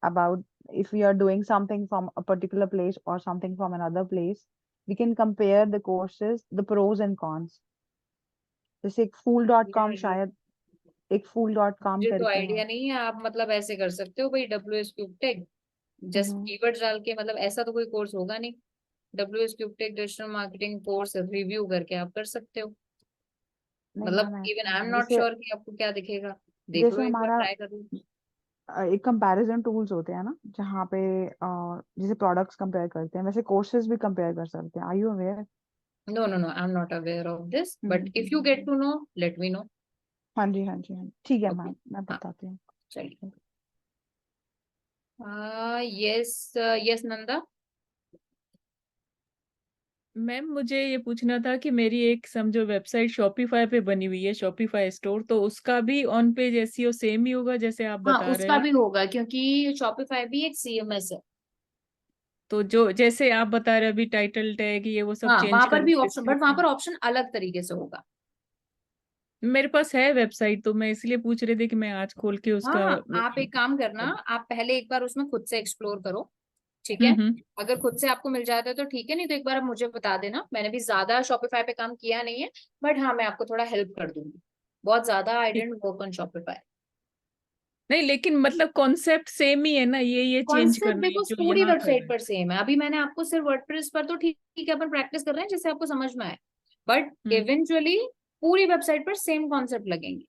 about if we are doing something from a particular place or something from another place, we can compare the courses, the pros and cons. जैसे एक fool.com, ये शायद एक fool.com मुझे तो करके है। आइडिया नहीं है। आप मतलब ऐसे कर सकते हो भाई, WS क्यूब टेक जस्ट हम्म। कीवर्ड्स डाल के, मतलब ऐसा तो कोई कोर्स होगा नहीं। WS cube tech digital marketing course review करके आप कर सकते हो। नहीं मतलब मैम ऐसा इवन आई एम नहीं, नॉट जैसे श्योर कि आपको क्या दिखेगा। देख लो जैसे एक बार, हमारा ट्राई कर लो। एक कंपैरिजन टूल्स होते हैं ना जहाँ पे जैसे प्रोडक्ट्स कंपेयर करते हैं, वैसे कोर्सेज भी कंपेयर कर सकते हैं। Are you aware? No no no, I am not aware of this, but if you get hmm. To know let me know. हाँ जी हाँ जी हाँ जी, ठीक है ओके। मैम, मैं हाँ, बताती हूँ। चलिए। Yes, yes Nanda. मैम मुझे ये पूछना था कि मेरी एक समझो वेबसाइट शॉपिफाई पे बनी हुई है, शॉपिफाई स्टोर, तो उसका भी ऑन पेज एसईओ सेम ही होगा जैसे आप हाँ बता रहे उसका हैं? भी होगा क्योंकि शॉपिफाई भी एक सीएमएस है। तो जो जैसे आप बता रहे हैं अभी टाइटल टैग ये वो सब हाँ चेंज वहां पर भी करके ऑप्शन, बट वहां description, पर ऑप्शन अलग तरीके से होगा। मेरे पास है वेबसाइट तो मैं इसलिए पूछ रही थी कि मैं आज खोल के हाँ उसका हाँ, वो आप एक काम करना, आप पहले एक बार उसमें खुद से एक्सप्लोर करो, ठीक है। हम्म। अगर खुद से आपको मिल जाता है तो ठीक है, नहीं तो एक बार आप मुझे बता देना। मैंने भी ज्यादा शॉपिफाई पे काम किया नहीं है, बट हाँ मैं आपको थोड़ा हेल्प कर दूंगी। बहुत ज्यादा आई ठीक। Didn't work on Shopify. नहीं लेकिन मतलब कॉन्सेप्ट सेम ही है ना, ये चेंज कॉन्सेप्ट करना है देखो जो पूरी यहाँ कर वेबसाइट रहे हैं। पर सेम है। अभी मैंने आपको सिर्फ वर्डप्रेस पर तो ठीक ठीक है अपन प्रैक्टिस कर रहे हैं जिससे आपको समझ में आए, बट हम्म। इवेंचुअली पूरी वेबसाइट पर सेम कॉन्सेप्ट लगेंगे।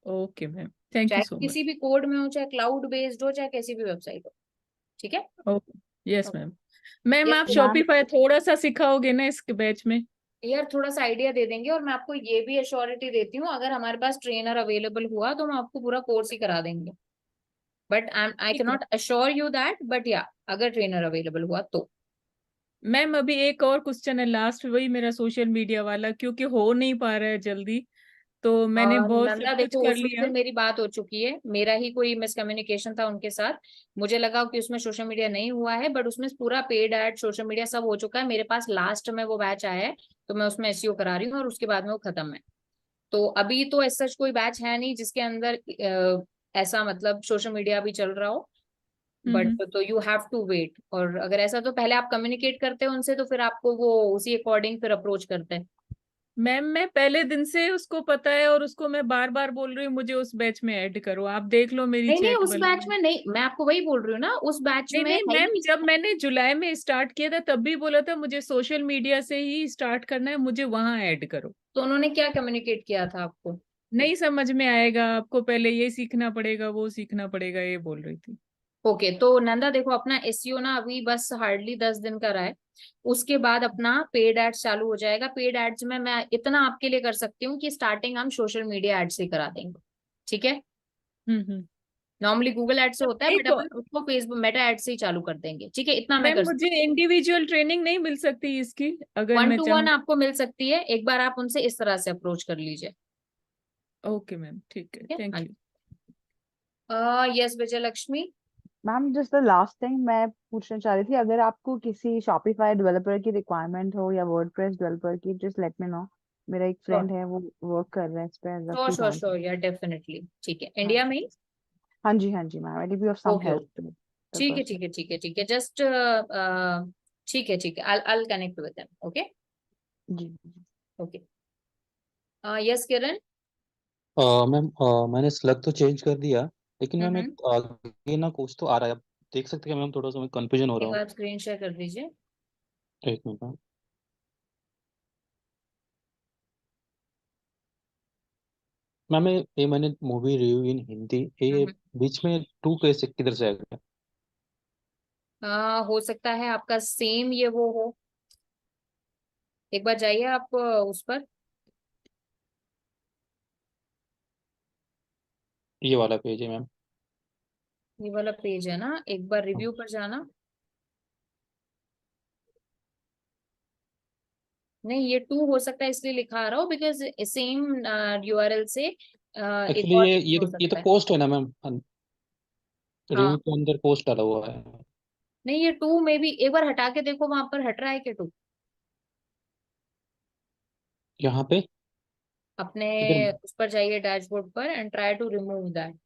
ओके मैम, थैंक यू चाहे सो किसी मच। भी कोड में हो, चाहे क्लाउड बेस्ड हो, चाहे कैसी भी वेबसाइट हो, ठीक है। Okay, yes ma'am. Ma'am yes आप मैम शॉपिफाई थोड़ा सा सिखाओगे ना इसके बैच में? यार थोड़ा सा आइडिया दे देंगे, और मैं आपको ये भी एश्योरिटी देती हूँ अगर हमारे पास ट्रेनर अवेलेबल हुआ तो हम आपको पूरा कोर्स ही करा देंगे। बट आई ठीक कैन है not assure you that, but या अगर ट्रेनर अवेलेबल हुआ तो। मैम, अभी एक और क्वेश्चन है लास्ट, वही मेरा सोशल मीडिया वाला, क्योंकि हो नहीं पा रहा है जल्दी, तो मैंने बहुत सब नंदा कुछ देखो कर उसमें लिया। फिर मेरी बात हो चुकी है, मेरा ही कोई मिसकम्युनिकेशन था उनके साथ। मुझे लगा कि उसमें सोशल मीडिया नहीं हुआ है, बट उसमें पूरा पेड एड सोशल मीडिया सब हो चुका है। मेरे पास लास्ट में वो बैच आया है, तो मैं उसमें एसईओ करा रही हूँ और उसके बाद में वो खत्म है। तो अभी तो ऐसा कोई बैच है नहीं जिसके अंदर ऐसा मतलब सोशल मीडिया भी चल रहा हो। बट हम्म। तो यू हैव टू वेट, और अगर ऐसा तो पहले आप कम्युनिकेट करते हो उनसे, तो फिर आपको वो उसी अकॉर्डिंग फिर अप्रोच करते हैं। मैम मैं पहले दिन से उसको पता है और उसको मैं बार बार बोल रही हूँ मुझे उस बैच में ऐड करो, आप देख लो मेरी नहीं नहीं चैट उस वाली बैच में। में नहीं, मैं आपको वही बोल रही हूँ ना, उस बैच नहीं में नहीं है ही मैम, नहीं। जब मैंने जुलाई में स्टार्ट किया था तब भी बोला था मुझे सोशल मीडिया से ही स्टार्ट करना है, मुझे वहां ऐड करो। तो उन्होंने क्या कम्युनिकेट किया था आपको? नहीं समझ में आएगा आपको, पहले ये सीखना पड़ेगा वो सीखना पड़ेगा, ये बोल रही थी। ओके तो नंदा देखो अपना एसईओ ना अभी बस हार्डली 10 दिन का रहा है। उसके बाद अपना पेड एड्स चालू हो जाएगा। पेड एड्स में मैं इतना आपके लिए कर सकती हूँ कि स्टार्टिंग हम सोशल मीडिया एड से करा देंगे। ठीक है, हम्म। नॉर्मली गूगल एड से होता है, बट एक अपन उसको फेसबुक मेटा एड से ही चालू कर देंगे। ठीक है, इतना मैं मैम, कर मुझे सकती इंडिविजुअल ट्रेनिंग नहीं मिल सकती इसकी अगर हूँ। मैं 1-to-1 चाहूँ? आपको मिल सकती है, एक बार आप उनसे इस तरह से अप्रोच कर लीजिए। ओके मैम, ठीक है, ठीक है, थैंक हाँ यू। जी। Yes Vijayalakshmi. Ma'am just the last thing मैं पूछना चाह रही थी, अगर आपको किसी शॉपिफाई डेवलपर की रिक्वायरमेंट हो या वर्डप्रेस डेवलपर की, जस्ट लेट मी नो। मेरा एक श्योर फ्रेंड है, वो वर्क कर रहा है इस पे as a sure sure freelancer. Sure, यार डेफिनेटली। ठीक है, हाँ इंडिया में ही? हाँ जी ma'am, I will be of some okay help okay, to the ठीक है पर्सन। ठीक है ठीक है ठीक है, जस्ट ठीक है ठीक है, I'll connect with them. Okay जी। ओके। यस किरण। मैम मैंने स्लग तो चेंज कर दिया, लेकिन मैम हम्म, एक आगे ना कुछ तो आ रहा है, आप देख सकते हैं मैम, थोड़ा सा मैं कंफ्यूजन हो रहा एक हूँ। बार स्क्रीन शेयर कर दीजिए। एक मिनट मैम। मैम ये मैंने मूवी रिव्यू इन हिंदी, ये हम्म, बीच में टू कैसे किधर से आ गया? हो सकता है आपका सेम ये वो हो, एक बार जाइए आप उस पर। ये वाला पेज है मैम। ये वाला पेज है ना, एक बार हाँ। रिव्यू पर जाना। नहीं, ये 2 हो सकता है, इसलिए लिखा आ रहा हो बिकॉज सेम यूआरएल से एक एक्चुअली और ये पेज ये हो तो ये तो सकता है। पोस्ट है ना मैम, रिव्यू हाँ, के अंदर पोस्ट डाला हुआ है। नहीं ये 2 में भी एक बार हटा के देखो, वहां पर हट रहा है क्या 2? यहाँ पे अपने इधर। उस पर जाइए डैशबोर्ड पर and try to remove that.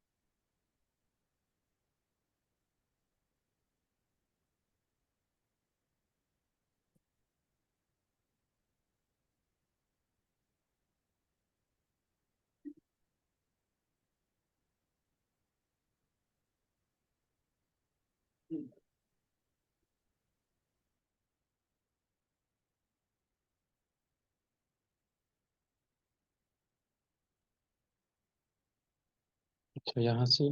अच्छा, यहाँ से।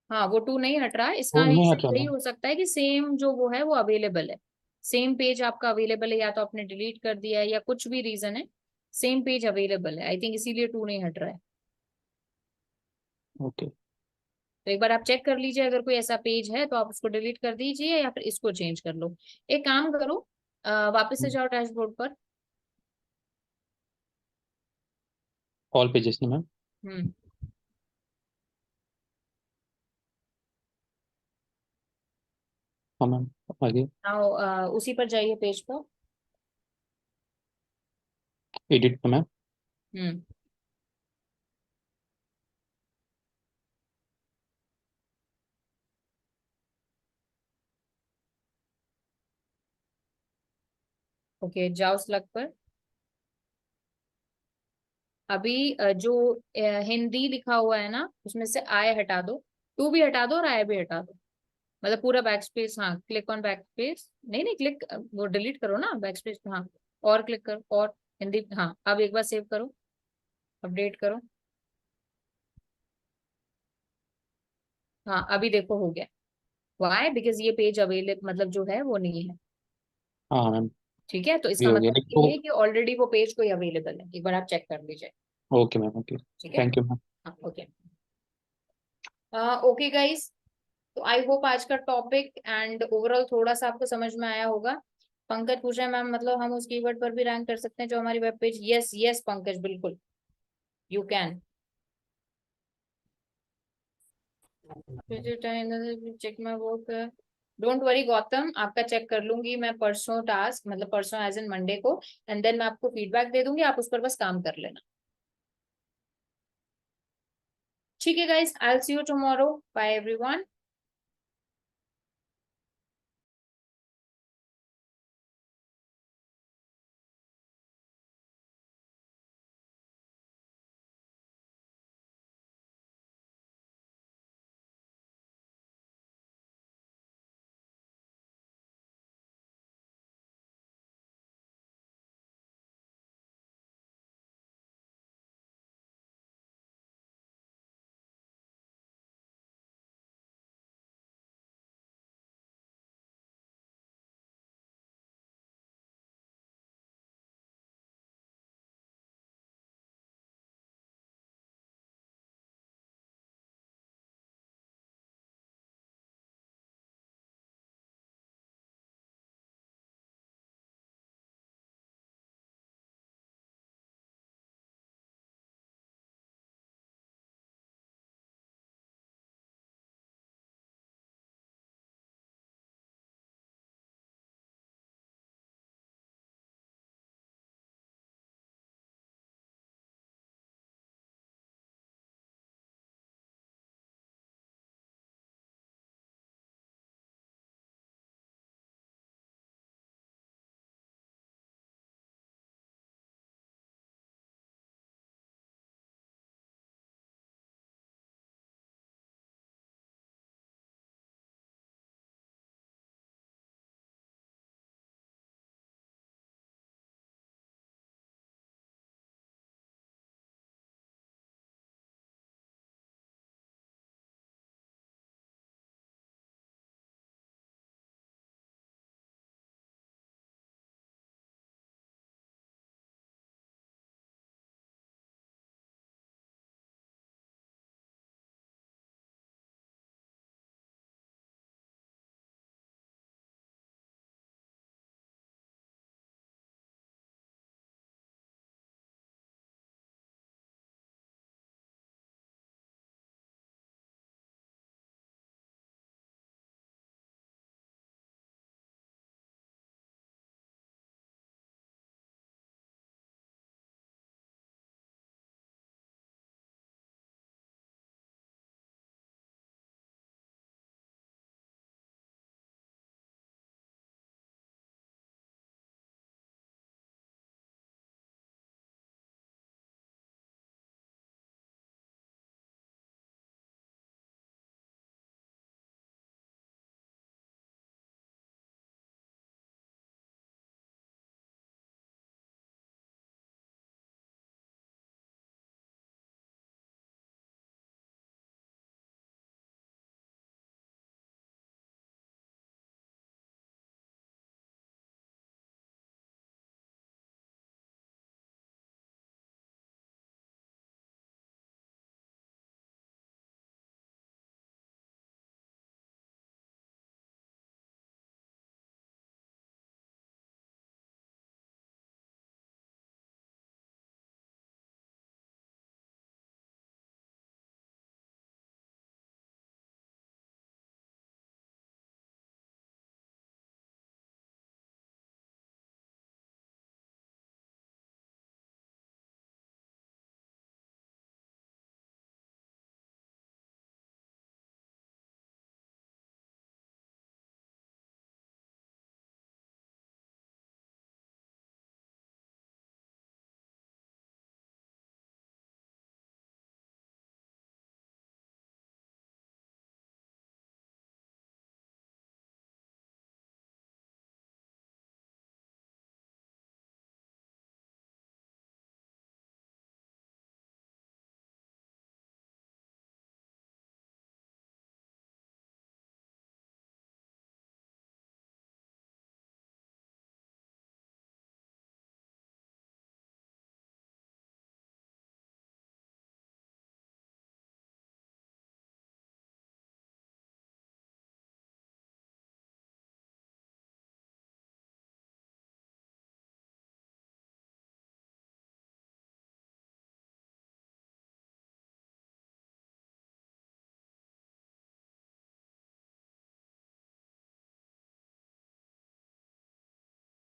हाँ, वो 2 नहीं हट रहा, वो इसका नहीं रीजन हट रहा यही मैम। हो सकता है कि सेम जो वो है वो अवेलेबल है। सेम पेज आपका अवेलेबल है, या तो आपने डिलीट कर दिया है या कुछ भी रीजन है, सेम पेज अवेलेबल है, आई थिंक इसीलिए 2 नहीं हट रहा है। ओके। तो एक बार आप चेक कर लीजिए, अगर कोई ऐसा पेज है तो आप उसको डिलीट कर दीजिए या फिर इसको चेंज कर लो। एक काम करो, वापस से जाओ डैशबोर्ड पर। ऑल पेजेस ना मैम। हम्म, हाँ मैम, आगे। आओ उसी पर जाइए पेज पर। एडिट ना मैम। हम्म, ओके, जाओ स्लग पर। अभी जो हिंदी लिखा हुआ है ना, उसमें से आय हटा दो, 2 भी हटा दो और आय भी हटा दो, मतलब पूरा बैक स्पेस। हाँ, क्लिक ऑन बैक स्पेस, नहीं नहीं क्लिक, वो डिलीट करो ना बैक स्पेस। हाँ, और क्लिक करो, और हिंदी। हाँ, अब एक बार सेव करो, अपडेट करो। हाँ, अभी देखो हो गया। वाई? बिकॉज ये पेज अवेलेबल मतलब जो है वो नहीं है। हाँ मैम, ठीक है, तो ये इसका हो गया मतलब तो। ये है कि ऑलरेडी वो पेज कोई अवेलेबल है, एक बार आप चेक कर लीजिए। Okay ma'am, okay. ठीक है, थैंक यू मैम। हाँ ओके। ओके गाइस, तो आई होप आज का टॉपिक एंड ओवरऑल थोड़ा सा आपको समझ में आया होगा। पंकज पूछ रहे हैं मैम, मतलब हम उस कीवर्ड पर भी रैंक कर सकते हैं जो हमारी web page? Yes yes Pankaj, बिल्कुल you can. Check my work. Don't worry Gautam, आपका चेक कर लूंगी मैं परसों, टास्क मतलब परसों एज इन मंडे को, एंड देन मैं आपको फीडबैक दे दूंगी, आप उस पर बस काम कर लेना। ठीक है guys, I will see you tomorrow, bye everyone.